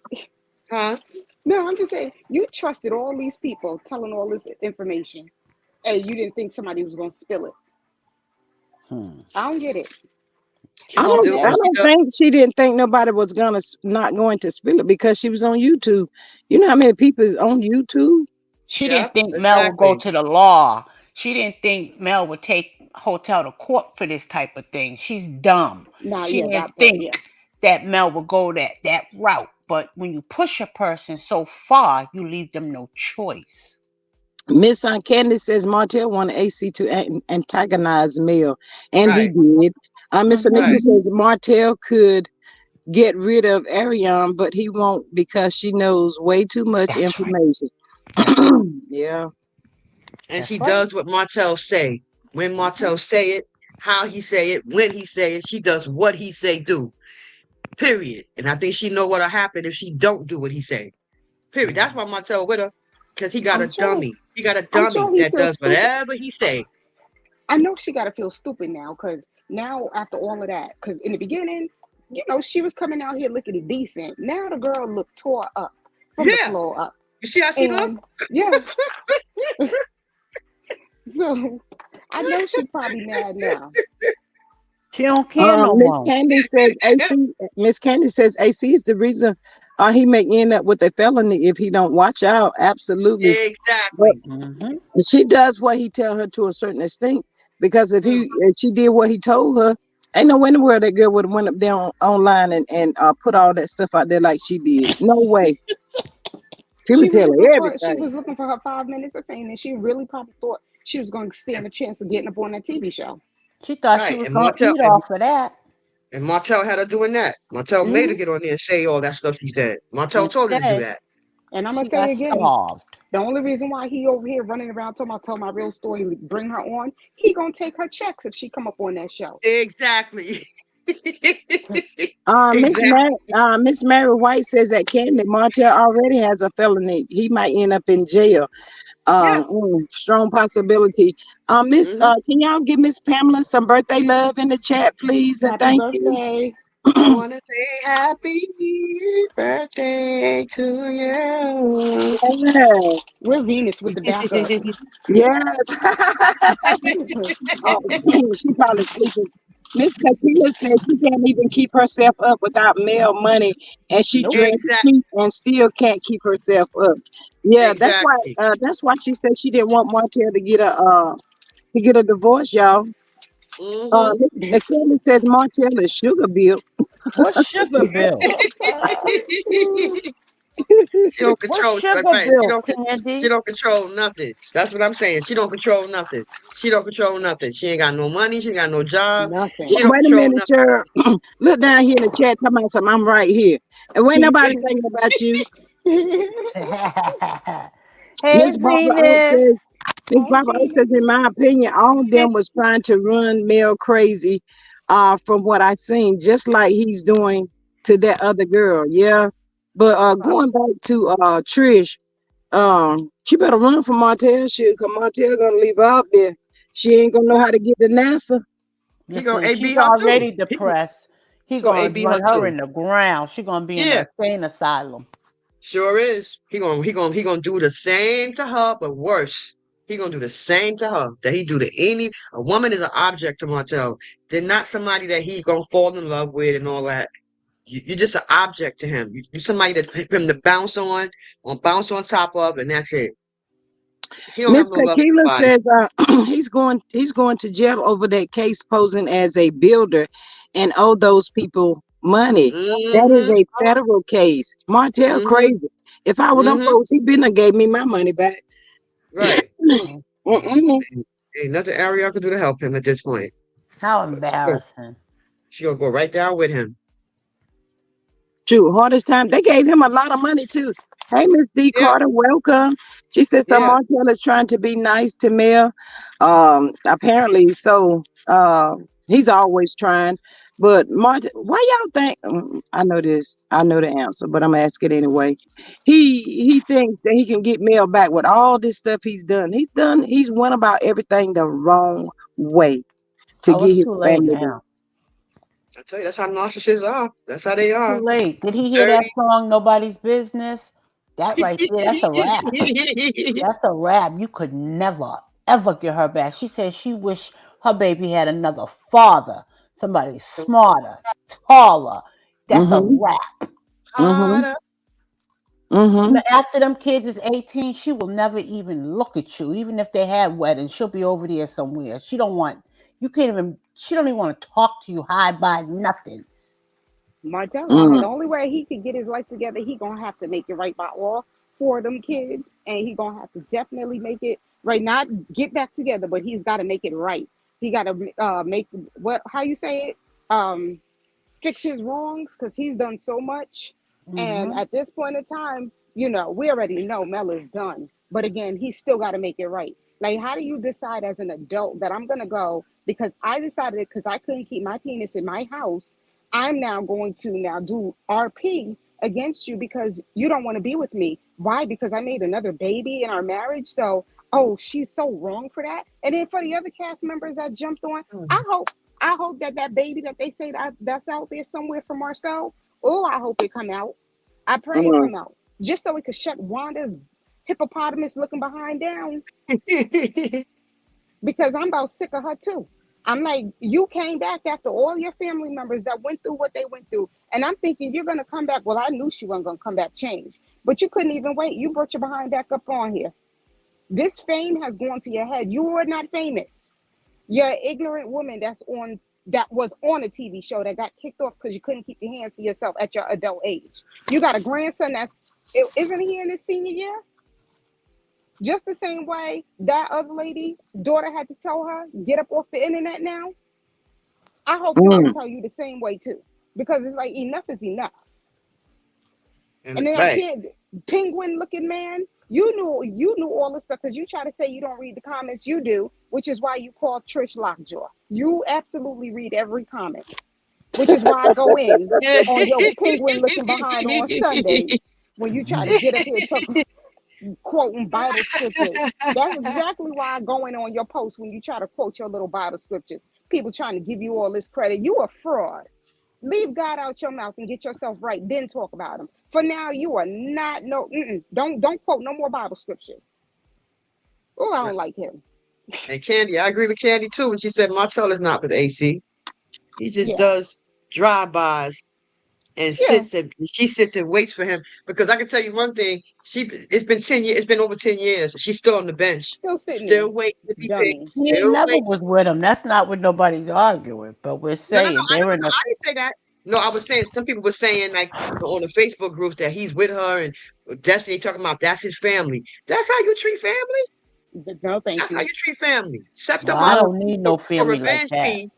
huh? No, I'm just saying, you trusted all these people telling all this information, and you didn't think somebody was gonna spill it. Hmm. I don't get it. She I And she gonna don't. do, I and pay. she don't does. think she didn't think nobody was not going to spill it because she was on YouTube. You know how many people is on YouTube? She didn't Yep, think Mel would go exactly. to the law. She didn't think Mel would take hotel to court for this type of thing. She's dumb. Nah, She yeah, didn't that part, think yeah. that Mel would go that route. But when you push a person so far, you leave them no choice. Miss Aunt Candy says Martell wanted AC to antagonize Mel, and he Right, did. Miss Anita right. Mm-hmm. says Martell could get rid of Ariane, but he won't because she knows way too much That's right. information. That's right. Yeah. And she That's right. does what Martell say. When Martell say it, how he say it, when he say it, she does what he say do. Period. And I think she know what'll happen if she don't do what he say. Period. That's why Martell with her, because he got a I'm sure. dummy. He got a I'm dummy sure he that feels does stupid. whatever he say. I know she got to feel stupid now because now after all of that, because in the beginning, she was coming out here looking decent. Now the girl looked tore up from the Yeah. floor up, You see how she look? and yeah, so I know she's probably mad now. She don't care no Miss more. Candy says AC. Miss Candy says AC is the reason he may end up with a felony if he don't watch out. Absolutely, but Exactly. Mm-hmm. she does what he tell her to a certain extent. Because Mhm. if she did what he told her, ain't no way in the world that girl would have went up there online and put all that stuff out there like she did. No way. She would tell her She everything. was looking for her 5 minutes of fame, and she really probably thought she was going to stand And, a chance of getting up on that TV show. She thought she right. was gonna eat off of that. And Martell had her doing that. Martell made her Hmm. get on there and say all that stuff she said. Martell told her to do Instead, that. And I'm gonna she say got again, starved. the only reason why he over here running around talking about tell my real story, bring her on, he gonna take her checks if she come up on that show. Exactly. Miss Exactly. Miss Mary White says that Candy Martell already has a felony. He might end up in jail. Yeah. Strong possibility. Miss, Hmm. can y'all give Miss Pamela some birthday love in the chat, please, and Happy thank you. birthday. I want to say happy birthday to you. Yes, We're Venus with the backup. yes. Oh, she probably sleeping. Miss Katina says she can't even keep herself up without mail money, and she Nope. dresses Exactly. cheap and still can't keep herself up. Yeah, that's why. Exactly. That's why she said she didn't want Martell to get a divorce, y'all. Hmm. Miss Kelly says Martell is sugar bill. What's Sugar Bill? She don't What's control, Sugar right? She Bill, don't. She Candy? don't control nothing. That's what I'm saying. She don't control nothing. She don't control nothing. She ain't got no money. She ain't got no job. Nothing. She don't Wait a control minute, nothing. sir. Look down here in the chat. Talking about something. I'm right here, and ain't nobody thinking about you. Hey, Miss Barbara O Venus. says. Miss Hey, Barbara O says, Venus. in my opinion, all of them was trying to run Mel crazy. From what I seen, just like he's doing to that other girl. Yeah, but going back to Trish, she better run from Martell shit, cause Martell gonna leave her out there. She ain't gonna know how to get to NASA. He gonna Listen, AB she's her too. already depressed. He He gonna gonna AB her run her too. in the ground. She gonna be in Yeah, a insane asylum. sure is. He gonna do the same to her, but worse. He gonna do the same to her that he do to any. A woman is an object to Martell. They're not somebody that he gonna fall in love with and all that. You're just an object to him. You're somebody that for him to bounce on top of, and that's it. He don't have Miss no love for Kakila nobody. says he's going to jail over that case posing as a builder and owe those people money. That is Mm-hmm. a federal case. Martell Mm-hmm. crazy. If I were them Mm-hmm. folks, he been and gave me my money back. Right. Mm-mm. Ain't nothing Ariel could do to help him at this point. How But embarrassing. she gonna go right down with him. Shoot, hardest time. They gave him a lot of money too. Hey, Miss D Yeah. Carter, welcome. She said some Yeah. Martell is trying to be nice to Mel. Apparently so. He's always trying. But Martell, why y'all think? I know this. I know the answer, but I'm gonna ask it anyway. He thinks that he can get Mel back with all this stuff he's done. He's done. He's went about everything the wrong way to Oh, get it's too his late family back. now. I tell you, that's how narcissists are. That's how they Too are. late. Did he hear that Dirty. song, Nobody's Business? That right there, that's a rap. That's a rap. You could never, ever get her back. She said she wished her baby had another father, somebody smarter, taller. That's a Mm-hmm. rap. Mm-hmm. Harder. Mm-hmm. After them kids is 18, she will never even look at you. Even if they had weddings, she'll be over there somewhere. She don't want You can't even. She don't even want to talk to you. Hi, bye, nothing. Martell, the Mm. only way he could get his life together, he gonna have to make it right by all four of them kids, and he gonna have to definitely make it right. Not get back together, but he's got to make it right. He got to make what? How you say it? Um, Fix his wrongs because he's done so much. And Hmm. at this point in time, we already know Mel is done. But again, he's still got to make it right. Like, how do you decide as an adult that I'm going to go because I decided because I couldn't keep my penis in my house? I'm now going to now do RP against you because you don't want to be with me. Why? Because I made another baby in our marriage. So, oh, she's so wrong for that. And then for the other cast members that jumped on, I hope I hope that that baby that they say that's out there somewhere from Marcel, oh, I hope it come out. I pray it Mm. come out. Just so it could shut Wanda's hippopotamus looking behind down because I'm about sick of her too. I'm like, you came back after all your family members that went through what they went through. And I'm thinking you're gonna come back. Well, I knew she wasn't gonna come back changed. But you couldn't even wait. You brought your behind back up on here. This fame has gone to your head. You are not famous. You're an ignorant woman that was on a TV show that got kicked off because you couldn't keep your hands to yourself at your adult age. You got a grandson isn't he in his senior year? Just the same way that other lady daughter had to tell her, get up off the internet now. I hope yours Mm. tell you the same way too. Because it's like enough is enough. And And then that right. kid, penguin looking man, you knew all this stuff because you try to say you don't read the comments. You do, which is why you call Trish Lockjaw. You absolutely read every comment, which is why I go in on your penguin looking behind on Sundays when you try to get up here talking quoting Bible scriptures. That's exactly why I go in on your post when you try to quote your little Bible scriptures. People trying to give you all this credit. You a fraud. Leave God out your mouth and get yourself right. Then talk about him. For now, you are not no. Don't quote no more Bible scriptures. Oh, I don't like him. And Candy, I agree with Candy too when she said Martell is not with AC. He just Yeah, does drive-bys and yeah. she sits and waits for him. Because I can tell you one thing, it's been 10 years, it's been over 10 years. She's still on the bench, Still sitting there, still waiting to be picked, dummy. He ain't still never waiting. was with him. That's not what nobody's arguing. But we're No, no, no. saying they were in a. I didn't say that. No, I was saying some people were saying like on the Facebook groups that he's with her and Destiny talking about that's his family. That's how you treat family. No, thank That's how you. you treat family. Set Well, them I up Mm. don't need for, no for family like revenge that. P.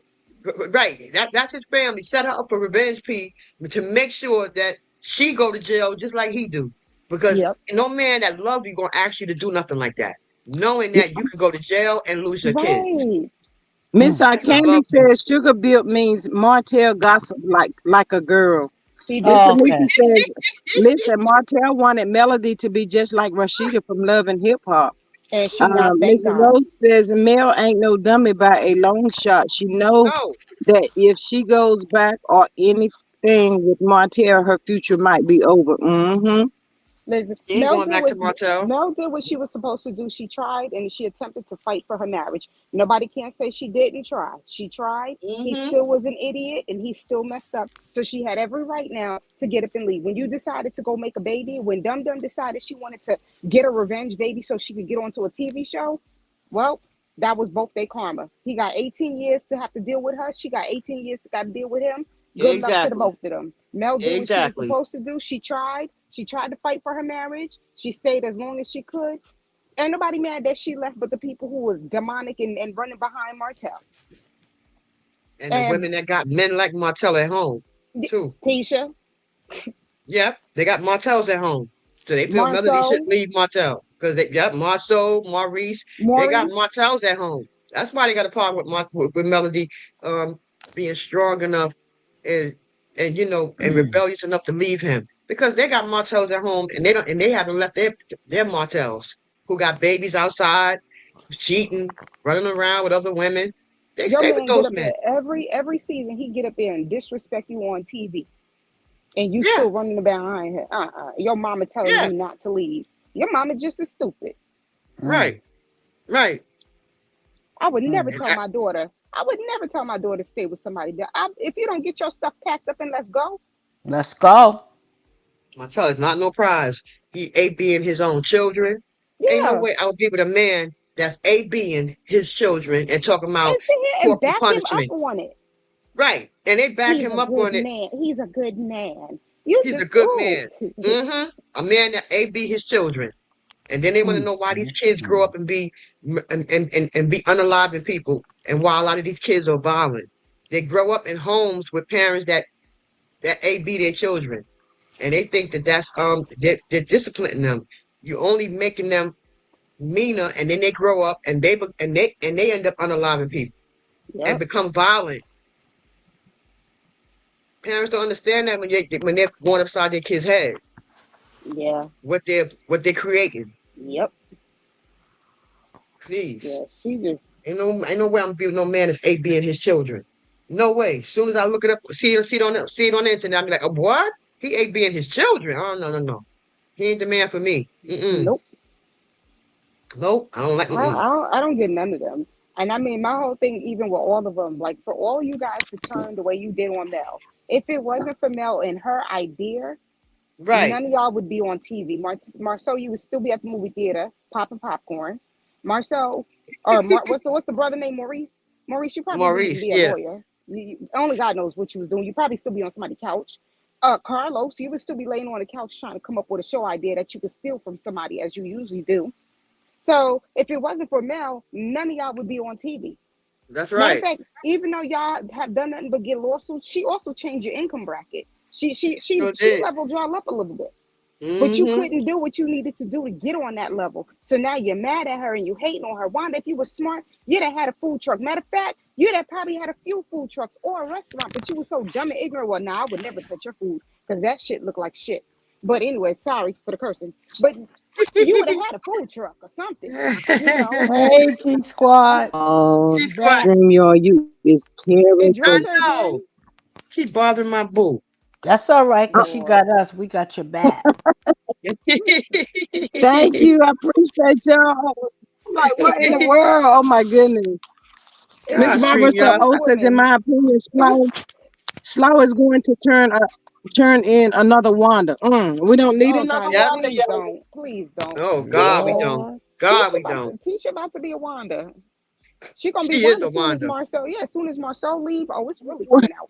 Right. That's his family. Set her up for revenge P to make sure that she go to jail just like he do. Because Yep. no man that loves you gonna ask you to do nothing like that. Knowing that you can go to jail and lose your kids. Right. Miss Mm. That's a Candy love you. says sugar built means Martell gossip like a girl. He Miss do. Oh, okay. Anika says, listen, Martell wanted Melody to be just like Rashida from Love and Hip Hop. And she not, thank Miss God. Rose says Mel ain't no dummy by a long shot. She know No, that if she goes back or anything with Martell, her future might be over. Mm-hmm. Listen, he ain't going back to Martell. Mel did what she was supposed to do. She tried and she attempted to fight for her marriage. Nobody can say she didn't try. She tried. He Hmm. still was an idiot and he still messed up. So she had every right now to get up and leave. When you decided to go make a baby, when Dum Dum decided she wanted to get a revenge baby so she could get onto a TV show, well, that was both their karma. He got 18 years to have to deal with her. She got 18 years to got to deal with him. Good luck to the Exactly. both of them. Mel did what she was Exactly. supposed to do. She tried. She tried to fight for her marriage. She stayed as long as she could. Ain't nobody mad that she left but the people who was demonic and running behind Martell. And the And women that got men like Martell at home, too. Tisha, Yep, they got Martells at home. So they feel Melody should Marceau, leave Martell. Because yep, Marceau, Maurice, they got Maurice, Martells at home. That's why they got a problem with with Melody um being strong enough and and rebellious enough to leave him. Because they got Martells at home and they haven't left their Martells who got babies outside, cheating, running around with otother women. They your stay with man get those up men. there every season. He get up there and disrespect you on TV, and you Yeah, still running behind her. Your mama telling yeah, you not to leave. Your mama just as stupid. Mm. right, right. I would never Mm. And tell my daughter. I would never tell my daughter to stay with somebody. If you don't get your stuff packed up and let's go. Let's go. Martell is not no prize. He A-B'ing his own children. Ain't no Yeah, way I would be with a man that's A-B'ing his children and talking about and sit here corporal and back him up punishment. on it. Right. And they back He's him a up good on it. man. He's a good man. You He's a just good oh man. A man that AB his children. And then they want to Mm, know why these mm, kids grow mm. up and be and be unaliving people, and why a lot of these kids are violent. They grow up in homes with parents that AB their children, and they think that that's they're disciplining them. You only making them meaner, and then they grow up and they end up unaliving people and yep, become violent. Parents don't understand that when they're going upside their kids' head, yeah, what they're creating. yep, Please. yeah. She just Ain't no way I'm being no man that's AB and his children. No way. As soon as I look it up, see it on the internet, I'm like, oh, what? He AB and his children. Oh no, no, no. He ain't the man for me. Mm-mm. nope. Nope. I don't like mm-mm. I don't get none of them. And I mean, my whole thing, even with all of them, like for all you guys to turn the way you did on Mel, if it wasn't for Mel and her idea, Right. none of y'all would be on TV. Marcel, you would still be at the movie theater popping popcorn. Marcel, or what's the brother name? Maurice. Maurice, you probably wouldn't even Maurice, be a yeah. lawyer. Only God knows what you was doing. You probably still be on somebody's couch. Carlos, you would still be laying on the couch trying to come up with a show idea that you could steal from somebody, as you usually do. So if it wasn't for Mel, none of y'all would be on TV. That's Matter of right. fact, even though y'all have done nothing but get lawsuits, she also changed your income bracket. Sure She did. leveled y'all up a little bit. But you Mm-hmm. couldn't do what you needed to do to get on that level. So now you're mad at her and you hating on her. Wanda, if you were smart, you'd have had a food truck. Matter of fact, you'd have probably had a few food trucks or a restaurant, but you were so dumb and ignorant. Well, now I would never touch your food because that shit looked like shit. But anyway, sorry for the cursing. But you would have had a food truck or something, you know. Hey, G Squad. Oh, We G-Squad. back. Stream you is Did terrible. Drew I say know. again? Keep bothering my boo. That's all right, because she Lord. got us. We got your back. Thank you. I appreciate y'all. I'm like, what in the world? Oh my goodness. It's Miss God, not Barbara stream so y'all. just O says, in women. my opinion, Slow is going to turn in another Wanda. We don't need Oh another God, no, Yep. Wanda, please y'all. don't. Please don't. Oh God, we Tisha. don't. Lord. God, we don't. Tisha about to be a Wanda. She gonna be She is Wanda a as soon as Wanda. Marcel. Yeah, as soon as Marcel leave. Oh, it's really coming out.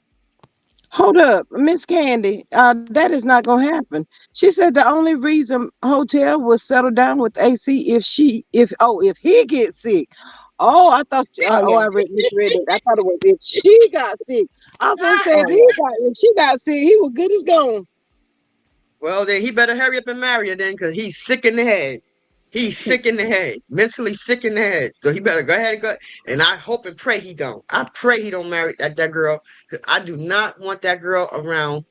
Hold up, Miss Candy. That is not gonna happen. She said the only reason Hotel will settle down with AC if he gets sick. Oh, I thought. Oh I yeah. misread it. I thought it was if she got sick. I was gonna say Oh yeah. if she got sick, he was good as gone. Well, then he better hurry up and marry her then, because he's sick in the head. He's sick in the head, mentally sick in the head. So he better go ahead and go. And I hope and pray he don't. I pray he don't marry that girl, because I do not want that girl around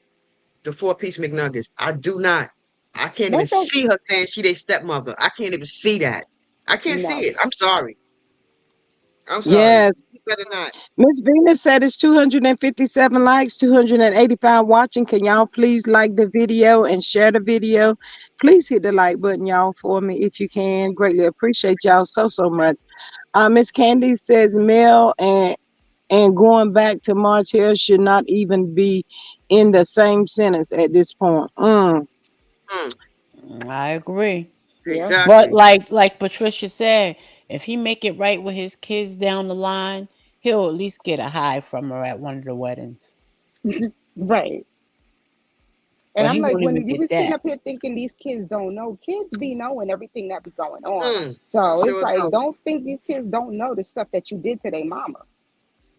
the four-piece McNuggets. I do not. I can't even That's so see her saying she their stepmother. I can't even see that. I can't see no. it. I'm sorry. I'm sorry. Yes, You better not. Miss Venus said it's 257 likes, 285 watching. Can y'all please like the video and share the video? Please hit the like button, y'all, for me if you can. Greatly appreciate y'all so much. Miss Candy says Mel and going back to Martell should not even be in the same sentence at this point. Mm, I agree. Yeah. But exactly. like Patricia said, if he make it right with his kids down the line, he'll at least get a high from her at one of the weddings. Right. And But I'm he like, won't even when you get were sitting that. up here thinking these kids don't know, kids be knowing everything that be going on. Mm, So it's sure like, do. don't think these kids don't know the stuff that you did to their mama.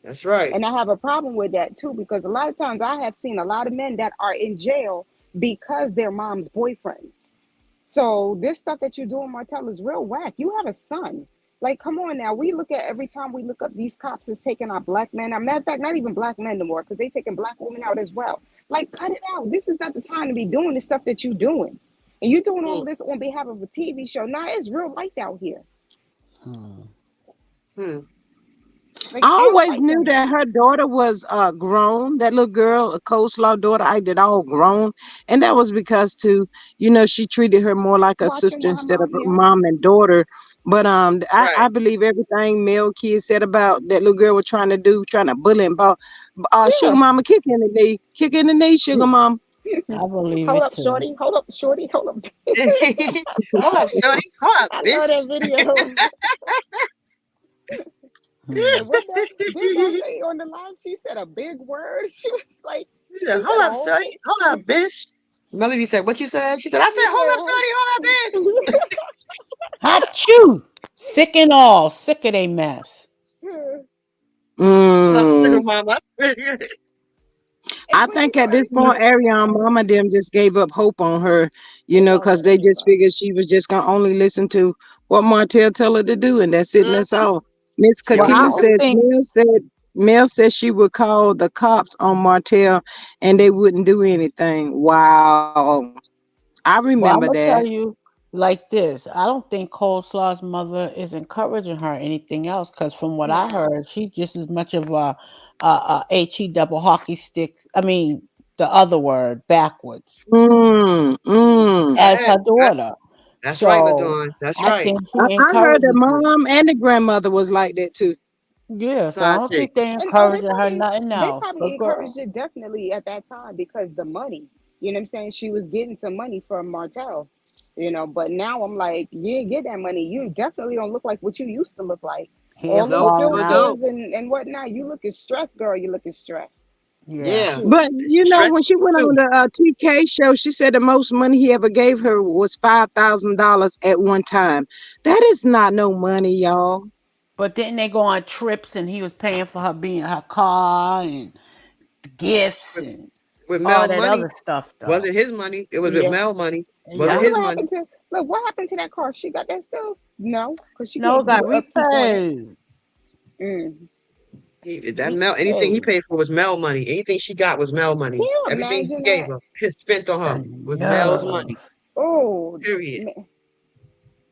That's right. And I have a problem with that too, because a lot of times I have seen a lot of men that are in jail because they're mom's boyfriends. So this stuff that you're doing, Martell, is real whack. You have a son. Like, come on now. We look at every time we look up these cops is taking our black men. As a matter of fact, not even black men no more, because they taking black women out as well. Like, cut it out. This is not the time to be doing the stuff that you're doing. And you're doing all Mm, of this on behalf of a TV show. Nah, it's real life out here. Hmm. mm. Like, I I don't always like knew that that mess. her daughter was grown. That little girl, a coleslaw daughter, I did all grown, and that was because she treated her more like a Watching sister with her instead of mom, a yeah. mom and daughter. But I Right. believe everything Mel Kid said about that little girl was trying to do, trying to bully and ball. Sugar Yeah. Mama, kick in the knee, Sugar Mama. I believe Hold it up, too. shorty. Hold up, shorty. Hold up. Hold up, Shorty. Hold up, I love bitch. that video. And what that did that say on the live? She said a big word. She was like, He said, she said hold a up, whole sonny. Hold up, bitch. Melody said, what you said? She said, I said, she hold up, sonny. Hold up, bitch. said Achoo! Sick and all. Sick of they mess. Hold up, Mm. sugar mama. I But think at this point, yeah, Ariana Mama them just gave up hope on her, they because already they gave just up. figured she was just gonna only listen to what Martell tell her to do, and that's it, and that's Mhm. all. Miss She Well, only I Kakita don't listened. said think. Mel said she would call the cops on Martell, and they wouldn't do anything. Wow, I remember Well, I'm that. gonna tell you like this. I don't think Coleslaw's mother is encouraging her anything else. Because from what I Nah. heard, she's just as much of a he double hockey stick. I mean, the other word backwards Mm, mm. as her That, daughter. that's right, So LaDawn. That's I right. think she I heard the encourages her. mom and the grandmother was like that too. Yeah. So I Side don't think they chicks. And oh, encouraging her nothing they else. probably But encouraged girl, it definitely at that time because the money. You know what I'm saying? She was getting some money from Martell. But now I'm like, you didn't get that money. You definitely don't look like what you used to look like. hair All of No, the she falling sure out. don't. filters and whatnot. You looking stressed, girl. You looking stressed. Yeah. Yeah. Shoot. But She stretched when she went too. on the TK show, she said the most money he ever gave her was $5,000 at one time. That is not no money, y'all. But then they go on trips, and he was paying for her being her car and gifts With, and with all Mel that money. other stuff, though. Wasn't his money. It was with Yeah. Mel money. So Wasn't Yep. his what money. happened to what happened to that car? She got that still? No, because she No, it can't do got the upkeep on it. repaid. Mm. That Mel, anything he Repaid. paid for was Mel money. Anything she got was Mel Can money. you Everything he imagine gave that? her, he spent on her The was Mel's money. nerve. Oh, Period.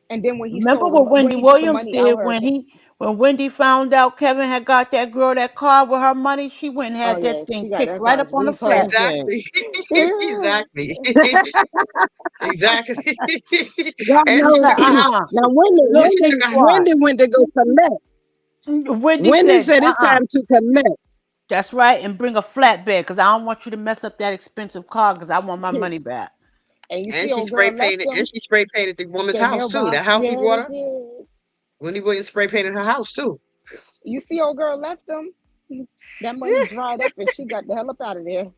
and then when he Remember stole what when Wendy he took the Williams money out did her account. when Wendy found out Kevin had got that girl that car with her money? She went and Oh had yeah, that thing she got kicked that right guy's up on the repo. flatbed. Exactly. Yeah. Exactly. Exactly. God And She she knows. said, took a house. Now Wendy, And look, she guess took Wendy, a what? Wendy went to go collect. Wendy Wendy said, said it's time to collect. that's right, and bring a flatbed because I don't want you to mess up that expensive car because I want my money back. And you and see she old girl spray left painted and him she spray painted the woman's that house too. That mailbox. house he Yeah, brought it her. did. Wendy Williams spray painted her house too. You see old girl left him. That money dried up and she got the hell up out of there.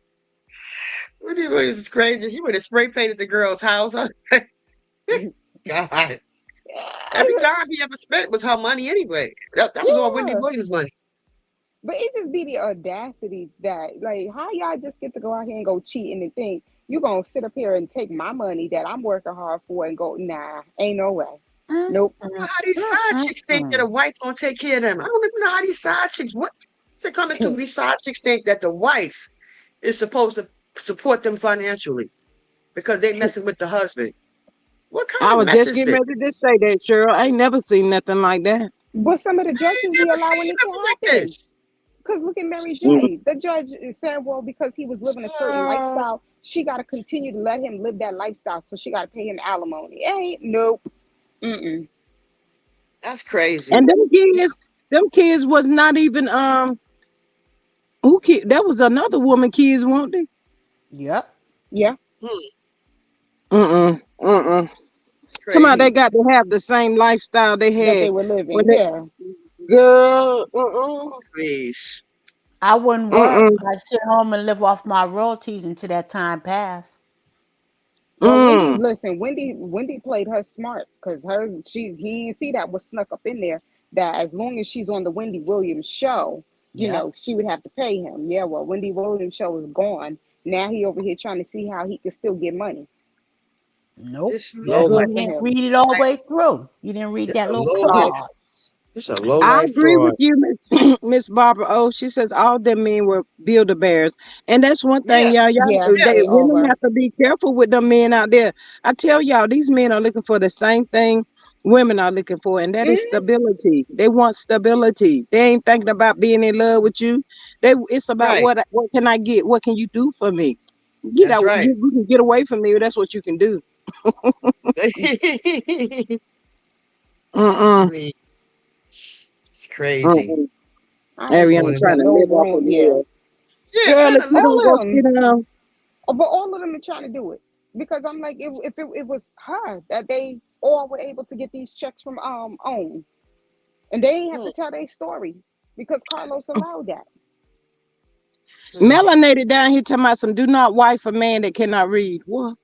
Wendy Williams is crazy. She would have spray painted the girl's house. God. Every dime he ever spent was her money anyway. That was all Wendy Yeah. Williams' money. But it just be the audacity that, like, how y'all just get to go out here and go cheating and think you gonna sit up here and take my money that I'm working hard for and go, nah, ain't no way. Mm, Nope. I don't know mm, how these mm, side mm, chicks think that mm. a wife gonna take care of them. I don't even know how these side chicks what is it coming to these side chicks think that the wife is supposed to support them financially because they messing with the husband. What kind I of was mess just is getting this? ready to say that, Cheryl. I ain't never seen nothing like that. But some of the I ain't judges be never allowing seen it to nothing like happen. this. Because look at Mary Mm. J. The judge said, well, because he was living a certain Uh, lifestyle, she got to continue to let him live that lifestyle. So she got to pay him alimony. Ain't nope. Mm-mm. that's crazy. And them kids was not even who kid. That was another woman kids, weren't they? Yep. Yeah. Hmm, Mm-mm. Mm-mm. Somehow they crazy. got to have the same lifestyle they That they had were when living. they Yeah. girl. Mm-mm. Please. I wouldn't work. Mm-mm. I'd sit home and live off my royalties until that time passed. Well, Mm. Wendy played her smart because he didn't see that was snuck up in there that as long as she's on the Wendy Williams show, Yep. she would have to pay him. Yeah, well, Wendy Williams show is gone. Now he over here trying to see how he can still get money. Nope. It's Yeah, Good low you life. for didn't him. read it all the way through. You didn't read It's that a little low life. clause. It's a low I life agree with fraud. you, Miss Miss Barbara. Oh, she says all them men were builder bears, and that's one thing, Yeah, y'all. Yeah, yeah. They they all women were. have to be careful with them men out there. I tell y'all, these men are looking for the same thing women are looking for, and that is Mhm. stability. They want stability. They ain't thinking about being in love with you. It's about Right. what can I get? What can you do for me? Get That's out. right. You can get away from me. That's what you can do. I Mm-mm. mean, it's crazy. Mm-mm. I ain't Ariana Going falling in for trying to no live off a grown. Yeah, meal. Yeah, Girl, trying if to you live. don't all go of sit them. down. But all of them are trying to do it because I'm like, if it was her that they all were able to get these checks from OWN, and they ain't have Hmm, to tell their story. because Carlos allowed that. Hmm. Melanated down here talking about some do not wife a man that cannot read. What?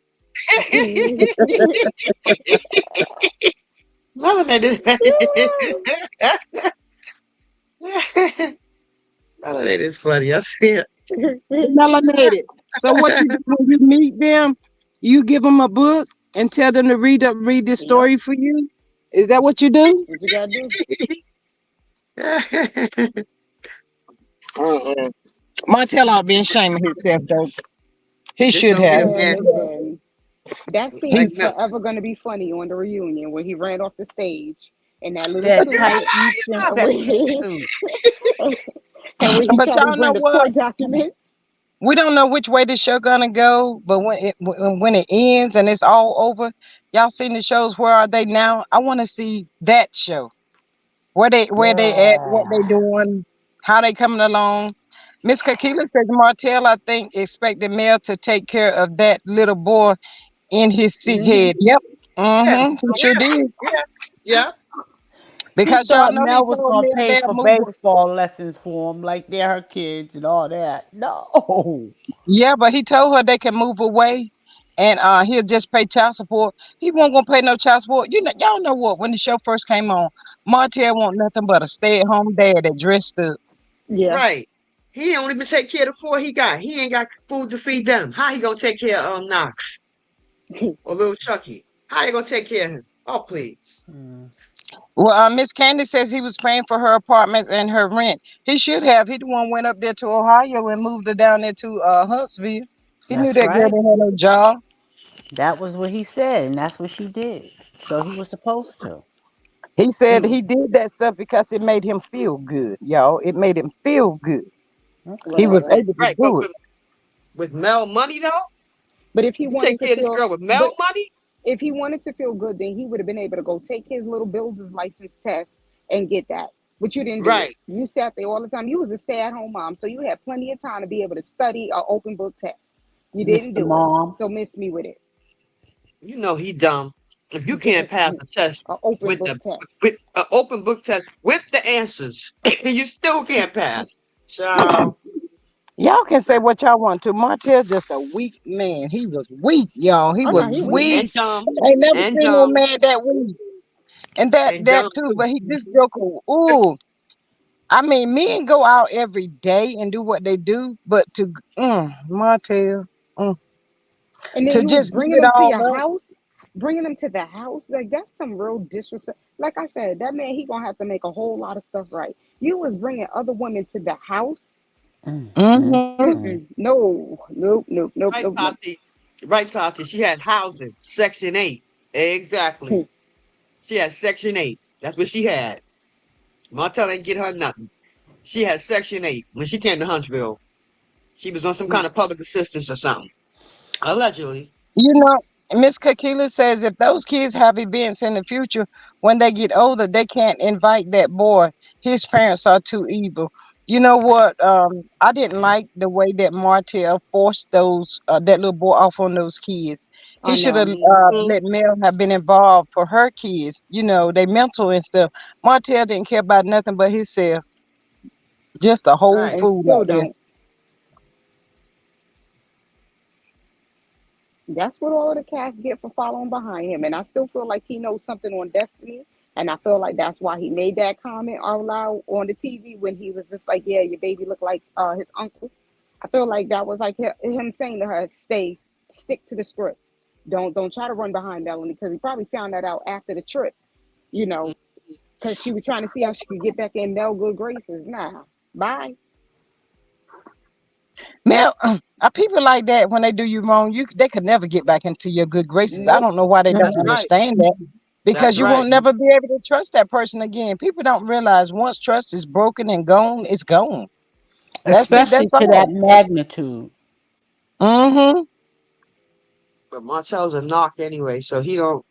Melanated. Melanated is funny. I see it. Melanated. So what you do when you meet them, you give them a book and tell them to read this Yep, story for you. Is that what you do? that's what you gotta do. Mm-mm. Martell ought to be ashamed of himself though. He This should don't get have. a Man, man. listen, that scene Like is Mel. forever gonna be funny on the reunion when he ran off the stage in that little That suit, tight Eastern and Pacific when, suit. and when he But tried to y'all know bring the what? court documents. We don't know which way this show gonna go, but when it ends and it's all over, y'all seen the shows. Where are they now? I want to see that show. Where they at? What they Yeah. doing? How they coming along? Miss Kakila says Martell, I think, expected Mel to take care of that little boy in his sick Hmm. head. Yep. Yeah, Mm-hmm. He yeah, sure did. yeah, yeah. He Because y'all thought know he Mel was told gonna Mel pay they'll for move. baseball lessons for him, like they're her kids and all that. No. Yeah, but he told her they can move away and he'll just pay child support. He won't gonna pay no child support. You know, y'all know what, when the show first came on, Martell want nothing but a stay-at-home dad that dressed up. Yeah, Right. He ain't only been take care of the four he got. He ain't got food to feed them. How he gonna take care of Knox or little Chucky? How they gonna take care of him? Oh, please. Mm, Well, Miss Candy says he was paying for her apartments and her rent. He should have. He the one went up there to Ohio and moved her down there to Huntsville. He knew that's that girl right. didn't have no job. That was what he said, and that's what she did. So he was supposed to. He said mm, he did that stuff because it made him feel good, y'all. It made him feel good. He Okay. was whatever. able to Right, but do it. with Mel money though, But if he you wanted take to care of this feel, girl with Mel but money, if he wanted to feel good, then he would have been able to go take his little builder's license test and get that. But you didn't do it. right? You sat there all the time. You was a stay-at-home mom, so you had plenty of time to be able to study an open book test. You didn't Mr. do it. Mom. So miss me with it. You know he dumb. If you can't pass An a test open with book the test. with an open book test with the answers, you still can't pass. Child, Y'all can say what y'all want to. Martell just a weak man. He was weak, y'all. He Oh was no, he weak. weak. and dumb, I ain't never and seen no dumb, man that weak. And that and that dumb too. too. But this joker, ooh. I mean, men go out every day and do what they do, but to Martell, mm, And then to you was just give bringing it them to all your up. house, bringing them to the house. Like that's some real disrespect. Like I said, that man he gonna have to make a whole lot of stuff right. You was bringing other women to the house. Mm, mm, Mm-hmm. mm. Mm-mm. No, nope, nope, nope, Right, nope, nope. Tati. Right, Tati. She had housing, Section 8. Exactly. She had Section 8. That's what she had. Martell ain't get her nothing. She had Section 8 when she came to Huntsville. She was on some kind of public assistance or something. Allegedly. You know, Miss Kakila says if those kids have events in the future, when they get older, they can't invite that boy. His parents are too evil. You know what? I didn't like the way that Martell forced that little boy off on those kids. He I should have know. Hmm. let Mel have been involved for her kids. You know, they mental and stuff. Martell didn't care about nothing but himself. Just a whole Right. And fool still out there. don't. That's what all of the cast get for following behind him. And I still feel like he knows something on Destiny. And I feel like that's why he made that comment out loud on the TV when he was just like, "Yeah, your baby looked like his uncle." I feel like that was like him saying to her, "Stay, stick to the script. Don't try to run behind Melanie," because he probably found that out after the trip. You know, because she was trying to see how she could get back in Mel good graces. Nah, bye. Mel, people like that when they do you wrong, they could never get back into your good graces. I Nope. don't know why they don't That's Mm-mm. right. understand that. Because That's you right. won't never be able to trust that person again. People don't realize once trust is broken and gone, it's gone. That's it. Especially That's to all. that magnitude. Mm-hmm. But Martell's a knock anyway, so he don't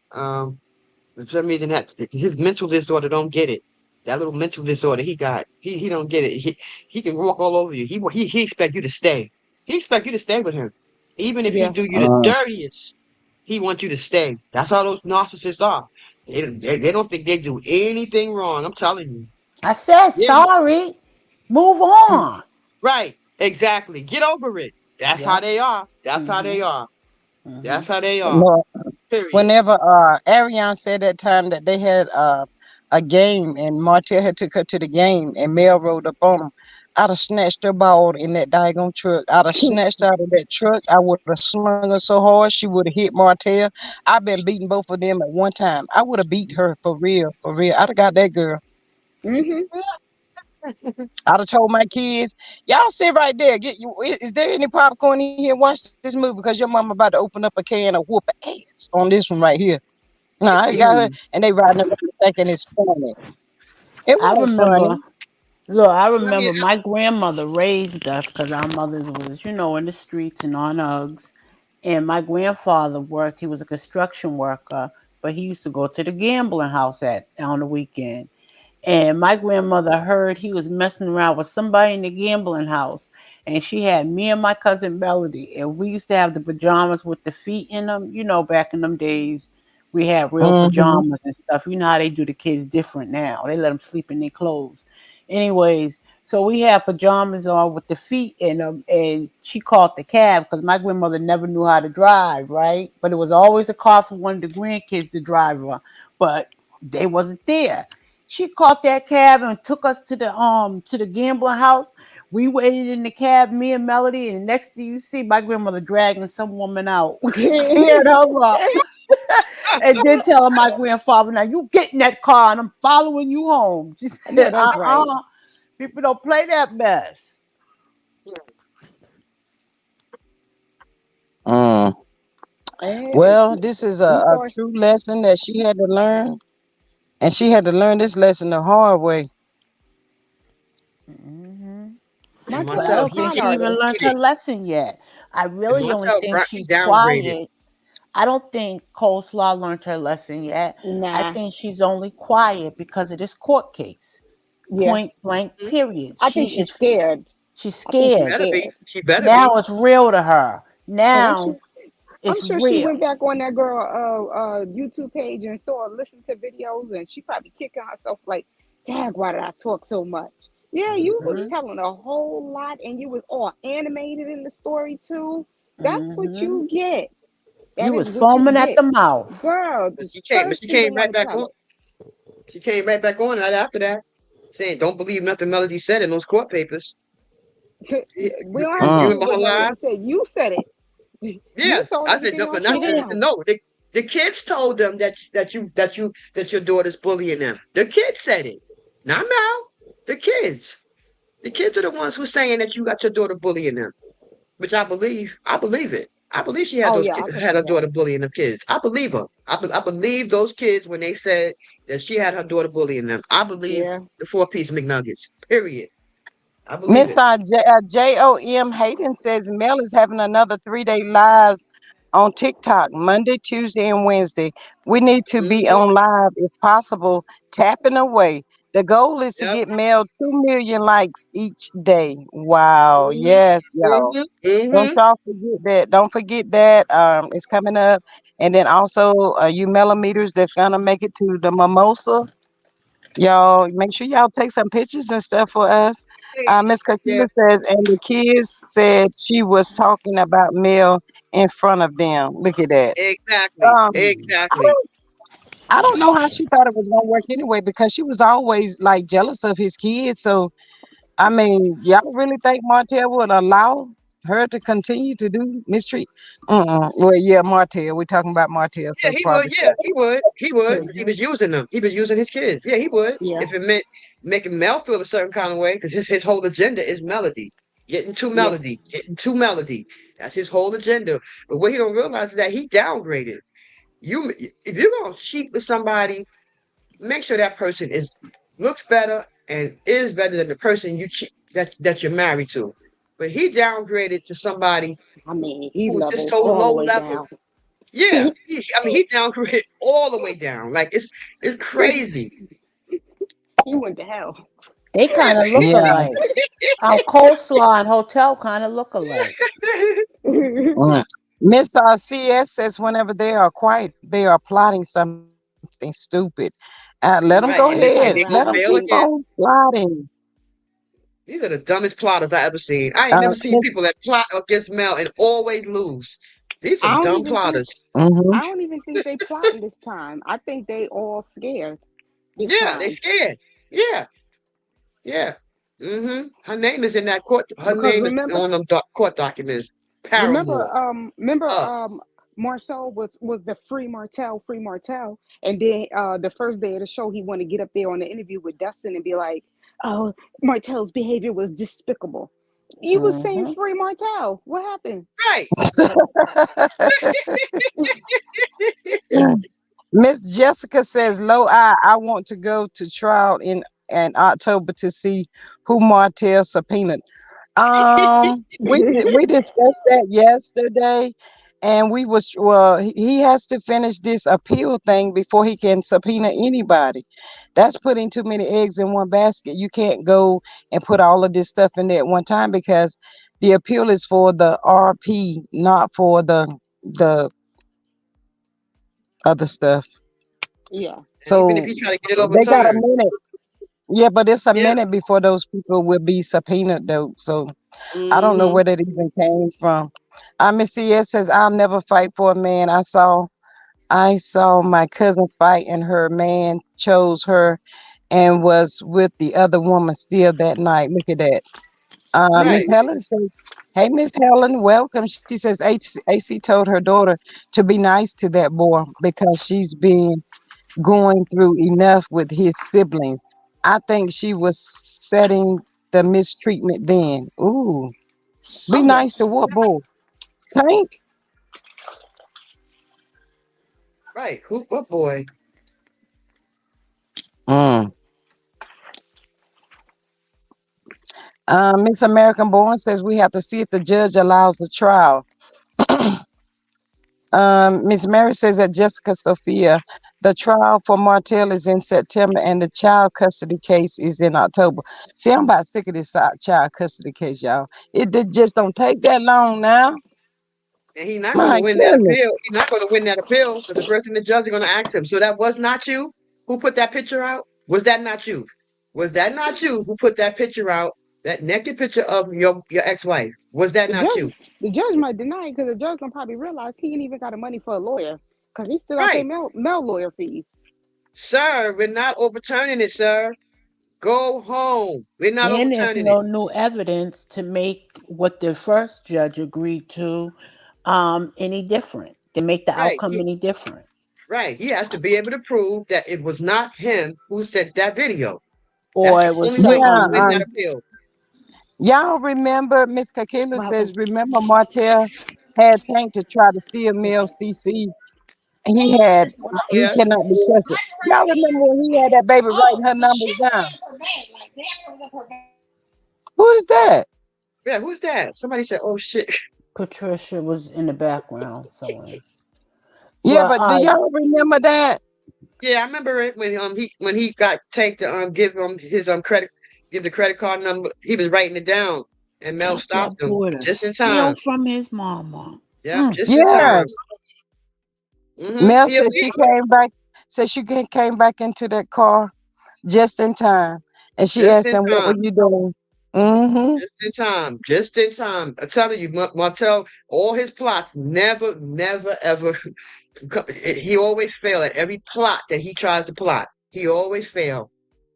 for some reason that his mental disorder don't get it. That little mental disorder he got, he don't get it. He can walk all over you. He expect you to stay. He expect you to stay with him, even if he Yeah. do you the dirtiest. He wants you to stay. That's how those narcissists are. They don't think they do anything wrong. I'm telling you. I said Yeah, sorry. Move on. Right. Exactly. Get over it. That's how Yep. they are. That's how they Mhm. are. That's Mhm. how they are. No, Period. whenever Ariane said that time that they had a game and Martell had took her to the game and Mel rode up on them, I'd have snatched her ball in that daggone truck. I'd have snatched her out of that truck. I would have slung her so hard she would have hit Martell. I've been beating both of them at one time. I would have beat her for real, for real. I'd have got that girl. Mhm. I'd have told my kids, y'all sit right there. Get you. Is there any popcorn in here? Watch this movie because your mama about to open up a can of whoop ass on this one right here. No, I got her, Mm. and they riding around thinking it's funny. It I wasn't funny. remember. Look, I I mean, remember my grandmother raised us because our mothers was, in the streets and on Uggs. And my grandfather worked. He was a construction worker, but he used to go to the gambling house at on the weekend. And my grandmother heard he was messing around with somebody in the gambling house. And she had me and my cousin Melody. And we used to have the pajamas with the feet in them. Back in them days, we had real Mm-hmm. pajamas and stuff. You know how they do the kids different now. They let them sleep in their clothes. Anyways, so we had pajamas on with the feet in them. And she called the cab because my grandmother never knew how to drive, right? But it was always a car for one of the grandkids to drive her. But they wasn't there. She caught that cab and took us to the gambling house. We waited in the cab, me and Melody, and next thing you see, my grandmother dragging some woman out, tearing her up, and then telling my grandfather, "Now you get in that car and I'm following you home." She I know said, that's right. people don't play that mess." Mm. And Well, this is we a thought, true lesson that she had to learn, and she had to learn this lesson the hard way. Hmm. and Martell But is I a Martell, don't he think con she even artist. learned her lesson yet. I and really only Martell think he she's downgraded. quiet. I don't think Coleslaw learned her lesson yet. I Nah. think she's only quiet because of this court case. Yeah. Point blank, Hmm? period. I think she's scared. She's I think She she's scared. better be. scared. She better Now be. it's real to her. Cause Now I'm it's sure she real. went back on that girl YouTube page and saw listened to videos and she probably kicking herself like, dang, why did I talk so much? Yeah, you was Hmm. telling a whole lot and you was all animated in the story too. That's what Hmm. you get. You That was is what you foaming at get. the mouth. Girl, But first she she didn't came want right to back tell on. it. She came right back on right after that, saying, "Don't believe nothing Melody said in those court papers." You, We don't have to you Mm. believe remember her what live? Melody said. You said it. You Yeah, told I said, everything no, on but not the, camera. no. The kids told them that your daughter's bullying them. The kids said it, not Mel. The kids. The kids are the ones who are saying that you got your daughter bullying them, which I believe. I believe it. I believe she had Oh those yeah, I kids, had her believe daughter that. bullying the kids. I believe her. I believe those kids when they said that she had her daughter bullying them. I believe Yeah. the 4-piece McNuggets. Period. I believe Miss it. Jom Hayden says Mel is having another 3-day lives on TikTok Monday, Tuesday, and Wednesday. We need to be Hmm. on live if possible, tapping away. The goal is to Yep. get Mel 2 million likes each day. Wow. Hmm. Yes, y'all. Hmm. Don't Hmm. y'all forget that. Don't forget that. It's coming up. And then also you millimeters that's gonna make it to the mimosa. Y'all make sure y'all take some pictures and stuff for us. Miss Please. Yeah. Kakila says, and the kids said she was talking about Mel in front of them. Look at that. Exactly. I Exactly. don't, I don't know how she thought it was gonna work anyway because she was always like jealous of his kids. So I mean, y'all really think Martell would allow her to continue to do mistreat? Well, yeah, Martell. We're talking about Martell, Yeah, so he would. probably Yeah, so. he would. He would. He Hmm. was using them. He was using his kids. Yeah, he would. Yeah. If it meant making Mel feel a certain kind of way, because his whole agenda is melody. Getting to Yeah. melody. Getting to melody. That's his whole agenda. But what he don't realize is that he downgraded. You, if you're gonna cheat with somebody, make sure that person is looks better and is better than the person that you're married to. But he downgraded to somebody I mean, he who's just leveled so all the low way level. down. Yeah, he I mean, he downgraded all the way down. Like it's crazy. went to hell. They kind of look Yeah. alike. Coleslaw and Hotel kind of look alike. Mm. Miss CS says whenever they are quiet, they are plotting something stupid. Let them go Right. ahead. And they Let got them around keep to Right, and they on cheating. fail again. plotting. These are the dumbest plotters I ever seen. I ain't never seen Miss. people that plot against Mel and always lose. These I some don't dumb even think plotters. Mhm. I don't even think they plotting this time. I think they all scared this Yeah, they time. scared. Yeah, yeah. Her name is in that court. Her Because name is on them court documents. Paramore. remember Uh, Marcel was the free Martell, and then the first day of the show he wanted to get up there on the interview with Dustin and be like, oh, Martell's behavior was despicable. You was saying Mm-hmm. free Martell. What happened? right. Miss Jessica says, "Low I want to go to trial in October to see who Martell subpoenaed." We discussed that yesterday, and we was he has to finish this appeal thing before he can subpoena anybody. That's putting too many eggs in one basket. You can't go and put all of this stuff in there at one time because the appeal is for the RP, not for the other stuff. Yeah. And even if So you try to get it they got a overturned, minute. Yeah, but it's a yeah. minute before those people will be subpoenaed though. So I don't know Mm-hmm. where that even came from. Miss CS says, "I'll never fight for a man. I saw my cousin fight and her man chose her and was with the other woman still that night. Look at that." Miss Right. Helen says, "Hey, Miss Helen, welcome." She says AC told her daughter to be nice to that boy because she's been going through enough with his siblings. I think she was setting the mistreatment then. Ooh, be Okay. nice to what boy? Tank? Right. Who? What boy? Mm. Miss American Born says we have to see if the judge allows the trial. Miss Mary says that Jessica Sophia, the trial for Martell is in September and the child custody case is in October. See, I'm about sick of this child custody case, y'all. It just don't take that long now. And he's not going to My win that goodness. appeal. He's not going to win that appeal because the first thing the judge is going to ask him. So that was not you who put that picture out. Was that not you? Was that not you who put that picture out? That naked picture of your ex-wife. Was that The not judge you? the judge might deny it because the judge gonna probably realize he ain't even got the money for a lawyer because he still got to pay Right, Mel lawyer fees. sir. We're not overturning it, sir. Go home. We're not And there's overturning it. no new evidence to make what the first judge agreed to any different, to make the Right. outcome any different. Right. He has to be able to prove that it was not him who sent that video. That's Or the it was only way he Yeah, can win someone. that appeal. y'all remember Miss Kakela What says, happened? remember Martell had Tank to try to steal Mel's DC. He Yeah. cannot be trusted. Y'all remember when he had that baby writing her numbers down? Who is that? Yeah. Who's that? Somebody said, "Oh shit." Patricia was in the background somewhere. Yeah, But but do y'all remember that? Yeah, I remember it when he got take to give his credit give the credit card number. He was writing it down, and Mel got that stopped him boy to just in steal time. from his mama. Yep, just in time. Yes. Mm-hmm. Mel said she came back. Said she came back into that car just in time, and she Just asked in him, "What were time. you doing?" Mm-hmm. Just in time. Just in time. I'm telling you, Martell, all his plots never, ever. He always fail at every plot that he tries to plot. He always fail.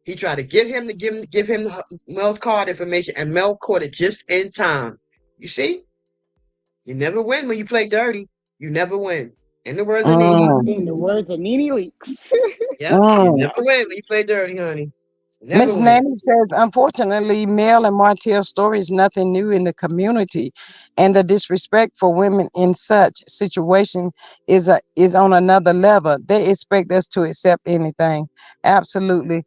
He tried to get him to give him Mel's card information, and Mel caught it just in time. You see, you never win when you play dirty. You never win. In the words of Nene. Mm, In the words of Nene Leaks. Yep, you mm. never win when you play dirty, honey. Never Miss win. Nanny says, unfortunately, Mel and Martell's story is nothing new in the community, and the disrespect for women in such situation is on another level. They expect us to accept anything. Absolutely.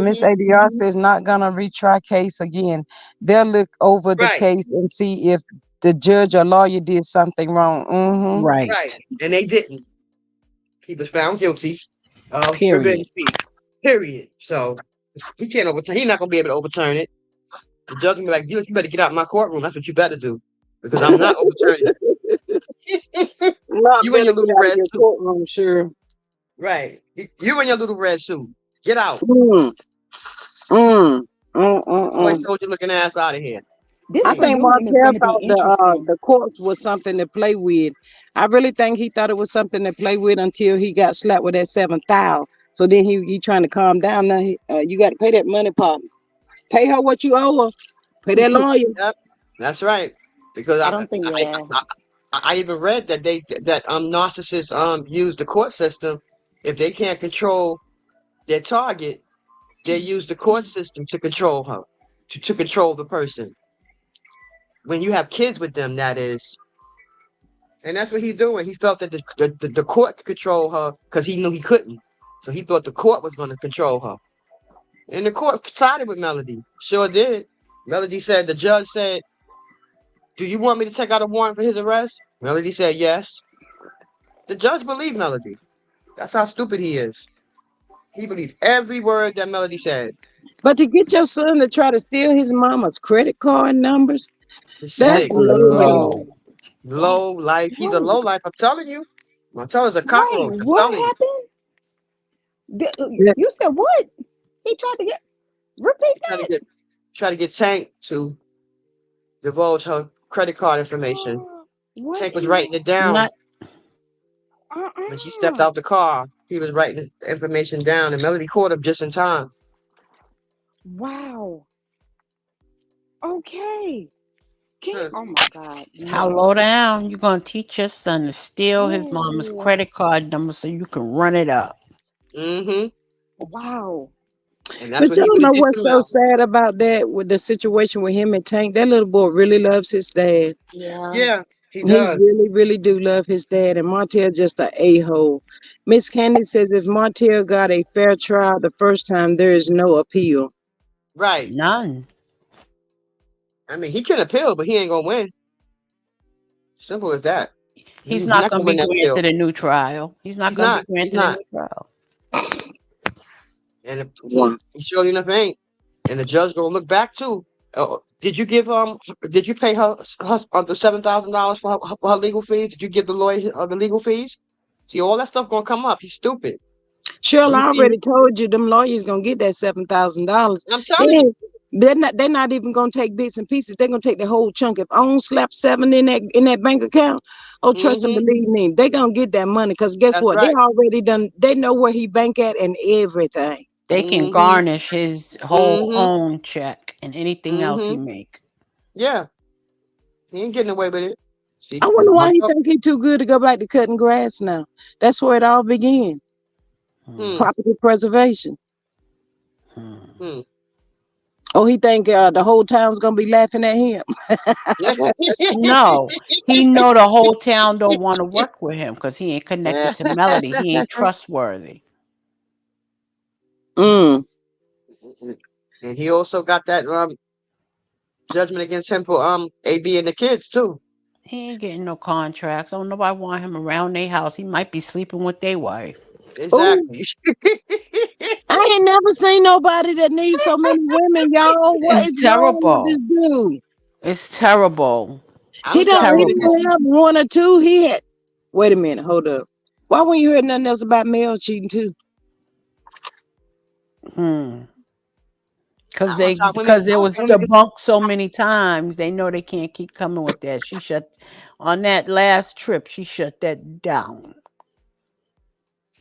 Miss Hmm. ADR says, not gonna retry case again. They'll look over the Right, case and see if the judge or lawyer did something wrong. Mm-hmm. right. Right. And they didn't. He was found guilty of revenge Period. feed. Period. So he can't overturn. He's not gonna be able to overturn it. The judge will be like, you better get out of my courtroom. That's what you better do because I'm not overturning it. Not You in better your get little out of red your suit, courtroom, sure. right? You in your little red suit. Get out. Mm, mm. Boy, Mm-mm-mm. soldier looking ass out of here. This I Hey, think reunion is Martell going to be thought interesting. the courts was something to play with. I really think he thought it was something to play with until he got slapped with that 7,000. So then he trying to calm down. Now you got to pay that money, partner. Pay her what you owe her. Pay that lawyer. yep, that's right. Because I don't think, yeah. I even read that that narcissists use the court system. If they can't control their target, they use the court system to control her, to control the person. When you have kids with them, that is, and that's what he's doing. He felt that the court could control her because he knew he couldn't. So he thought the court was going to control her. And the court sided with Melody. Sure did. Melody said, the judge said, "Do you want me to take out a warrant for his arrest?" Melody said, "Yes." The judge believed Melody. That's how stupid he is. He believed every word that Melody said. But to get your son to try to steal his mama's credit card numbers, It's that's sick. That's low. low. Whoa. Low life. He's a Wait, low life. I'm telling you. Martell is a wait, cockroach. I'm what telling you. happened? Yeah. You said what? He tried to get, repeat Try to that. get try to get Tank to divulge her credit card information. What Tank was in writing the, it down Not when she stepped uh-uh. out the car. He was writing the information down, and Melody caught him just in time. Wow. Okay. Can, Huh. oh my God, how no. low down. You're gonna teach your son to steal his mama's Ooh, credit card number so you can run it up. Mm-hmm. wow. And that's But what he's y'all gonna know do what's too so now. sad about that with the situation with him and Tank? That little boy really loves his dad. Yeah. Yeah, he He does. really, really do love his dad. And Martell just a hole. Miss Candy says if Martell got a fair trial the first time, there is no appeal. Right. None. I mean, he can appeal, but he ain't gonna win. Simple as that. He's He's not not gonna gonna be win that appeal. granted a new trial. He's not He's gonna be not. He's granted a not. new trial. And Wow. he surely enough ain't. And the judge gonna look back too. Did you give Did you pay her the $7,000 for her legal fees? Did you give the lawyer the legal fees? See, all that stuff gonna come up. He's stupid. When Cheryl, he I see, already told you them lawyers gonna get that $7,000. I'm They telling you. ain't, they're not even gonna take bits and pieces. They're gonna take the whole chunk. If I don't slap seven in that bank account, oh trust and Mm-hmm. believe me, they gonna get that money. Cause guess That's what? They right. already done. They know where he bank at and everything. They can Mm-hmm. garnish his whole Mm-hmm. own check and anything else Mm-hmm. he make. Yeah, he ain't getting away with it. See, I wonder why he think he too good to go back to cutting grass now. That's where it all began. Hmm. hmm, Property preservation. Hmm. hmm. Oh, he think the whole town's gonna be laughing at him. No, he know the whole town don't want to work with him because he ain't connected to Melody. He ain't trustworthy. Mm. And he also got that judgment against him for AB and the kids too. He ain't getting no contracts. Don't nobody want him around their house. He might be sleeping with their wife. Oh, Exactly. I ain't never seen nobody that needs so many women, y'all. What It's is wrong with this terrible. dude? It's terrible. I He don't It's see how don't he women can. terrible. don't have one or two. He had. Wait a minute, hold up. Why when you heard nothing else about male cheating too? Hmm. I don't see how women. Because I it don't was see how women can. debunked so many times. They know they can't keep coming with that. She shut on that last trip. She shut that down.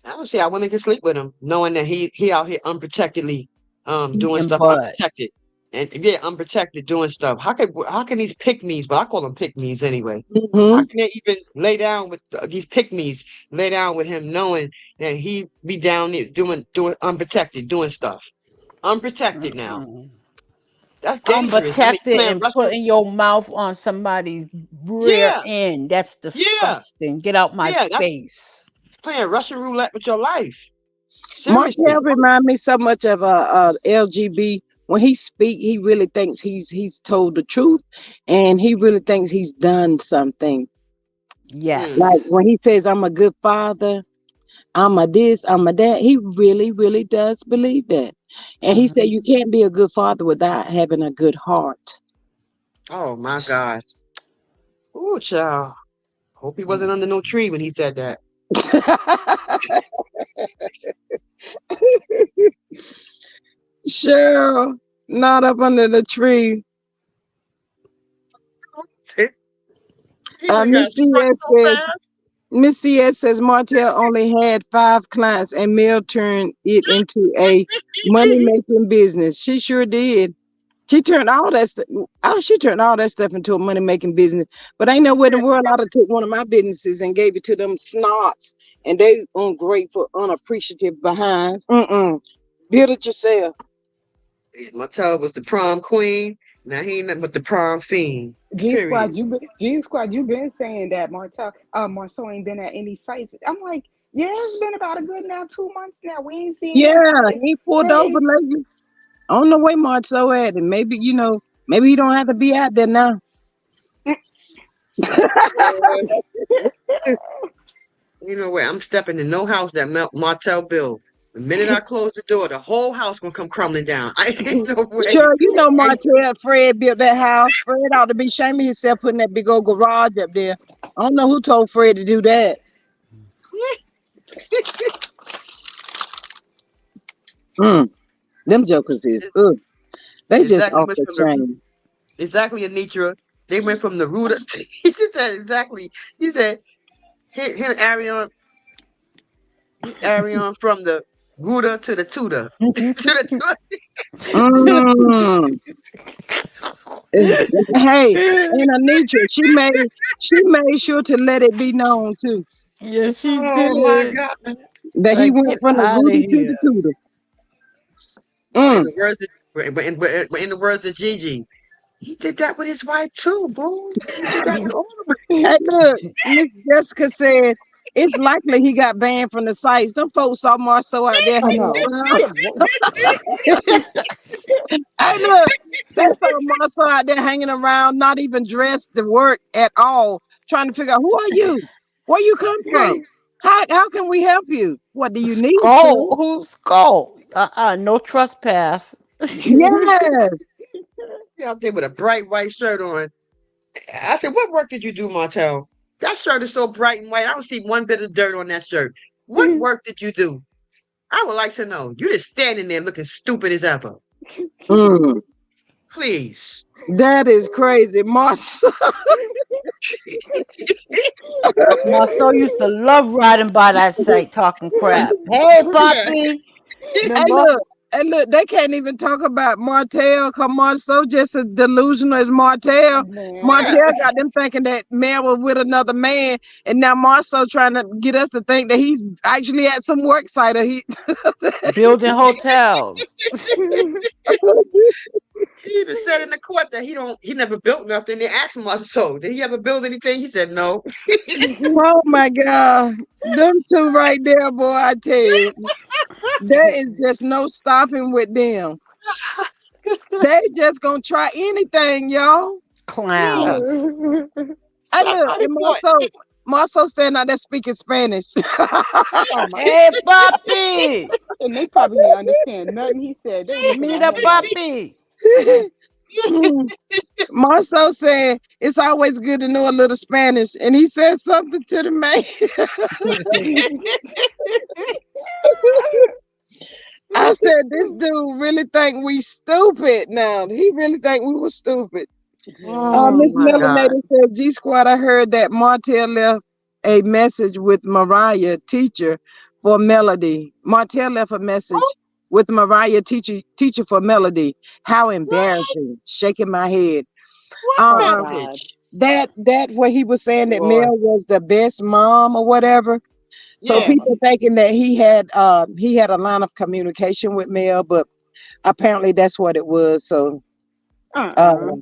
I don't see how women can sleep with him, knowing that he out here unprotectedly, doing Eating stuff bud. unprotected, and yeah, unprotected doing stuff. How can these pick me's? But I call them pick me's anyway. How Mm-hmm. can they even lay down with these pick me's? Lay down with him, knowing that he be down there doing unprotected, doing stuff unprotected. Now Mm-mm. that's dangerous. I mean, Unprotected playing and Russian. putting your mouth on somebody's rear Yeah, end. That's yeah, disgusting. Get out my yeah. That's face. playing Russian roulette with your life. Martell Seriously. remind me so much of LGB. When he speak, he really thinks he's told the truth, and he really thinks he's done something. Hmm. Like Yes. when he says, "I'm a good father," I'm a this, I'm a that. He really, really does believe that. And he said Hmm. you can't be a good father without having a good heart. Oh my gosh. Ooh, child. Hope he wasn't under no tree when he said that. Cheryl. Not up under the tree. He done got Miss smart CS so says fast. Miss CS says Martell only had 5 clients and Mel turned it into a money making business. She sure did. She turned all that stuff. Oh, she turned all that stuff into a money making business. But ain't no way in the world I'd have took one of my businesses and gave it to them snots, and they ungrateful, unappreciative behinds. Build it yourself. Martell was the prom queen. Now he ain't nothing but the prom fiend. Period. G Squad, you been saying that Marceau ain't been at any sites. I'm like, yeah, it's been about a good now 2 months now. We ain't seen him Yeah, on his he pulled over page. lately. I don't know where Martell at, and maybe maybe he don't have to be out there now. You know what? I'm stepping in no house that Martell built. The minute I close the door, the whole house gonna come crumbling down. I ain't no way. Sure, Martell, Fred built that house. Fred ought to be shaming himself putting that big old garage up there. I don't know who told Fred to do that. Them jokers is they just Exactly off what's the from the chain. exactly Anitra. They went from the rooter. He just said exactly. He said him Arion from the rooter to the tutor. To the Mm. Hey, and Anitra, she made sure to let it be known too Yeah, she Oh my did. God. that he Like, went get from the out of rooter to the here. tutor. But in Mm. the words of but in the words of Gigi, he did that with his wife too, boo. He did that with all of them. Hey, look, Miss Jessica said it's likely he got banned from the sites. Them folks saw Marceau out there I hanging know. around. Hey, look, they saw Marceau out there hanging around, not even dressed to work at all, trying to figure out who are you? Where you come from? How can we help you? What do you need, sir? Skull? Who's Skull? No trespass. Yes. He out there with a bright white shirt on. I said, "What work did you do, Martell? That shirt is so bright and white. I don't see one bit of dirt on that shirt. What work did you do? I would like to know. You just standing there looking stupid as ever. Mm, Please." that is crazy, Marceau. Marcel used to love riding by that site talking crap. Hey, puppy. Hey, Remember? look. And look, they can't even talk about Martell because Marceau just as delusional as Martell. Man. Martell got them thinking that man was with another man, and now Marceau trying to get us to think that he's actually at some work site. Or he, Building hotels. He even said in the court that he never built nothing. They asked him so. Did he ever build anything? He said no. oh my God, them two right there, boy! I tell you, there is just no stopping with them. They just gonna try anything, y'all. Clowns. I Stop look, by the and court. Marceau standing out there speaking Spanish. Oh my. Hey, puppy. And they probably didn't understand nothing he said. They looking Meet at a him like, puppy. Marceau said it's always good to know a little Spanish, and he said something to the man. I said, "This dude really think we stupid now. He really think we were stupid." yeah. Oh Miss my God. Melanator says, "G Squad, I heard that Martell left a message with Mariah, teacher for Melody. Martell left a message with Mariah, teacher for Melody. How What? embarrassing!" Shaking my head. What Oh Uh, God. message? that where he was saying that Boy. Mel was the best mom or whatever. So Yeah. Oh people thinking that he had a line of communication with Mel, but apparently that's what it was. So uh, uh-uh.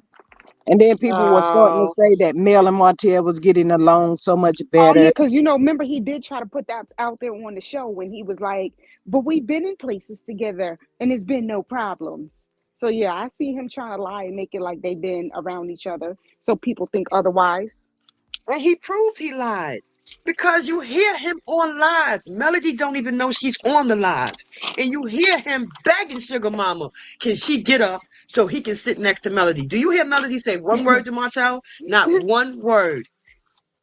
and then people were starting to Oh. say that Mel and Martell was getting along so much Oh yeah, better. because remember he did try to put that out there on the show when he was like, but we've been in places together and it's been no problems. So yeah, I see him trying to lie and make it like they've been around each other so people think otherwise. And he proved he lied. Because you hear him on live. Melody don't even know she's on the live. And you hear him begging Sugar Mama, can she get up so he can sit next to Melody? Do you hear Melody say one word to Martell? Not one word.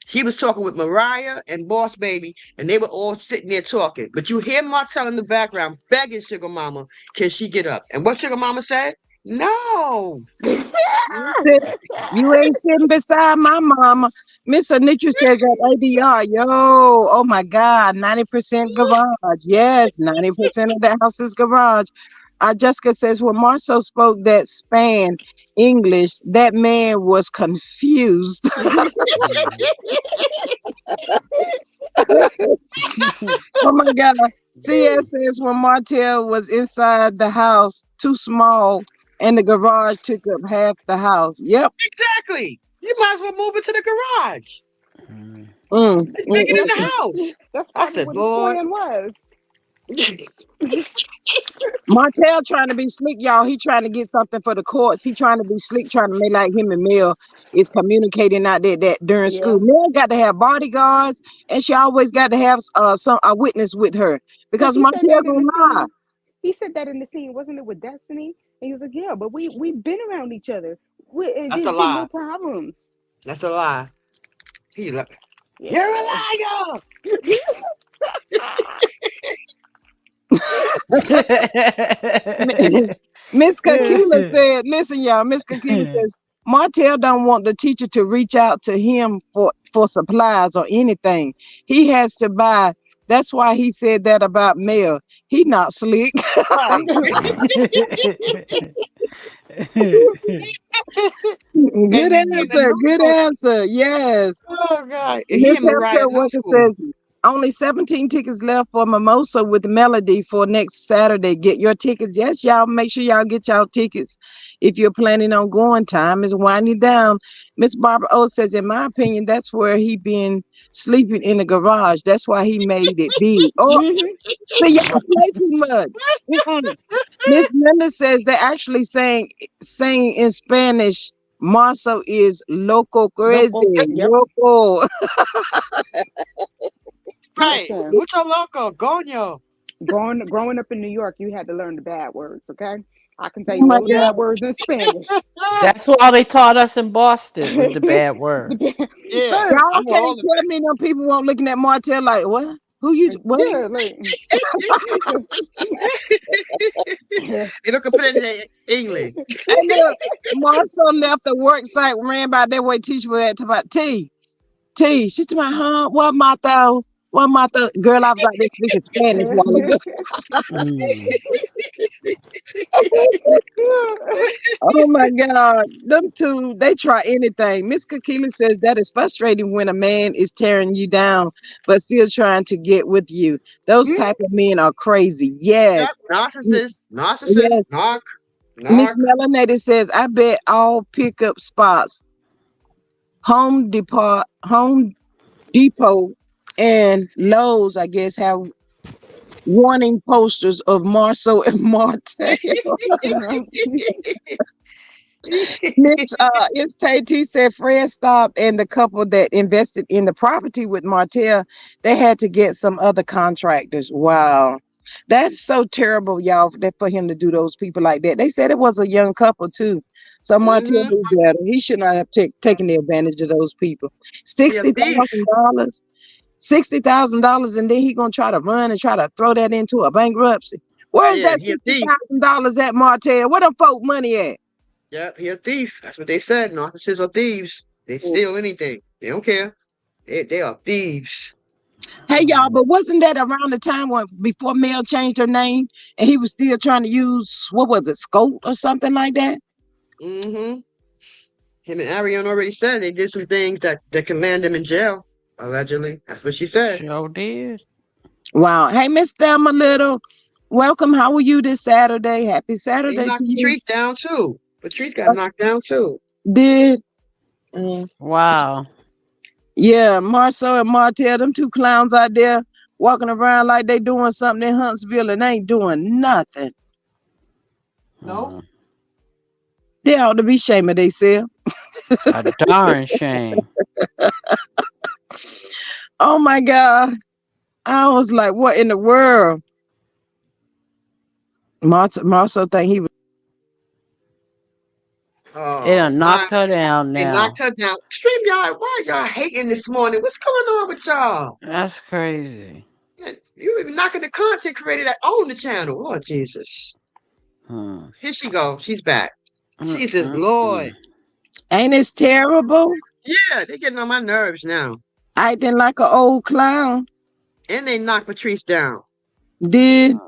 He was talking with Mariah and Boss Baby, and they were all sitting there talking. But you hear Martell in the background begging Sugar Mama, can she get up? And what Sugar Mama said? No. Sit, you ain't sitting beside my mama. Miss Anitra says at ADR, yo, oh my God, 90% garage. Yes, 90% of the house is garage. Jessica says, when Marcel spoke that span English, that man was confused. Oh my God. CS says, when Martell was inside the house, too small, and the garage took up half the house. Yep. Exactly. You might as well move into the garage. Mm. Mm, It's mm, bigger than mm, the mm. house. That's I probably said, what his Lord. plan was. Martell trying to be slick, y'all. He trying to get something for the courts. He trying to be slick, trying to make like him and Mel is communicating out there that during school. Yeah. Mel got to have bodyguards, and she always got to have some a witness with her Because because he said Martell that in the gonna lie. scene. He said that in the scene, wasn't it with Destiny? And he was like, "Yeah, but we've been around each other. That's a There's been no lie. problems." That's a lie. He like, you're a Yeah. liar. Miss Kakila said, listen, y'all, Miss Kakila says, Martell don't want the teacher to reach out to him for supplies or anything. He has to buy. That's why he said that about Mel. He not slick. Right. Good And he in the answer. new Good school. answer. Yes. Oh God. And he Miss in Mariah Healthcare new Worker school. says only 17 tickets left for Mimosa with Melody for next Saturday. Get your tickets. Yes, y'all. Make sure y'all get y'all tickets if you're planning on going. Time is winding down. Miss Barbara O says, in my opinion, that's where he been sleeping in the garage. That's why he made it big. Oh, Mhm. so y'all play too much. Mm-mm. Miss Linda says they actually saying in Spanish. Marzo is loco Local. crazy. Yep. Loco. Right. Listen, Mucho loco. Coño. growing up in New York, you had to learn the bad words. Okay, I can tell Oh you my all the Yeah. bad God. words in Spanish. That's all they taught us in Boston was the The bad word. Yeah. Look, Y'all I'm all can't of tell me no people won't looking at Martell like, what? Who you, what? yeah, like, They don't put it in English. Hey, look, Marcel left the work site, ran by that way Tisha was at, to about T. She's to my, huh? What, Martha? What, Martha? Girl, I was out there speaking Spanish a while ago. Mm. Oh my God. Them two, they try anything. Miss Kakila says that is frustrating when a man is tearing you down, but still trying to get with you. Those Mm, type of men are crazy. Yep. Yes. Narcissist. Narcissist. Yes. Narc. Miss Narc. Melanated says, I bet all pickup spots, Home Depot and Lowe's, I guess, have warning posters of Marceau and Martin. Miss it's Tay said Fred stopped and the couple that invested in the property with Martell, they had to get some other contractors. Wow. That's so terrible, y'all, for him to do those people like that. They said it was a young couple too. So Martell Mm-hmm. knew better. He should not have taken the advantage of those people. He a thief. $60,000. $60,000, and then he gonna try to run and try to throw that into a bankruptcy. Where's Yeah, that he a sixty thief. thousand dollars at Martell? Where them folk money at? Yep, he a thief. That's what they said. Narcissists are thieves. They steal anything. They don't care. They are thieves. Hey y'all, but wasn't that around the time when before Mel changed her name and he was still trying to use what was it, Scout or something like that? Mm-hmm. Him and Ariane already said they did some things that can land them in jail. Allegedly. That's what she said. Sure did. Wow. Hey, Miss Thelma Little, welcome. How are you this Saturday? Happy They Saturday to knocked you. Patrice down too. Patrice got knocked down too. Did Wow. yeah, Marceau and Martell, them two clowns out there walking around like they doing something in Huntsville and ain't doing nothing. Nope. Mm. They ought to be ashamed of themselves. A darn shame. Oh my God. I was like, what in the world? Marceau think he was. It Oh done my. knocked her down They knocked now. her down. StreamYard, why y'all hating this morning? What's going on with y'all? That's crazy. You even knocking the content creator that own the channel. Lord Jesus. Hmm. Here she go. She's back. Mm, Jesus mm, Lord. mm. Ain't it terrible? Yeah, they getting on my nerves now. Acting like an old clown. And they knocked Patrice down. Did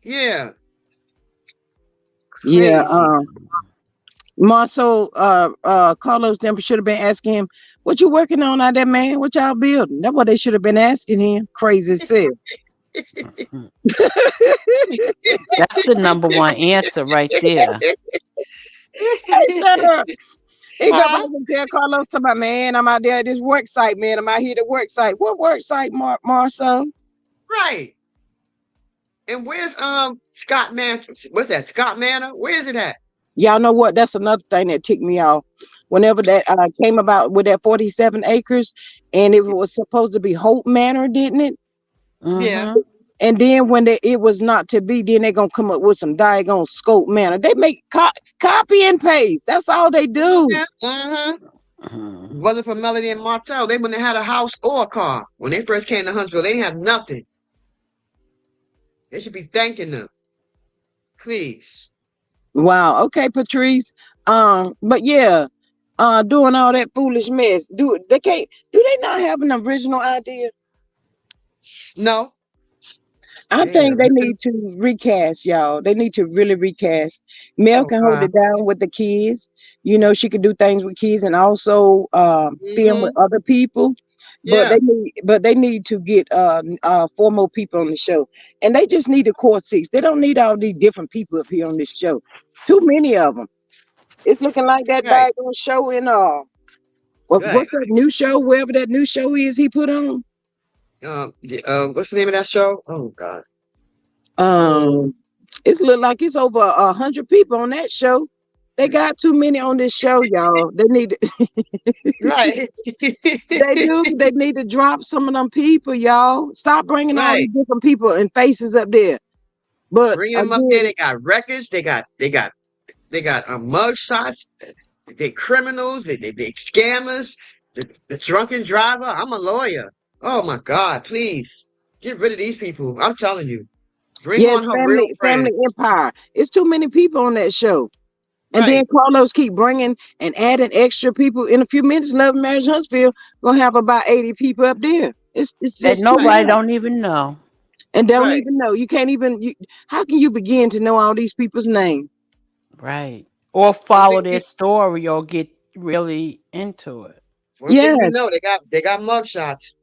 Yeah, yeah. crazy. Marcel, Carlos them should have been asking him, "What you working on out there, man? What y'all building?" That's what they should have been asking him. Crazy self. Mm. That's the number one answer right there. Hey, sir. He go back Huh? and tell Carlos to my man, I'm out there at this work site, man. I'm out here at work site. What work site, Marcel? Right. And where's Scott Man? What's that? Scott Manor? Where is it at? Y'all know what? That's another thing that ticked me off. Whenever that came about with that 47 acres, and it was supposed to be Hope Manor, didn't it? Yeah. Mm-hmm. And then when it was not to be, then they gonna come up with some daggone Scope Manor. They make copy and paste. That's all they do. Yeah. Mm-hmm. Mm-hmm. Wasn't for Melody and Martell, they wouldn't have had a house or a car. When they first came to Huntsville, they didn't have nothing. They should be thanking them. Please. Wow. Okay, Patrice. But yeah, doing all that foolish mess. Do they not have an original idea? No. I They ain't think got they nothing. need to recast, y'all. They need to really recast. Mel Oh can hold God. it down with the kids. You know, she could do things with kids and also film with Mm-hmm. other people. But Yeah. they need to get four more people on the show. And they just need a core six. They don't need all these different people up here on this show. Too many of them. It's looking like that Right. daggone show in Right. what's that new show, wherever that new show is he put on? What's the name of that show? Oh God. Um It's look like it's over 100 people on that show. They got too many on this show, y'all. They need to, Right. they do. They need to drop some of them people, y'all. Stop bringing all Right. these different people and faces up there. But Bring them up there. again, They got records. They got mug shots. They criminals. They scammers. The drunken driver. I'm a lawyer. Oh my God! Please get rid of these people. I'm telling you. Bring on yes, her real family friends. empire. It's too many people on that show. And then Right. Carlos keep bringing and adding extra people. In a few minutes, Love and Marriage Huntsville gonna have about 80 people up there. It's That just too Right. nobody much. don't even know. And don't Right. even know. You can't even. How can you begin to know all these people's names? Right. Or One follow thing their we story or get really into it. one thing we Yes. know they got mug shots.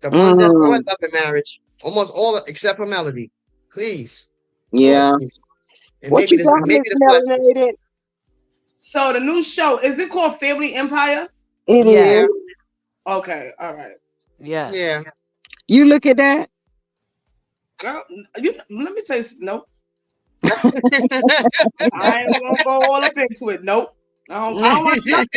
The ones that's on Mm, Love and Marriage. Almost all except for Melody. Please. Lord yeah. Jesus. And What maybe you the got, maybe Miss the flesh. Melanated? So the new show, is it called Family Empire? It Yes. is. Yeah. Okay, all right. Yes. Yeah. You look at that. Girl, let me tell you something. Nope. I ain't gonna go all up into it. Nope. I don't watch nothing.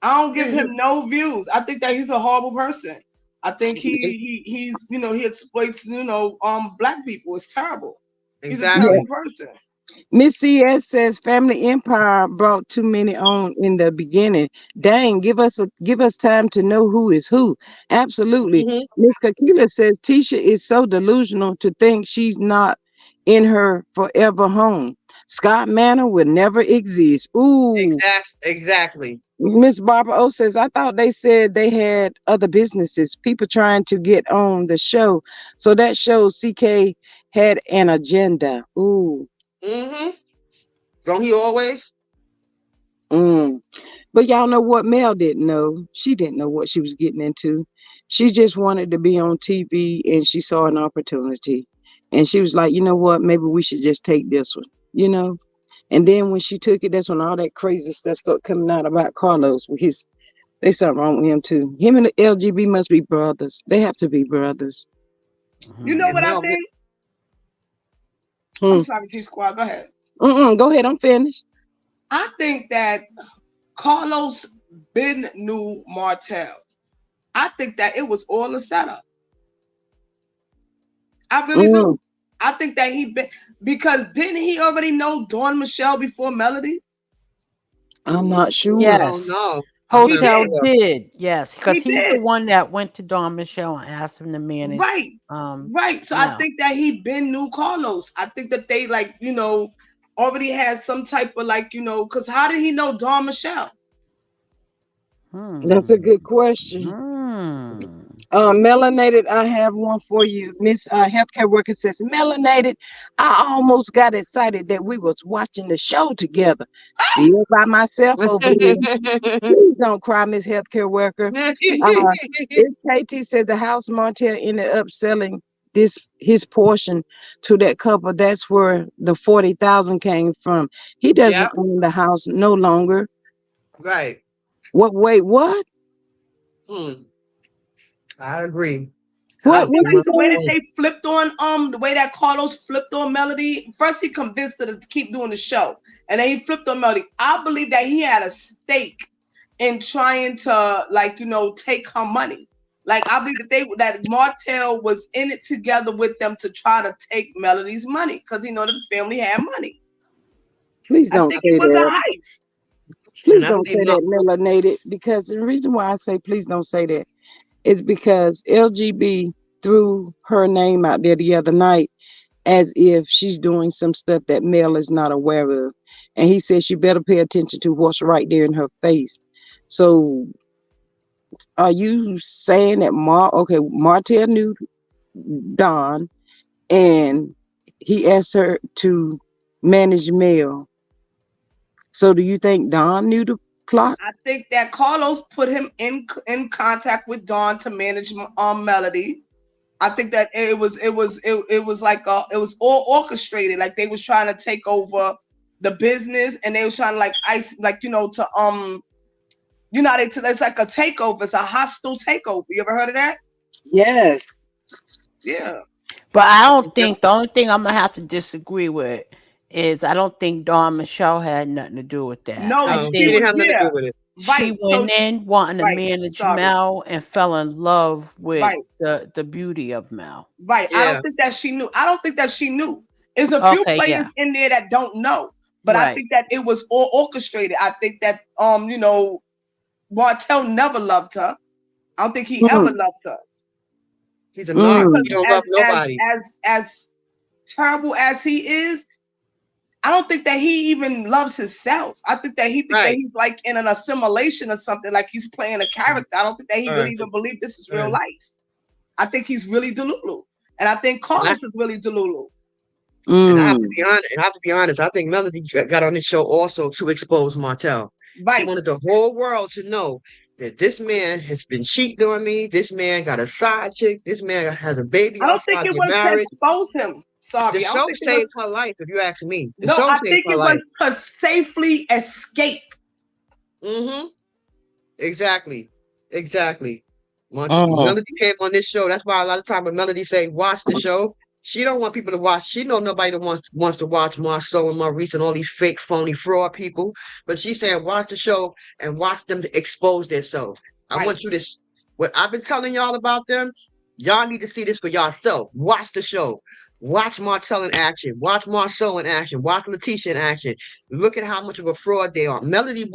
I don't give him no views. I think that he's a horrible person. I think he's he exploits black people. It's terrible. He's a Yeah. Exactly. terrible person. Miss CS says Family Empire brought too many on in the beginning. Dang, give us time to know who is who. Absolutely. Hmm. Miss Kakila says Tisha is so delusional to think she's not in her forever home. Scott Manor will never exist. Ooh. Exactly. Miss Barbara O says, I thought they said they had other businesses, people trying to get on the show. So that shows CK had an agenda. Ooh. Hmm. Don't he always? Mm. But y'all know what Mel didn't know? She didn't know what she was getting into. She just wanted to be on TV and she saw an opportunity. And she was like, you know what? Maybe we should just take this one, you know? And then when she took it, that's when all that crazy stuff started coming out about Carlos. There's something wrong with him too. Him and the LGB must be brothers. They have to be brothers. You know Mhm. And what I Mel, think? I'm Hmm. sorry, G Squad. Go ahead. Go ahead. I'm finished. I think that Carlos been knew Martell. I think that it was all a setup. I really Mm, do. I think that he been because didn't he already know Dawn Michelle before Melody? I'm not I sure. don't Yes. know. I'm He not Hotel did. sure. did. Yes. Because He he's the did. one that went to Don Michelle and asked him to manage Right. Right. So I Mel. think that he been knew Carlos. I think that they like, already had some type of like, because how did he know Dawn Michelle? That's a good question. Melanated, I have one for you. Miss Healthcare Worker says, Melanated, I almost got excited that we was watching the show together. Still by myself over here. Please don't cry, Miss Healthcare Worker. Uh, it's KT said the house Martell ended up selling his portion to that couple. That's where the 40,000 came from. He Yeah, doesn't own the house no longer. right. What? Wait, what? Hmm. I agree. What? I'd be What Like you the way that saying? they flipped on the way that Carlos flipped on Melody. First he convinced her to keep doing the show, and then he flipped on Melody. I believe that he had a stake in trying to take her money. Like I believe that Martell was in it together with them to try to take Melody's money because he know that the family had money. Please I don't think it say was that. a heist. and Please I don't believe say not. that, melanated. Because the reason why I say please don't say that is because LGB threw her name out there the other night as if she's doing some stuff that Mel is not aware of. And he said she better pay attention to what's right there in her face. So are you saying that Martell knew Don and he asked her to manage Mel. So do you think Don knew the plot? I think that Carlos put him in contact with Dawn to manage Melody. I think that it was like it was all orchestrated. Like they was trying to take over the business, and they was trying to like ice, like to it's like a takeover. It's a hostile takeover. You ever heard of that? Yes. Yeah. But I don't think the only thing I'm gonna have to disagree with is I don't think Dawn Michelle had nothing to do with that. No, I No, she he think didn't was have nothing to yeah. do with it. she Right. So went in wanting to right. manage Sorry. Mel and fell in love with Right. the beauty of Mel. Right. I don't Yeah, think that she knew. I don't think that she knew. There's a few Okay, players yeah, in there that don't know, but I right. think that it was all orchestrated. I think that Martell never loved her. I don't think he ever Mm, loved her he's a narc. because He mm, don't as love as nobody. as terrible as he is, I don't think that he even loves himself. I think that Right. he's like in an assimilation or something, like he's playing a character. I don't think that he All really right. even believes this is All real right. life. I think he's really Delulu. And I think And I Carlos is really Delulu. and I have to mm. be honest. And I have to be honest. I think Melody got on this show also to expose Martell. She Right. wanted the whole world to know that this man has been cheating on me. This man got a side chick. This man has a baby I don't think outside. it They're was to married. expose him. The Sorry. I don't show think it was. saved her life, if you ask me. The No, show I saved think her it was life. to safely escape. Mm-hmm. Exactly. Exactly. Mm. Melody came on this show. That's why a lot of time when Melody say watch the show, she don't want people to watch. She know nobody that wants to watch Marceau and Maurice and all these fake, phony, fraud people. But she's saying watch the show and watch them to expose themselves. I Right. want you to. What I've been telling y'all about them, y'all need to see this for yourself. Watch the show. Watch Martell in action. Watch Marceau in action. Watch Letitia in action. Look at how much of a fraud they are.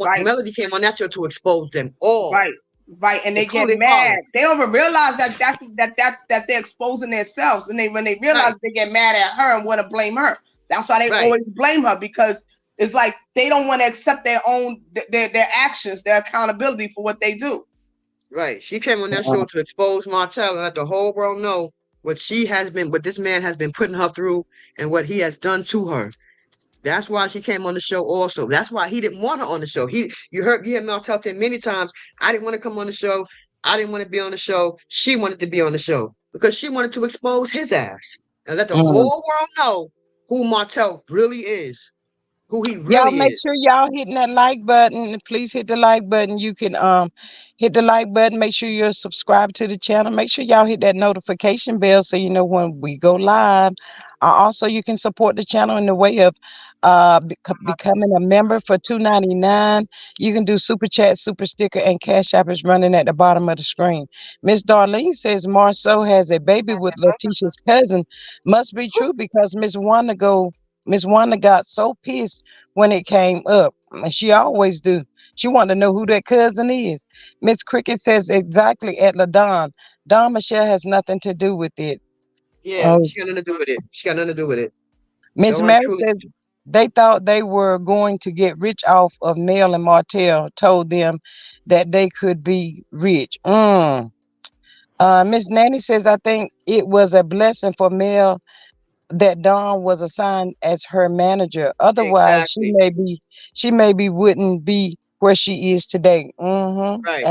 Right. Melody came on that show to expose them all, Right. Right. And they get including mad. Carla. They don't even realize that they're exposing themselves. And when they realize, Right, they get mad at her and want to blame her. That's why they right. always blame her, because it's like they don't want to accept their own their actions, their accountability for what they do. Right. She came on that show to expose Martell and let the whole world know what this man has been putting her through and what he has done to her. That's why she came on the show also. That's why he didn't want her on the show. You heard Martell tell many times, I didn't want to come on the show. I didn't want to be on the show. She wanted to be on the show because she wanted to expose his ass and let the Mm. whole world know who Martell really is, who he Y'all really make is. sure y'all hitting that like button. Please hit the like button. You can hit the like button. Make sure you're subscribed to the channel. Make sure y'all hit that notification bell so you know when we go live. Also, you can support the channel in the way of becoming a member for $2.99. You can do super chat, super sticker, and cash app is running at the bottom of the screen. Miss Darlene says Marceau has a baby with Letitia's cousin. Must be true because Miss Wanda got so pissed when it came up. And she always do. She want to know who that cousin is. Miss Cricket says exactly at LaDon. Don Michelle has nothing to do with it. Yeah, Oh, she got nothing to do with it. She got nothing to do with it. Miss Dawn Mary truly. says. they thought they were going to get rich off of Mel, and Martell told them that they could be rich. Miss Nanny says, I think it was a blessing for Mel that Dawn was assigned as her manager. Otherwise, Exactly. she maybe wouldn't be where she is today. Right.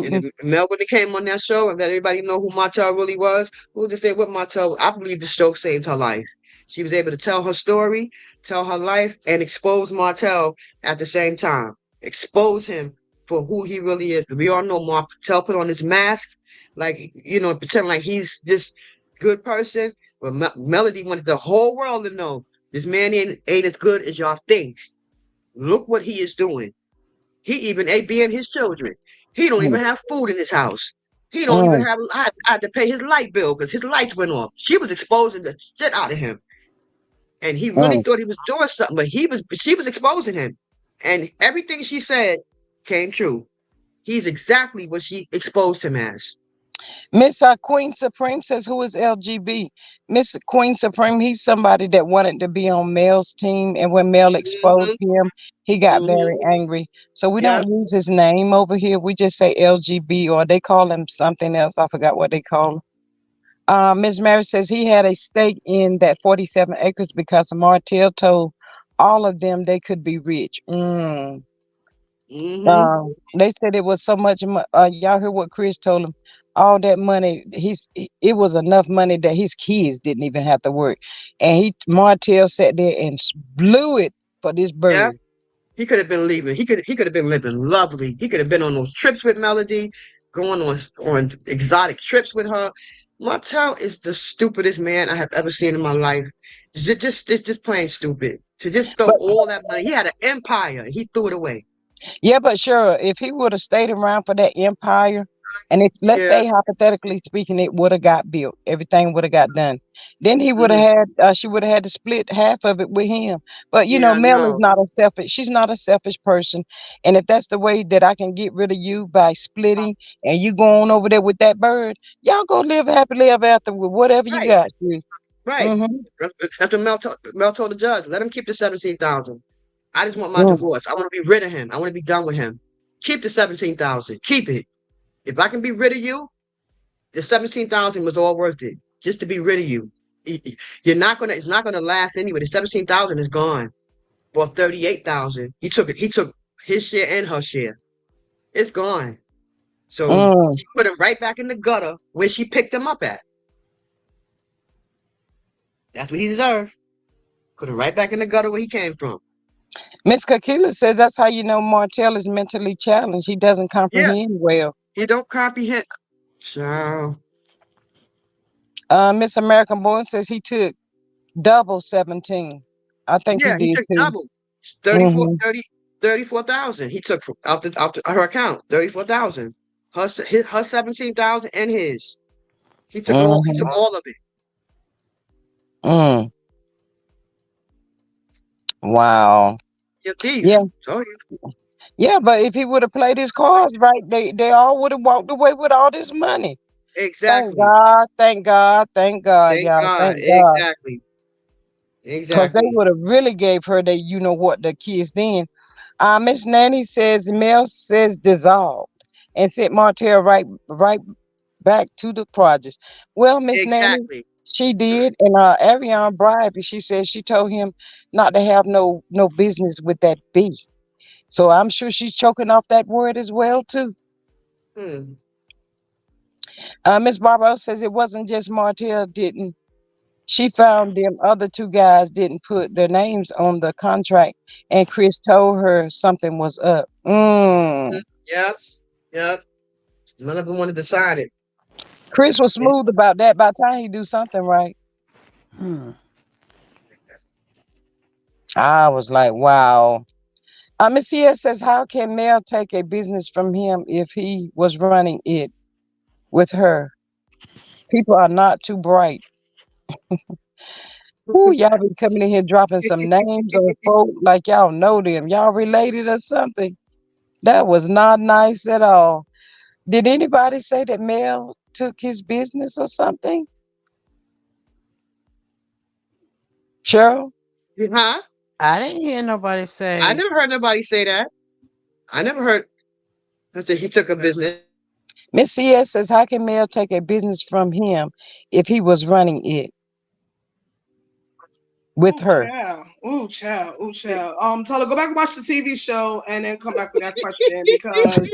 And Absolutely. if Mel would have came on that show and let everybody know who Martell really was, who just say what Martell, I believe the show saved her life. She was able to tell her story, tell her life, and expose Martell at the same time. Expose him for who he really is. We all know Martell put on his mask, like, pretend like he's this good person. But Melody wanted the whole world to know this man ain't as good as y'all think. Look what he is doing. He even ABM his children. He don't Mm, even have food in his house. He don't even mm, have. I had to pay his light bill because his lights went off. She was exposing the shit out of him, and he really mm. thought he was doing something, but she was exposing him, and everything she said came true. He's exactly what she exposed him as. Miss Queen Supreme says, who is LGB? Miss Queen Supreme, he's somebody that wanted to be on Mel's team, and when Mel exposed Hmm. him, he got Hmm. very angry. So we Yep. don't use his name over here. We just say LGB, or they call him something else. I forgot what they call him. Miss Mary says he had a stake in that 47 acres because Martell told all of them they could be rich. Hmm. They said it was so much. Y'all heard what Chris told him? All that money, it was enough money that his kids didn't even have to work. And Martell sat there and blew it for this Yep. bird. He could have been leaving. He could have been living lovely. He could have been on those trips with Melody, going on exotic trips with her. Martell is the stupidest man I have ever seen in my life. Just plain stupid. To just throw But all that money. He had an empire. He threw it away. yeah, but sure, if he would have stayed around for that empire, and if let's Yeah. say hypothetically speaking, it would have got built, everything would have got done. Then he would have Hmm. had, she would have had to split half of it with him. But Yeah, I Mel is know. not a selfish. She's not a selfish person, and if that's the way that I can get rid of you by splitting, and you go on over there with that bird, y'all go live happily ever after with whatever you Right. got. Right. Mm-hmm. After Mel told the judge, let him keep the 17,000. I just want my Mm. divorce. I want to be rid of him. I want to be done with him. Keep the 17,000. Keep it. If I can be rid of you, the 17,000 was all worth it just to be rid of you. You're not gonna. It's not gonna last anyway. The 17,000 is gone. For 38,000, he took it. He took his share and her share. It's gone. So Mm. she put him right back in the gutter where she picked him up at. That's what he deserved. Put him right back in the gutter where he came from. Miss Kakila says that's how you know Martell is mentally challenged. He doesn't Yeah, comprehend well. he don't comprehend. So Miss American Boy says he took double 17. I think he yeah, he did took too. double. 34, Hmm 34,000. He took out her account. 34,000. Her 17,000 and his. He took all. He took hmm all of it. Mm. Wow. You're a Yeah. thief. Told you. Yeah, but if he would have played his cards right, they all would have walked away with all this money. Thank Exactly. God, thank God, thank God, Thank y'all, God. thank God. Exactly. Because they Exactly. would have really gave her the the kids then. Miss Nanny says Mel says dissolved and sent Martell right back to the projects. Well, Miss Nanny, Exactly. she did, and Ariane bribed. She said she told him not to have no business with that B. So I'm sure she's choking off that word as well too. Hmm. Miss Barbara says it wasn't just Martell didn't. She found them other two guys didn't put their names on the contract, and Chris told her something was up. Hmm. Yep. Yep. None of them wanted to sign it. Chris was smooth about that. By the time he do something right, Hmm. I was like, wow. Miss CS says, how can Mel take a business from him if he was running it with her? People are not too bright. Ooh, y'all be coming in here dropping some names of folk like y'all know them. Y'all related or something. That was not nice at all. Did anybody say that Mel took his business or something? Cheryl? Huh? I didn't hear nobody I say. never heard nobody say that. I never heard. I said he took a business. Miss CS says, how can Mel take a business from him if he was running it with Ooh, her? child. Ooh, child. Ooh, child. Tyler, go back and watch the TV show and then come back with that question because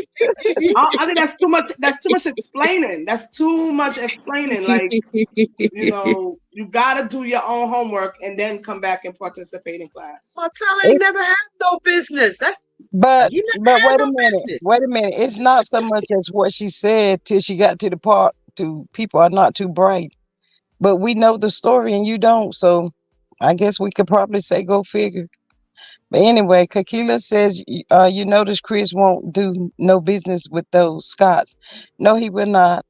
I think that's too much. That's too much explaining. That's too much explaining. Like, you gotta do your own homework and then come back and participate in class. Martell ain't It's never had no business. That's but he never but had wait a no minute, business. wait a minute. It's not so much as what she said till she got to the part to people are not too bright. But we know the story and you don't, so I guess we could probably say go figure. But anyway, Kakila says, you notice Chris won't do no business with those Scots. No, he will not.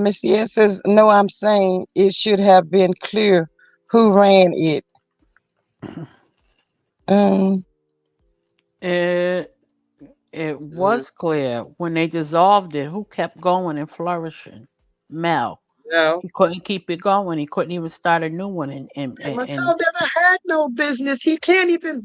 Miss Yes says, no, I'm saying it should have been clear who ran it. Um, It it Mm, was clear when they dissolved it. Who kept going and flourishing? Mel. no. He couldn't keep it going. He couldn't even start a new one. And And Mattel never had no business. He can't even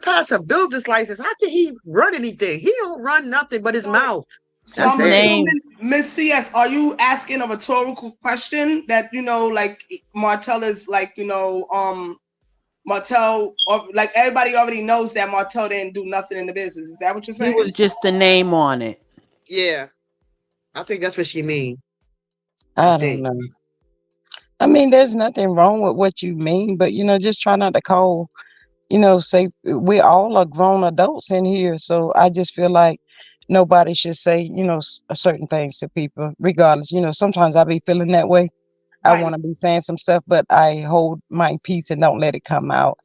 pass a builder's license. How can he run anything? He don't run nothing but his So, mouth. so his That's I'm it. name. assuming, Miss CS, are you asking a rhetorical question that like Martell is like Martell, or like everybody already knows that Martell didn't do nothing in the business. Is that what you're He saying? was just the name on it. Yeah, I think that's what she mean. I I don't think. know. I mean, there's nothing wrong with what you mean, but just try not to call, say we all are grown adults in here. So I just feel like nobody should say, certain things to people, regardless. Sometimes I be feeling that way. I Right. want to be saying some stuff, but I hold my peace and don't let it come out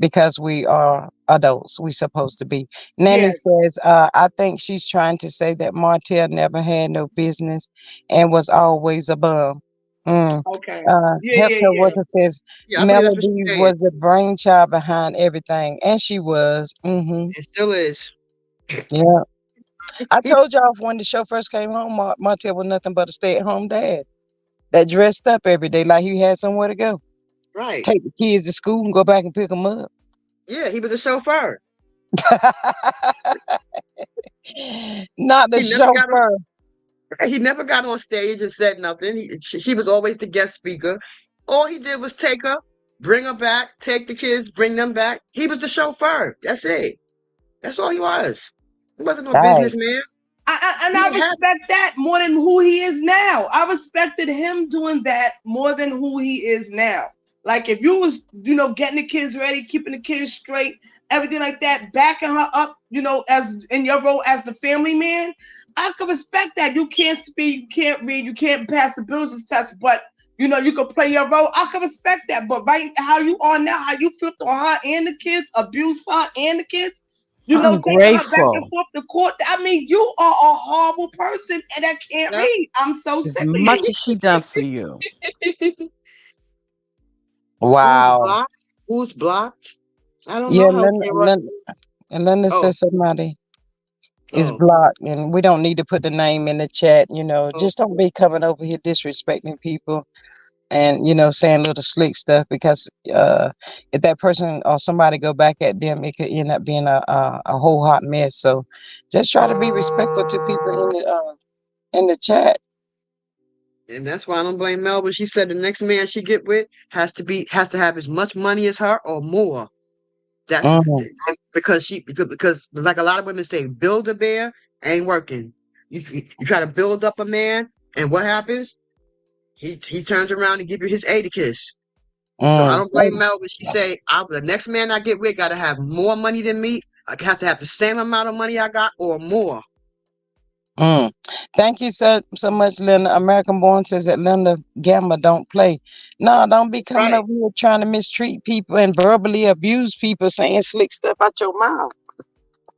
because we are adults. We supposed to be. Nanny Yeah. says, I think she's trying to say that Martell never had no business and was always a bum. Mm. Okay. Yeah. Yeah. Healthcare Yeah. worker says Yeah, I believe that's what Melody she's saying. was the brainchild behind everything, and she was. It still is. Yeah, I told y'all when the show first came home, Martell was nothing but a stay-at-home dad that dressed up every day like he had somewhere to go. Right. Take the kids to school and go back and pick them up. Yeah, he was a chauffeur. Not the He never got on. chauffeur. He never got on stage and said nothing. She was always the guest speaker. All he did was take her, bring her back, take the kids, bring them back. He was the chauffeur. That's it. That's all he was. He wasn't no Right. businessman. And He I didn't have. respect that more than who he is now. I respected him doing that more than who he is now. Like if you was, getting the kids ready, keeping the kids straight, everything like that, backing her up, as in your role as the family man, I could respect that. You can't speak, you can't read, you can't pass the business test, but you could play your role. I could respect that. But right how you are now, how you flipped on her and the kids, abused her and the kids, I'm taking her back and grateful. forth to court. I mean, you are a horrible person and that can't Yep. read. I'm so As sick of much you. as she done for you. Who's Wow. blocked? Who's blocked? I don't Yeah, know how they run. And Linda Oh, says somebody is oh, blocked, and we don't need to put the name in the chat. oh. Just don't be coming over here disrespecting people and saying little slick stuff because if that person or somebody go back at them, it could end up being a whole hot mess. So just try to be respectful to people in the chat. And that's why I don't blame Melba. She said the next man she get with has to have as much money as her or more. That's Mm, because like a lot of women say, build a bear ain't working. You try to build up a man, and what happens? He turns around and give you his 80 kiss. So I mm. don't blame Mel when she say, the next man I get with got to have more money than me. I have to have the same amount of money I got or more. Mm. Thank you so much, Linda. American Born says that Linda Gamma don't play. No, don't be coming Right, over here trying to mistreat people and verbally abuse people, saying slick stuff out your mouth.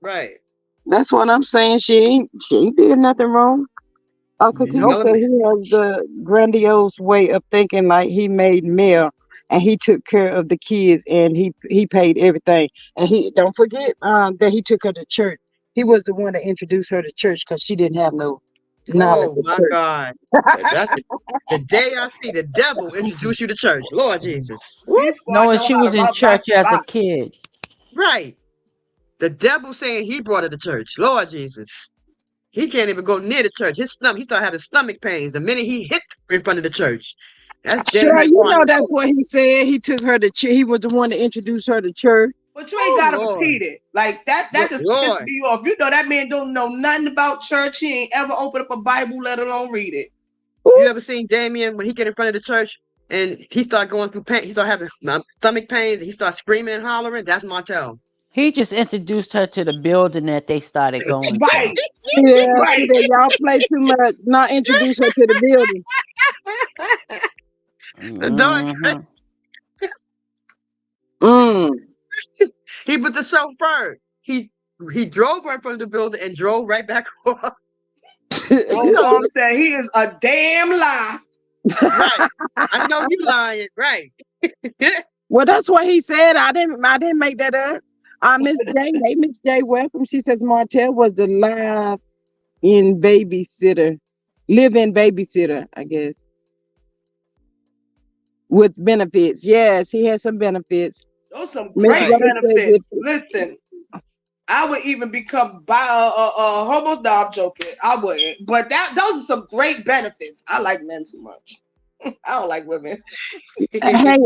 right. That's what I'm saying. She ain't did nothing wrong. Oh, And Kakita said he has the grandiose way of thinking like he made Mel and he took care of the kids and he paid everything. And he don't forget that he took her to church. He was the one that introduced her to church because she didn't have no. Not at Oh the my church. God. That's the day I see the devil introduce you to church. Lord Jesus. Woo. These boys Knowing know she how to was in rub back church the as a body. kid. Right. The devil saying he brought her to church. Lord Jesus. He can't even go near the church. He started having stomach pains the minute he hit in front of the church. That's Sure, Damien you know Quantico. that's what he said. He took her to church. He was the one to introduce her to church. But you ain't Oh gotta Lord. repeat it. Like that just pissed Lord. me off. You know that man don't know nothing about church. He ain't ever opened up a Bible, let alone read it. You Ooh, ever seen Damien when he get in front of the church and he start going through pain? He start having stomach pains and he starts screaming and hollering. That's Martell. He just introduced her to the building that they started going to. Right, see right. that y'all play too much. Not introduce her to the building. The dog. Mhm. Mm. He put the chauffeur. He drove her in front of the building and drove right back home. Oh, Offset, he is a damn lie. Right. I know you lying. Right. Well, that's what he said. I didn't make that up. Miss J, hey Miss J, welcome. She says Martell was the live-in babysitter, I guess, with benefits. Yes, he has some benefits. Those some Miss great Right. Rose says benefits. if Listen, I would even become homo. No, I'm joking. I wouldn't. But those are some great benefits. I like men too much. I don't like women. hey,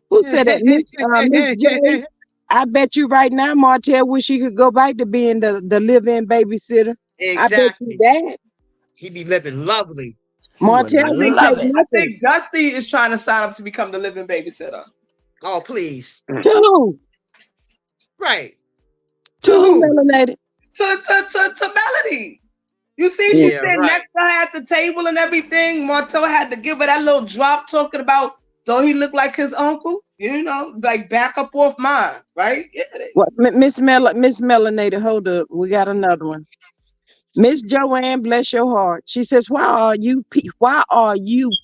who said that? Miss J. I bet you right now, Martell wish she could go back to being the live-in babysitter. I bet you Exactly. that. He be living lovely. He would Martell didn't take love it. I nothing. think Dusty is trying to sign up to become the living babysitter. Oh, please. To who? Right. To To who, who? melanated? To Melody. You see, Yeah. she's Yeah, sitting right. next to her at the table and everything. Martell had to give her that little drop talking about, don't he look like his uncle? You know, like back up off mine, right? Yeah, What, Miss Melanated? Hold up, we got another one. Miss Joanne, bless your heart. She says, why are you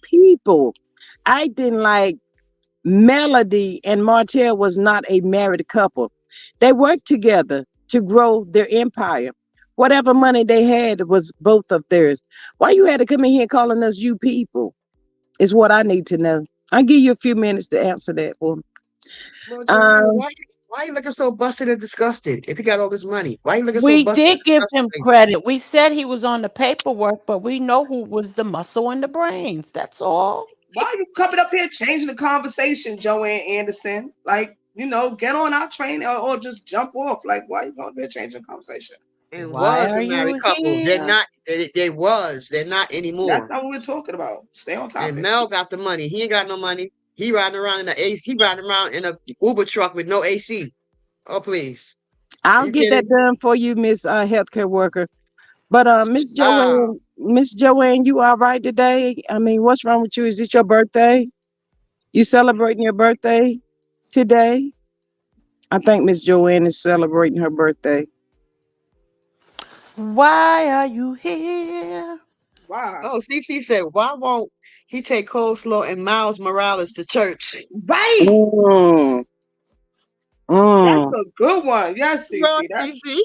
people acting like Melody and Martell was not a married couple? They worked together to grow their empire. Whatever money they had was both of theirs. Why you had to come in here calling us you people? Is what I need to know. I'll give you a few minutes to answer that for me. Well, Joanna, Um, why you looking so busted and disgusted if he got all this money? Why you looking so We busted and did give disgusted? him credit. We said he was on the paperwork, but we know who was the muscle and the brains. That's all. why are you coming up here changing the conversation, Joanne Anderson? Like, you know, get on our train or just jump off. Like, why are you going to be changing the conversation? And Why was are a you married couple. They're here? not. They was. They're not That's anymore. not what we're talking about. Stay on And topic. Mel got the money. He ain't got no money. He riding around in the AC. He riding around in a Uber truck with no AC. Oh please. I'll You get can't that even. done for you, Miss Healthcare Worker. But Ah, Miss Joanne, you all right today? I mean, what's wrong with you? Is it your birthday? You celebrating your birthday today? I think Miss Joanne is celebrating her birthday. Why are you here? Wow. oh, CC said, why won't he take coleslaw and Miles Morales to church? Right. Mm, That's mm. a good one. Yes, Well, CC. That CC,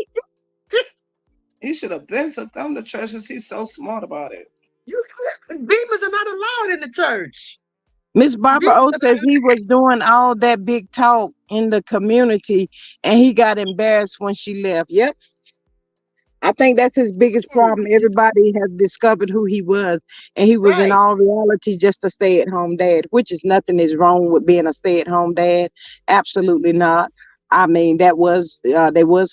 he should have been sent them to church since he's so smart about it. you demons are not allowed in the church. Miss Barbara Demons O are says he was doing all that big talk in the community and he got embarrassed when she left. Yep. I think that's his biggest not. problem. Everybody has discovered who he was, and he was in Right. all reality just a stay-at-home dad, which is nothing is wrong with being a stay-at-home dad. Absolutely not. I mean, they was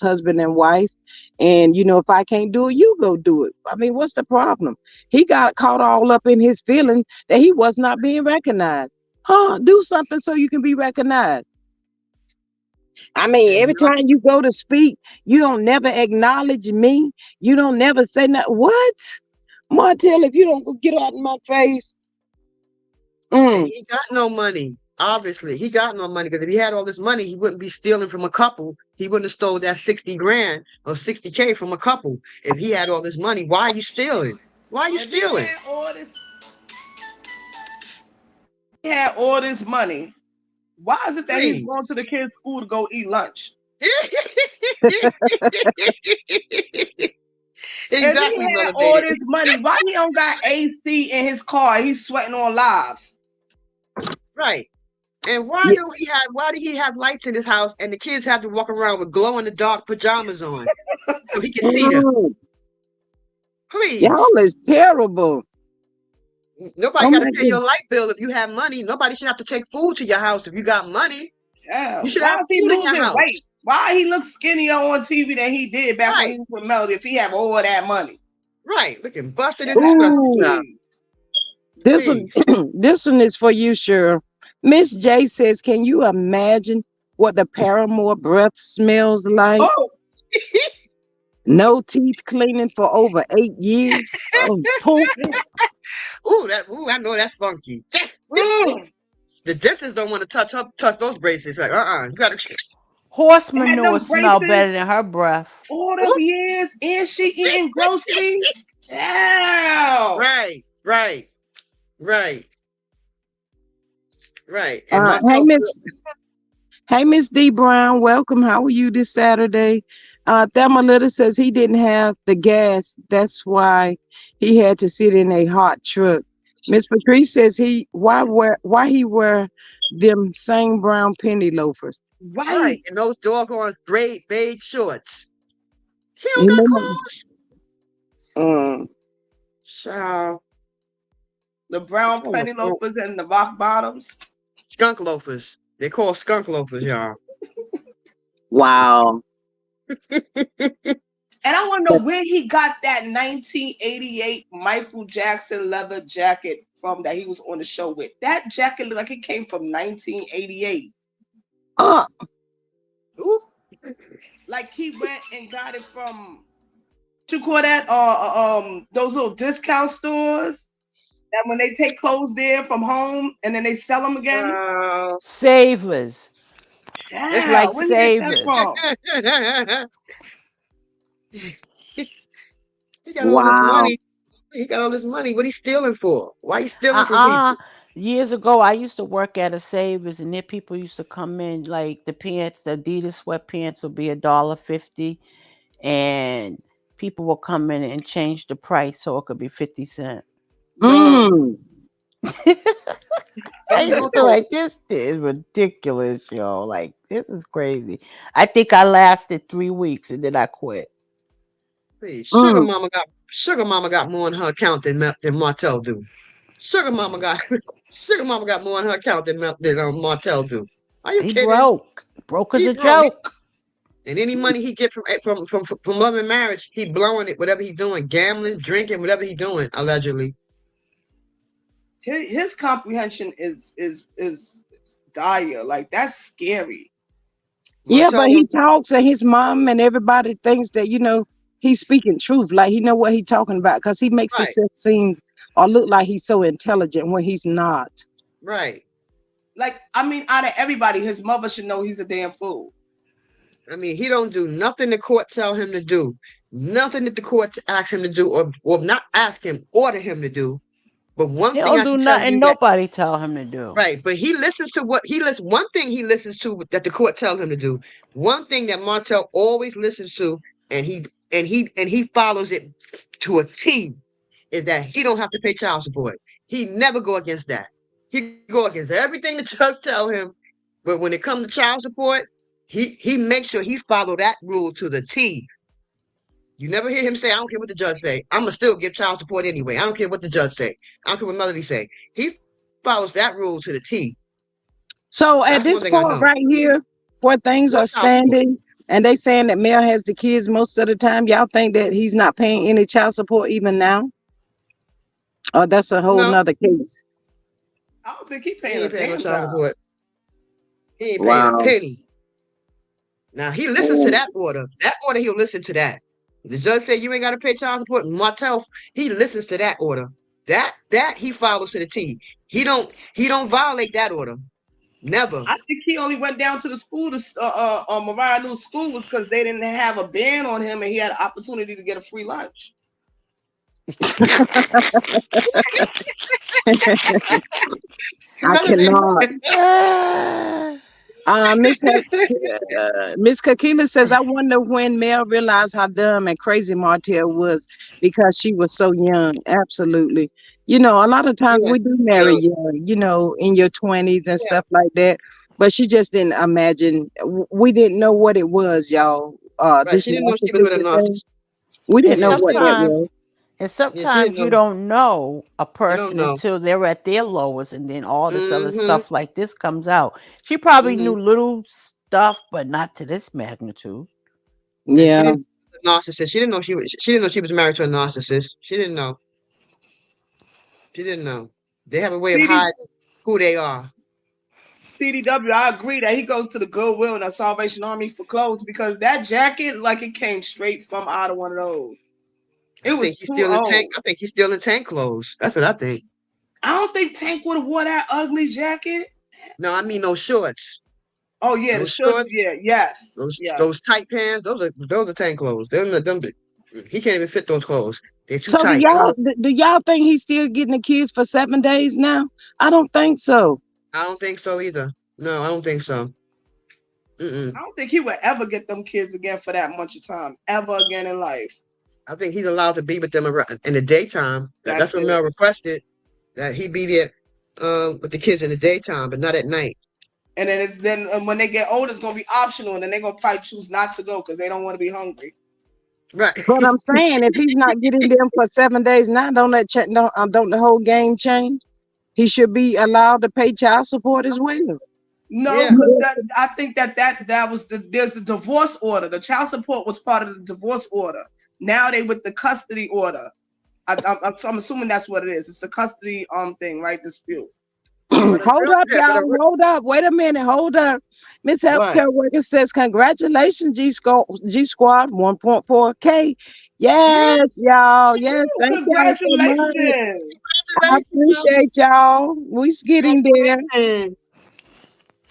husband and wife, and if I can't do it, you go do it. I mean, what's the problem? He got caught all up in his feeling that he was not being recognized. Huh? Do something so you can be recognized. I mean, And every time you go to speak, you don't never acknowledge me. You don't never say nothing. What? Martell, if you don't go get out of my face. And Mm. he got no money. Obviously, he got no money because if he had all this money, he wouldn't be stealing from a couple. He wouldn't have stole that 60 grand or 60K from a couple. If he had all this money, why are you stealing? Why are you If he stealing? had all this money, why is it that he's Please. going to the kids' school to go eat lunch? If he Exactly, had all melanated. this money, why he don't got AC in his car? He's sweating on lives. Right. And why Yeah. don't he have? Why did he have lights in his house and the kids have to walk around with glow in the dark pajamas on so he can see them? Mm, y'all Please. is terrible. Nobody Oh got to my pay your goodness. light bill if you have money. Nobody should have to take food to your house if you got money. Yeah. You should Why have is he food in your losing house. weight? Why he look skinnier on TV than he did back when Right. he was with Melody if he have all that money? Right. Looking busted and disgusted, child. Ooh, Exactly. this one, Please. this one is for you, sure. Miss J says, "Can you imagine what the Paramore breath smells like? Oh, No teeth cleaning for over 8 years. Oh, Poop. Ooh, I know that's funky. mm. The dentist don't want to touch those braces. Like, You gotta Horse Had manure them smell braces better than her breath. all them Ooh. years, and she eating groceries. Wow. Right, right, right, right. And hey Martell Miss, hey Miss D Brown, welcome. How are you this Saturday? Thelma Little says he didn't have the gas. That's why he had to sit in a hot truck. Miss Patrice says why he wear them same brown penny loafers. right, Right. and those doggone gray beige shorts. He don't He got may clothes. not- Child, The brown it's penny almost loafers and the rock bottoms. skunk loafers. They call skunk loafers, y'all. wow. And I want to know where he got that 1988 Michael Jackson leather jacket from that he was on the show with. That jacket looked like it came from 1988. Uh, Ooh, Like he went and got it from what you call that? Those little discount stores that when they take clothes there from home and then they sell them again. uh, Savers. Yeah, Like where he get that savers. from? he got all this wow. money. He got all this money. What he stealing for? Why he stealing from Uh-uh. people? Years ago, I used to work at a Savers, and there people used to come in like the pants, the Adidas sweatpants would be $1.50, and people will come in and change the price so it could be 50 cents. Yo, Mm. I them used to little feel like this is ridiculous, yo. Like this is crazy. I think I lasted 3 weeks and then I quit. Please, Mm. Sugar Mama got more in her account than Martell do. Sugar Mama got Sugar Mama got more in her account than Martell do. Are you He kidding? broke. Broke as He a broke. joke. And any money he get from love and marriage, he blowing it. Whatever he doing, gambling, drinking, whatever he doing, allegedly. his comprehension is dire. Like that's scary. Yeah, but Martell he want talks and his mom and everybody thinks that, he's speaking truth. Like he know what he's talking about because he makes right, himself seem or look like he's so intelligent when he's not. right. Like I mean, out of everybody, his mother should know he's a damn fool. I mean, he don't do nothing the court tell him to do. Nothing that the court ask him to do, or not ask him, order him to do. But one He thing don't I do can tell nothing you that nobody tell him to do. right, but he listens to what he listens. One thing he listens to that the court tells him to do. One thing that Martell always listens to, and he follows it to a T, is that he don't have to pay child support. He never go against that. He go against everything the judge tell him. But when it comes to child support, he makes sure he follow that rule to the T. You never hear him say, "I don't care what the judge say. I'm gonna still give child support anyway. I don't care what the judge say. I don't care what Melody say." He follows that rule to the T. So at That's one this thing I point know. right here, where things No are child support. standing and they saying that Mel has the kids most of the time, y'all think that he's not paying any child support even now? Or that's a whole No, nother case. I don't think he he paying a ain't paying no damn child job. support. He ain't paying a Wow. penny. Now he listens to Mm. that order. That order he'll listen to that. The judge said you ain't got to pay child support. Martell, he listens to that order. That he follows to the T. He don't violate that order. Never. I think he only went down to the school to Mariah News school was because they didn't have a ban on him and he had an opportunity to get a free lunch. I Melody, cannot. Ah. Miss Kakila says, I wonder when Mel realized how dumb and crazy Martell was because she was so young. Absolutely. A lot of times Yeah, we do marry young, in your 20s and yeah. stuff like that. But she just didn't imagine. We didn't know what it was, y'all. Right. This She didn't know she was with a narcissistic thing. narcissist. We And didn't know Yeah, she what didn't know. that sometimes was. and Yeah, she didn't sometimes you know. don't know a You don't person know. until they're at their lowest and then all this other Mm-hmm. stuff like this comes out. She probably Mm-hmm. knew little stuff, but not to this magnitude. And she Yeah. didn't know a narcissist. She didn't know she didn't know she was married to a narcissist. She didn't know. She didn't know. They have a way of CD, hiding who they are. CDW, I agree that he goes to the Goodwill and the Salvation Army for clothes because that jacket, like it came straight from out of one of those. It I was think he's too still in tank. old. I think he's still in tank clothes. That's what I think. I don't think Tank would have wore that ugly jacket. No, I mean no shorts. Oh yeah, No the shorts. shorts. Yeah, yes, Those yeah. those tight pants. Those are tank clothes. He can't even fit those clothes. They're too So do tight. y'all do y'all think he's still getting the kids for 7 days now? I don't think so. I don't think so either. No, I don't think so. I Mm-mm. don't think he would ever get them kids again for that much of time ever again in life. I think he's allowed to be with them in the daytime. That's That's what it. Mel requested, that he be there with the kids in the daytime, but not at night. And then when they get older, it's gonna be optional, and then they're gonna probably choose not to go because they don't want to be hungry. Right. But I'm saying if he's not getting them for 7 days now, don't the whole game change? He should be allowed to pay child support as well. No, Yeah. because I think that was there's the divorce order. The child support was part of the divorce order. Now they with the custody order. I'm assuming that's what it is. It's the custody thing, right? Dispute. But a Hold real up, but a y'all. Hold up. Wait a minute. Hold up. Miss what? Healthcare Worker says, congratulations, G Squad, 1.4K. Yeah. Yes, y'all. Yes, thank y'all so much. Congratulations. I Congratulations, Mel. appreciate y'all. We's getting there.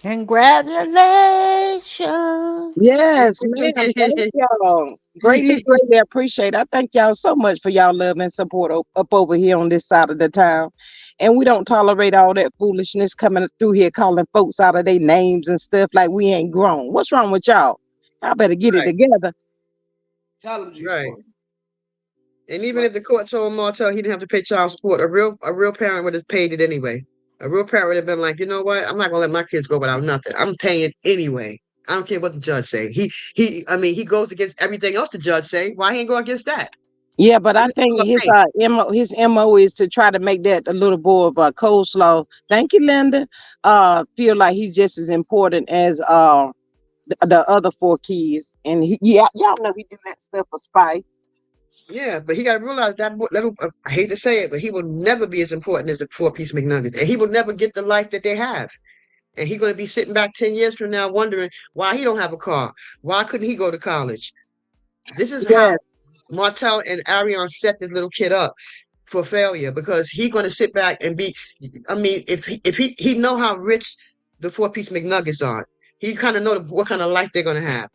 Congratulations. Congratulations. Yes, ma'am. Thank y'all. Greatly appreciate. I thank y'all so much for y'all love and support up over here on this side of the town. And we don't tolerate all that foolishness coming through here calling folks out of their names and stuff like we ain't grown. What's wrong with y'all? Y'all better get it Right, together. Tell them, G right. Sport. And even Right. if the court told Martell he didn't have to pay child support, a real parent would have paid it anyway. A real parent would have been like, you know what? I'm not gonna let my kids go without nothing. I'm paying anyway. I don't care what the judge say. I mean, he goes against everything else the judge say. Why he ain't go against that? Yeah, but He I was think gonna his pay. MO is to try to make that a little more of a coleslaw. Thank you, Linda. Feel like he's just as important as the other four kids, and yeah, y'all know he do that stuff for spite. Yeah, but he got to realize that little. I hate to say it, but he will never be as important as the four-piece McNuggets, and he will never get the life that they have. And he's going to be sitting back 10 years from now, wondering why he don't have a car. Why couldn't he go to college? This is Yeah, how Martell and Arion set this little kid up for failure, because he's going to sit back and be. I mean, if he know how rich the four-piece McNuggets are, he kind of know what kind of life they're going to have.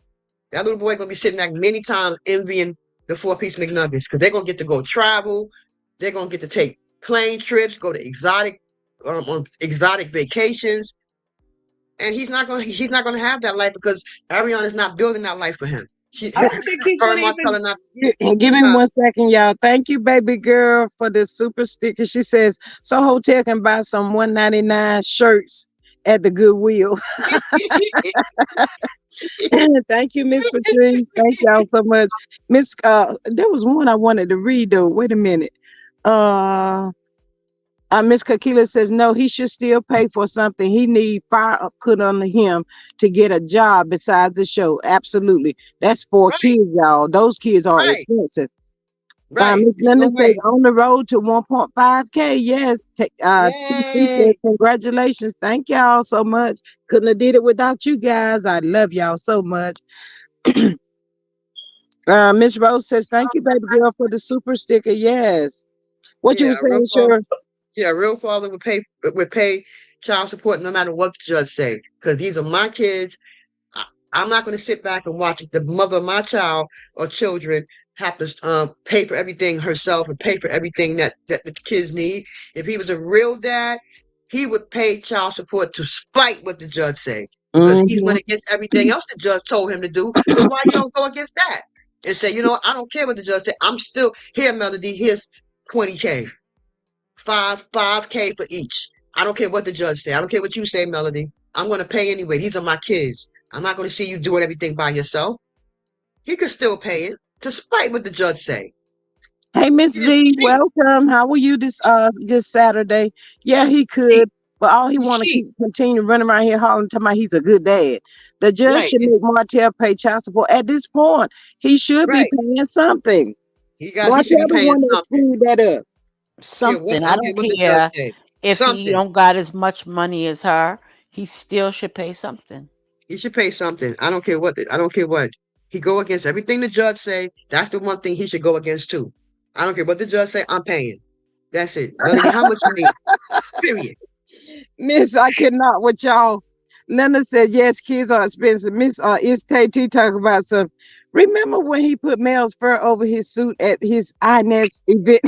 That little boy gonna be sitting back many times envying the four-piece McNuggets, because they're gonna get to go travel, they're gonna get to take plane trips, go to on exotic vacations, and he's not gonna have that life because Ariana is not building that life for him. I don't think he's Her gonna and Martell are even. not. give me Uh, 1 second, y'all. Thank you, baby girl, for this super sticker. She says so hotel can buy some 199 shirts at the Goodwill. Thank you, Miss Patrice. Thank y'all so much. Miss there was one I wanted to read though. Wait a minute. Uh Miss Kakila says no, he should still pay for something. He need fire put on him to get a job besides the show. Absolutely. That's for right, kids, y'all. Those kids are right, expensive. right. Miss There's no Linda says way. on the road to 1.5K. Yes. TC says Yay! congratulations. Thank y'all so much. Couldn't have did it without you guys. I love y'all so much. Miss Rose says, thank you, baby girl, for the super sticker. Yes. What you Yeah, were a real saying, father. sure? Yeah, a real father would pay child support no matter what the judge say, because these are my kids. I, I'm not going to sit back and watch the mother of my child or children have to pay for everything herself and pay for everything that the kids need. If he was a real dad, he would pay child support to spite what the judge say. because he's Mm-hmm. went against everything else the judge told him to do. So why you don't go against that and say, you know what, I don't care what the judge said. I'm still here, Melody. Here's 20K, 5K for each. I don't care what the judge say. I don't care what you say, Melody. I'm gonna pay anyway. These are my kids. I'm not gonna see you doing everything by yourself. He could still pay it, despite what the judge say. Hey, Miss He just V, cheat. welcome. How were you this Saturday? Yeah, he Cheat. could, but all he He want to cheat. keep continue running around here hollering talking about he's a good dad. The judge Right. should make Martell pay child support. At this point, he should be Right. paying something. He should be Martell the paying one that something. screwed that up. Something. I I don't care don't what the judge care say. if he Something. don't got as much money as her. He still should pay something. He should pay something. I don't care what. I don't care what. He go against everything the judge say. That's the one thing he should go against too. I don't care what the judge say. I'm paying. That's it. Melody, how much you need? Period. Miss, I cannot with y'all. Nana said, yes, kids are expensive. Miss is KT talking about some. Remember when he put Mel's fur over his suit at his INES event?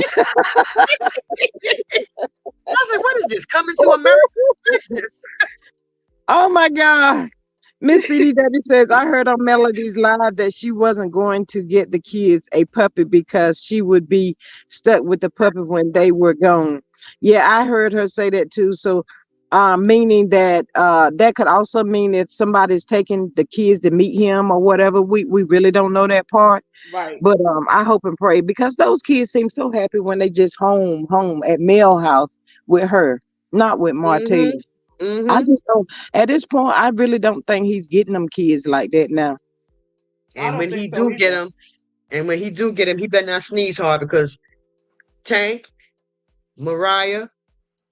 I was like, what is this? Coming to America? What is this? Oh my God. Miss CDW says, I heard on Melody's live that she wasn't going to get the kids a puppy because she would be stuck with the puppy when they were gone. Yeah, I heard her say that too. So, meaning that that could also mean if somebody's taking the kids to meet him or whatever. We really don't know that part. Right. But I hope and pray because those kids seem so happy when they just home at Mel house with her, not with Martell. Mm-hmm. I Mm-hmm. just don't. At this point, I really don't think he's getting them kids like that now. I And don't when think he so do get either. him, he better not sneeze hard because Tank, Mariah,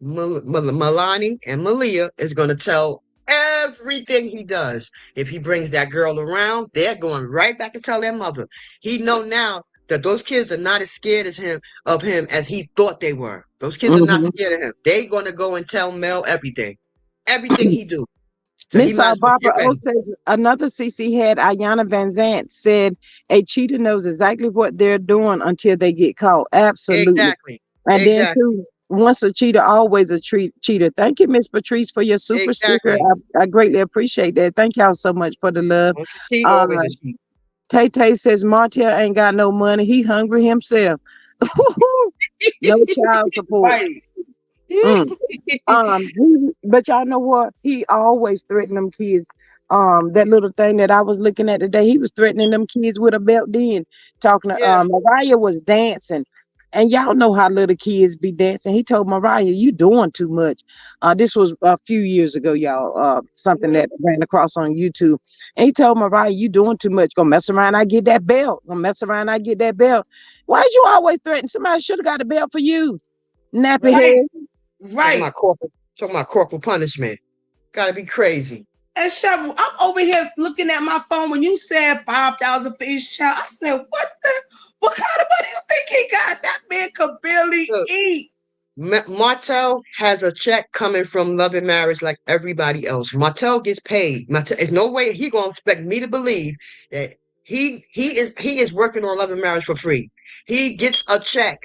Milani, and Malia is going to tell everything he does. If he brings that girl around, they're going right back and tell their mother. He know now that those kids are not as scared of him as he thought they were. Those kids are not Hmm. scared of him. They going to go and tell Mel everything he do. So he Miss might as well Barbara get O ready. says another CC head, Ayana Van Zant, said a cheater knows exactly what they're doing until they get caught. Absolutely. Exactly. And then Exactly. too, once a cheater, always a cheater. Thank you, Miss Patrice, for your super sticker. Exactly. I greatly appreciate that. Thank y'all so much for the love. Once you cheat, Uh, always a cheat. Tay Tay says Martell ain't got no money. He hungry himself. No child support. Right. Mm. But y'all know what? He always threatened them kids. That little thing that I was looking at today, he was threatening them kids with a belt. Then talking to Yeah. Mariah was dancing, and y'all know how little kids be dancing. He told Mariah, "You doing too much." This was a few years ago, y'all. Something Mhm. that ran across on YouTube, and he told Mariah, "You doing too much. Gonna mess around, I get that belt. Gonna mess around, I get that belt. Why'd you always threaten? Somebody should have got a belt for you, nappy Right. head." Right. Talking about corporal punishment. Gotta be crazy. And Shovel, I'm over here looking at my phone when you said 5,000 for each child. I said, what kind of money you think he got? That man could barely Look, eat. Martell has a check coming from Love and Marriage like everybody else. Martell gets paid. There's no way he gonna expect me to believe that he is working on Love and Marriage for free. He gets a check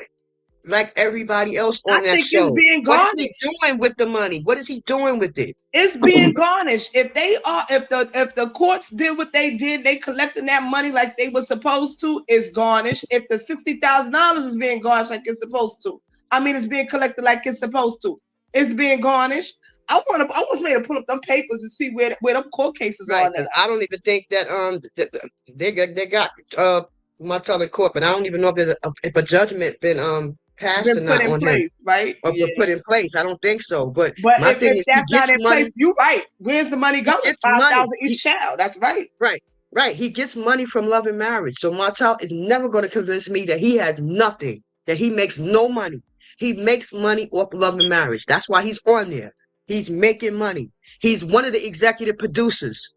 like everybody else I on that think it's show. being What is he garnished. doing with the money? What is he doing with it? It's being garnished. If the courts did what they did, they collecting that money like they were supposed to, it's garnished. If the $60,000 is being garnished like it's supposed to, I mean it's being collected like it's supposed to, it's being garnished. I was ready to pull up them papers and see where them court cases Right, are now. because I don't even think that they got Martell in court, but I don't even know if a judgment been passed Been or put not in on him place, right? or Yeah. been put in place. I don't think so. But But my thing if is, he that's not gets in place, money. you're right. Where's the money He going? gets Five money. thousand each child. That's right. Right, right. He gets money from Love and Marriage. So Martell is never going to convince me that he has nothing, that he makes no money. He makes money off Love and Marriage. That's why he's on there. He's making money. He's one of the executive producers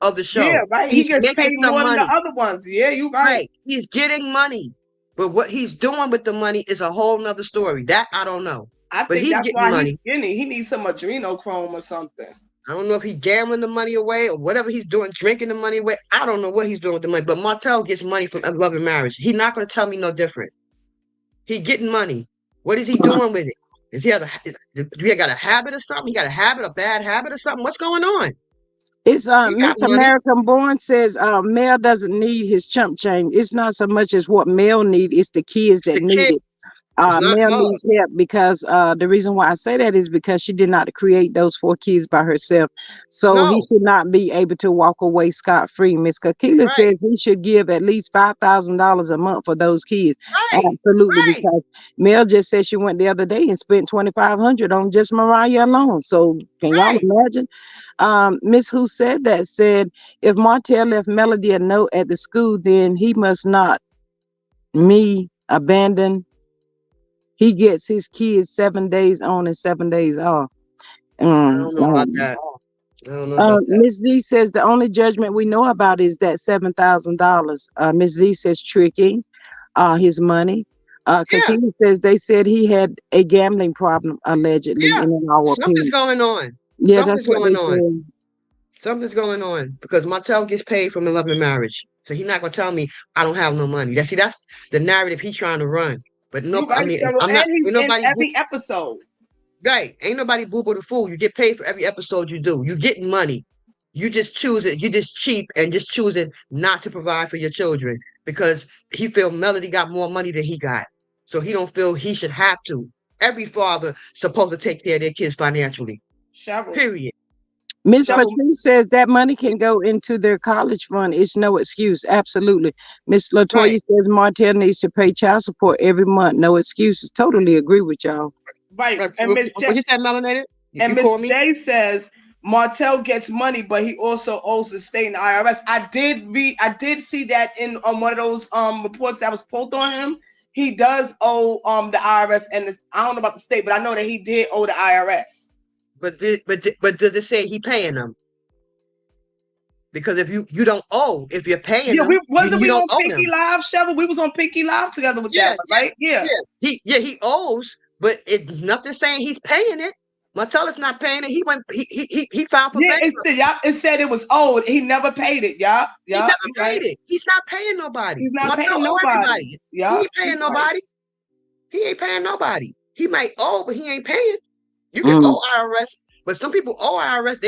of the Yeah, show. right. He He's gets making paid some more than the money. other ones. Yeah, you're right. Right. He's getting money. But what he's doing with the money is a whole nother story. That I don't know. I But think he's that's getting why he's money. skinny. He needs some adrenochrome or something. I don't know if he's gambling the money away or whatever he's doing, drinking the money away. I don't know what he's doing with the money. But Martell gets money from Love and Marriage. He's not going to tell me no different. He getting money. What is he doing with it? Do he got a habit or something? He got a habit, a bad habit or something? What's going on? It's He got Miss money. American Born says Mel doesn't need his chump change. It's not so much as what Mel need, it's the kids It's that the need kid. it. It's not Mel her. needs help because the reason why I say that is because she did not create those 4 kids by herself. So he No. should not be able to walk away scot free. Miss Kakila Right. says he should give at least $5,000 a month for those kids. Right. Absolutely, Right. because Mel just said she went the other day and spent 2,500 on just Mariah alone. So can y'all Right. imagine? Miss Who said that said if Martell left Melody a note at the school, then he must not me abandon. He gets his kids 7 days on and 7 days off. I don't know about that. I don't know about that. Miss Z says the only judgment we know about is that $7,000. Miss Z says tricky, his money. Yeah. Kakina says they said he had a gambling problem allegedly, Yeah. and in our Something's opinion, going on. yeah, that's Something's what they going on. said. Something's going on because Martell gets paid from a loving marriage. So he's not gonna tell me I don't have no money. That's the narrative he's trying to run. But no, You're right, I mean, Cheryl. I'm And not. he's Ain't in nobody every episode. right. Ain't nobody boo boo the fool. You get paid for every episode you do. You getting money. You just choose it. You just cheap and just choosing not to provide for your children because he feel Melody got more money than he got. So he don't feel he should have to. Every father supposed to take care of their kids financially. Cheryl. Period. Miss So Patrice says that money can go into their college fund. It's no excuse. Absolutely. Miss Latoya right, says Martell needs to pay child support every month. No excuses. Totally agree with y'all. Right. right. And What you said, melanated? You And Miss call me? J says Martell gets money, but he also owes the state and the IRS. I did see that in on one of those reports that was pulled on him. He does owe the IRS and I don't know about the state, but I know that he did owe the IRS. But does it say he paying them? Because if you don't owe, if you're paying Yeah, them, you we don't on owe Pinky them. Live, Cheryl? We was on Pinky Live together with that Yeah, one, yeah, right? Yeah. he owes, but it nothing saying he's paying it. Martell is not paying it. He went he filed for Yeah, bankruptcy. it said it was owed. He never paid it. Yup. He Yup. never You paid right. it. He's not paying nobody. He's not Martell paying owe nobody. everybody. He Yup. ain't paying You right. nobody. He ain't paying nobody. He might owe, but he ain't paying. You can Mm, owe IRS, but some people owe IRS.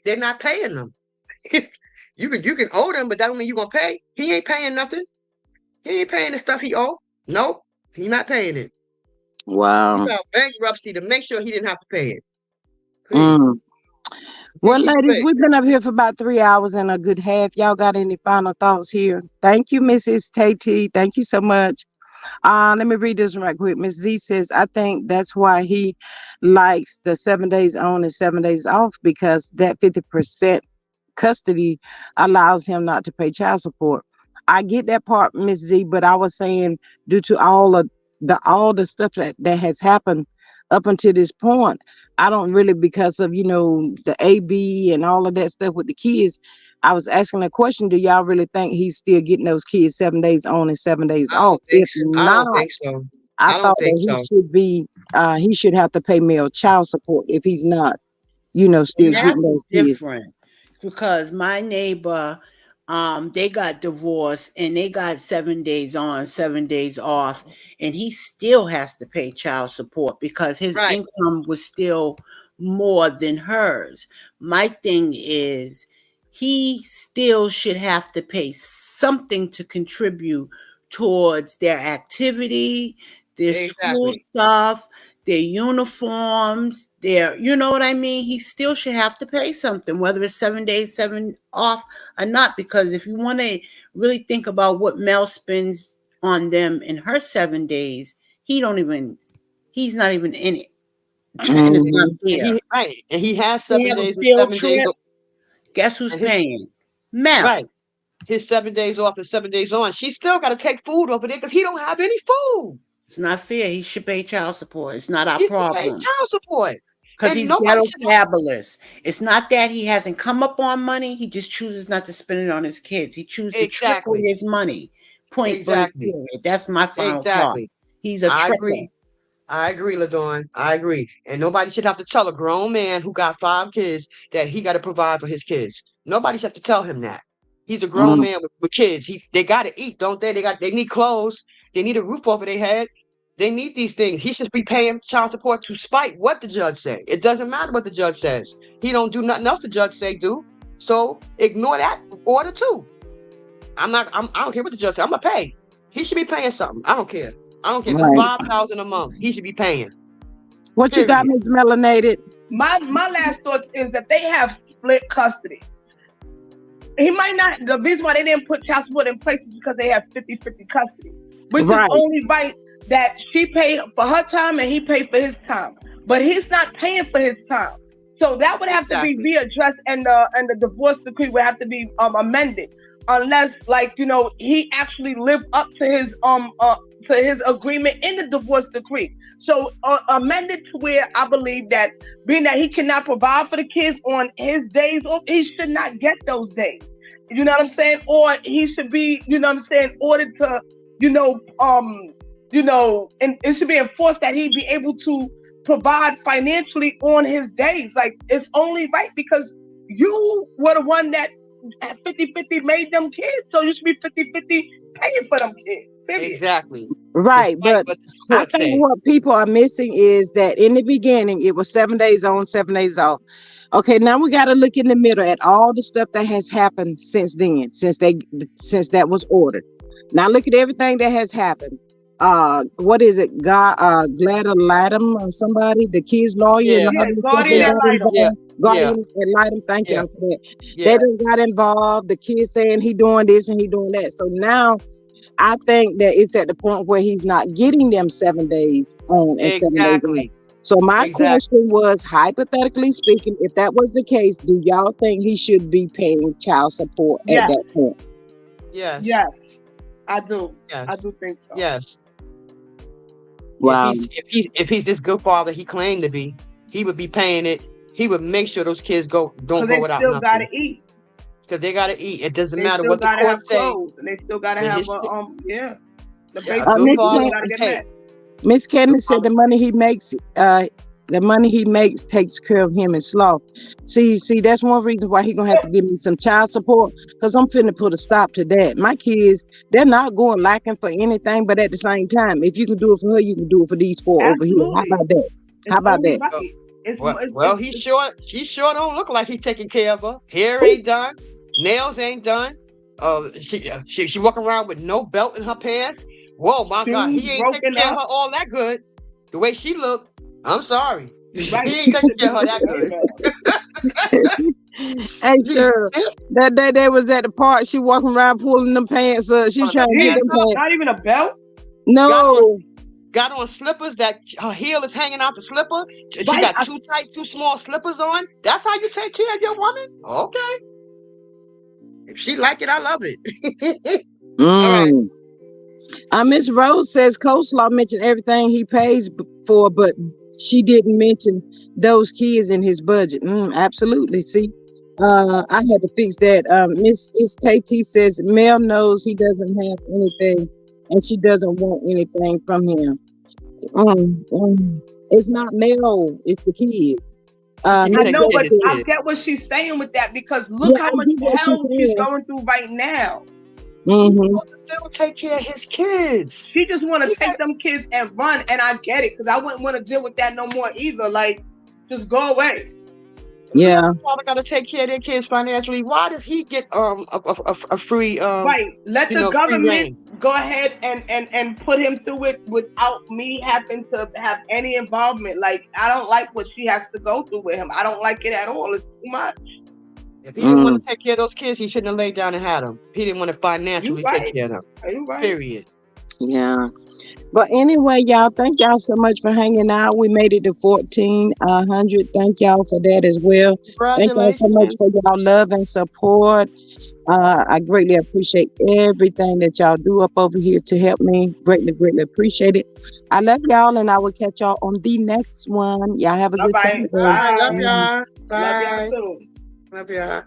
They're not paying them. You can owe them, but that don't mean you gonna pay. He ain't paying nothing. He ain't paying the stuff he owe. Nope, he not paying it. He wow. filed bankruptcy to make sure he didn't have to pay it. Please, Mm. I Well, think he's ladies, slick. we've been up here for about 3 hours and a good half. Y'all got any final thoughts here? Thank you, Mrs. Tate. Thank you so much. Let me read this one right quick. Miss Z says, I think that's why he likes the 7 days on and 7 days off because that 50% custody allows him not to pay child support. I get that part, Miss Z, but I was saying due to all the stuff that has happened up until this point, I don't really because of the AB and all of that stuff with the kids. I was asking a question: do y'all really think he's still getting those kids 7 days on and 7 days I off? don't think If so. I don't not, think so. I I thought don't think that so. he should have to pay male child support if he's not, And still getting that's those kids. different because my neighbor, they got divorced and they got 7 days on, 7 days off, and he still has to pay child support because his Right. income was still more than hers. My thing is, he still should have to pay something to contribute towards their activity, their school Exactly. stuff, their uniforms, you know what I mean? He still should have to pay something, whether it's 7 days, 7 off or not, because if you want to really think about what Mel spends on them in her 7 days, he's not even in it. And it's not Hmm. fair. And he has They 7 have a days and field 7 days. trip. Guess who's And his paying? Mel. right. His 7 days off and 7 days on. She still got to take food over there because he don't have any food. It's not fair. He should pay child support. It's not our He should pay problem. child support, Because and he's nobody ghetto should have. fabulous. It's not that he hasn't come up on money. He just chooses not to spend it on his kids. He chooses to trickle Exactly. his money. Point blank Exactly. period. That's my final thought. Exactly. He's a I trickle. agree. I agree, LaDawn. I agree. And nobody should have to tell a grown man who got 5 kids that he got to provide for his kids. Nobody should have to tell him that. He's a grown man with kids. They got to eat, don't they? They need clothes. They need a roof over their head. They need these things. He should be paying child support to spite what the judge say. It doesn't matter what the judge says. He don't do nothing else the judge say do. So ignore that order too. I don't care what the judge says. I'm gonna pay. He should be paying something. I don't care. I don't care if it's Right. $5,000 a month. He should be paying. What you got, Period. Miss Melanated? My last thought is that they have split custody. He might not. The reason why they didn't put child support in place is because they have 50-50 custody, which Right. is only right that she pay for her time and he pay for his time. But he's not paying for his time, so that would have to be readdressed, and the divorce decree would have to be amended, unless, like, he actually lived up to his agreement in the divorce decree. So amended to where I believe that, being that he cannot provide for the kids on his days off, he should not get those days. You know what I'm saying? Or he should be, ordered to, and it should be enforced that he be able to provide financially on his days. Like, it's only right because you were the one that at 50-50 made them kids, so you should be 50-50 paying for them kids. Period. Exactly. Right, but I think what people are missing is that in the beginning it was 7 days on, 7 days off. Okay, now we got to look in the middle at all the stuff that has happened since then, since that was ordered. Now look at everything that has happened. What is it? Glad Latham or somebody, the kids' lawyer. Yeah, Guardian Guardian Latham. Thank you for that. They done got involved. The kids saying he doing this and he doing that. So now I think that it's at the point where he's not getting them 7 days on and 7 days off. So my question was, hypothetically speaking, if that was the case, do y'all think he should be paying child support at that point? Yes. Yes, I do. Yes. I do think so. Yes. Wow. If he's this good father he claimed to be, he would be paying it. He would make sure those kids don't go without nothing. They still gotta eat. Because they gotta eat. It doesn't matter what the court say. And they still gotta have the baby. Miss Candace said the money he makes takes care of him and Slaw. See, that's one reason why he gonna have to give me some child support, because I'm finna put a stop to that. My kids, they're not going lacking for anything, but at the same time, if you can do it for her, you can do it for these four over here. How about that? How about that? Well, she sure don't look like he's taking care of her. Hair ain't done, nails ain't done. She walking around with no belt in her pants. Whoa, my God, he ain't taking care of her all that good. The way she looked, I'm sorry. Right. He ain't taking care of her that good. Hey, sir, that day they was at the park. She walking around pulling them pants up. She trying to get them pants. Not even a belt? No. Got on slippers that her heel is hanging out the slipper. She got too small slippers on. That's how you take care of your woman? Okay. If she like it, I love it. All right. Miss Rose says Coleslaw mentioned everything he pays for, but she didn't mention those kids in his budget. Absolutely. See, I had to fix that. Miss KT says Mel knows he doesn't have anything, and she doesn't want anything from him. It's not Mel, it's the kids. I know, but I get what she's saying with that, because look how much hell she's going through right now. He's supposed to still take care of his kids. She just want to take them kids and run, and I get it, because I wouldn't want to deal with that no more either. Like, just go away. Yeah. Father got to take care of their kids financially. Why does he get a free right? Let the government go ahead and put him through it without me having to have any involvement. Like, I don't like what she has to go through with him. I don't like it at all. It's too much. If he didn't want to take care of those kids, he shouldn't have laid down and had them. He didn't want to financially take care of them. Are you right? Period. Yeah. But anyway, y'all, thank y'all so much for hanging out. We made it to 1,400. Thank y'all for that as well. Thank y'all so much for y'all love and support. I greatly appreciate everything that y'all do up over here to help me. Greatly, greatly appreciate it. I love y'all, and I will catch y'all on the next one. Y'all have a good Saturday. Bye. Love y'all. Bye. Love y'all too. Love y'all.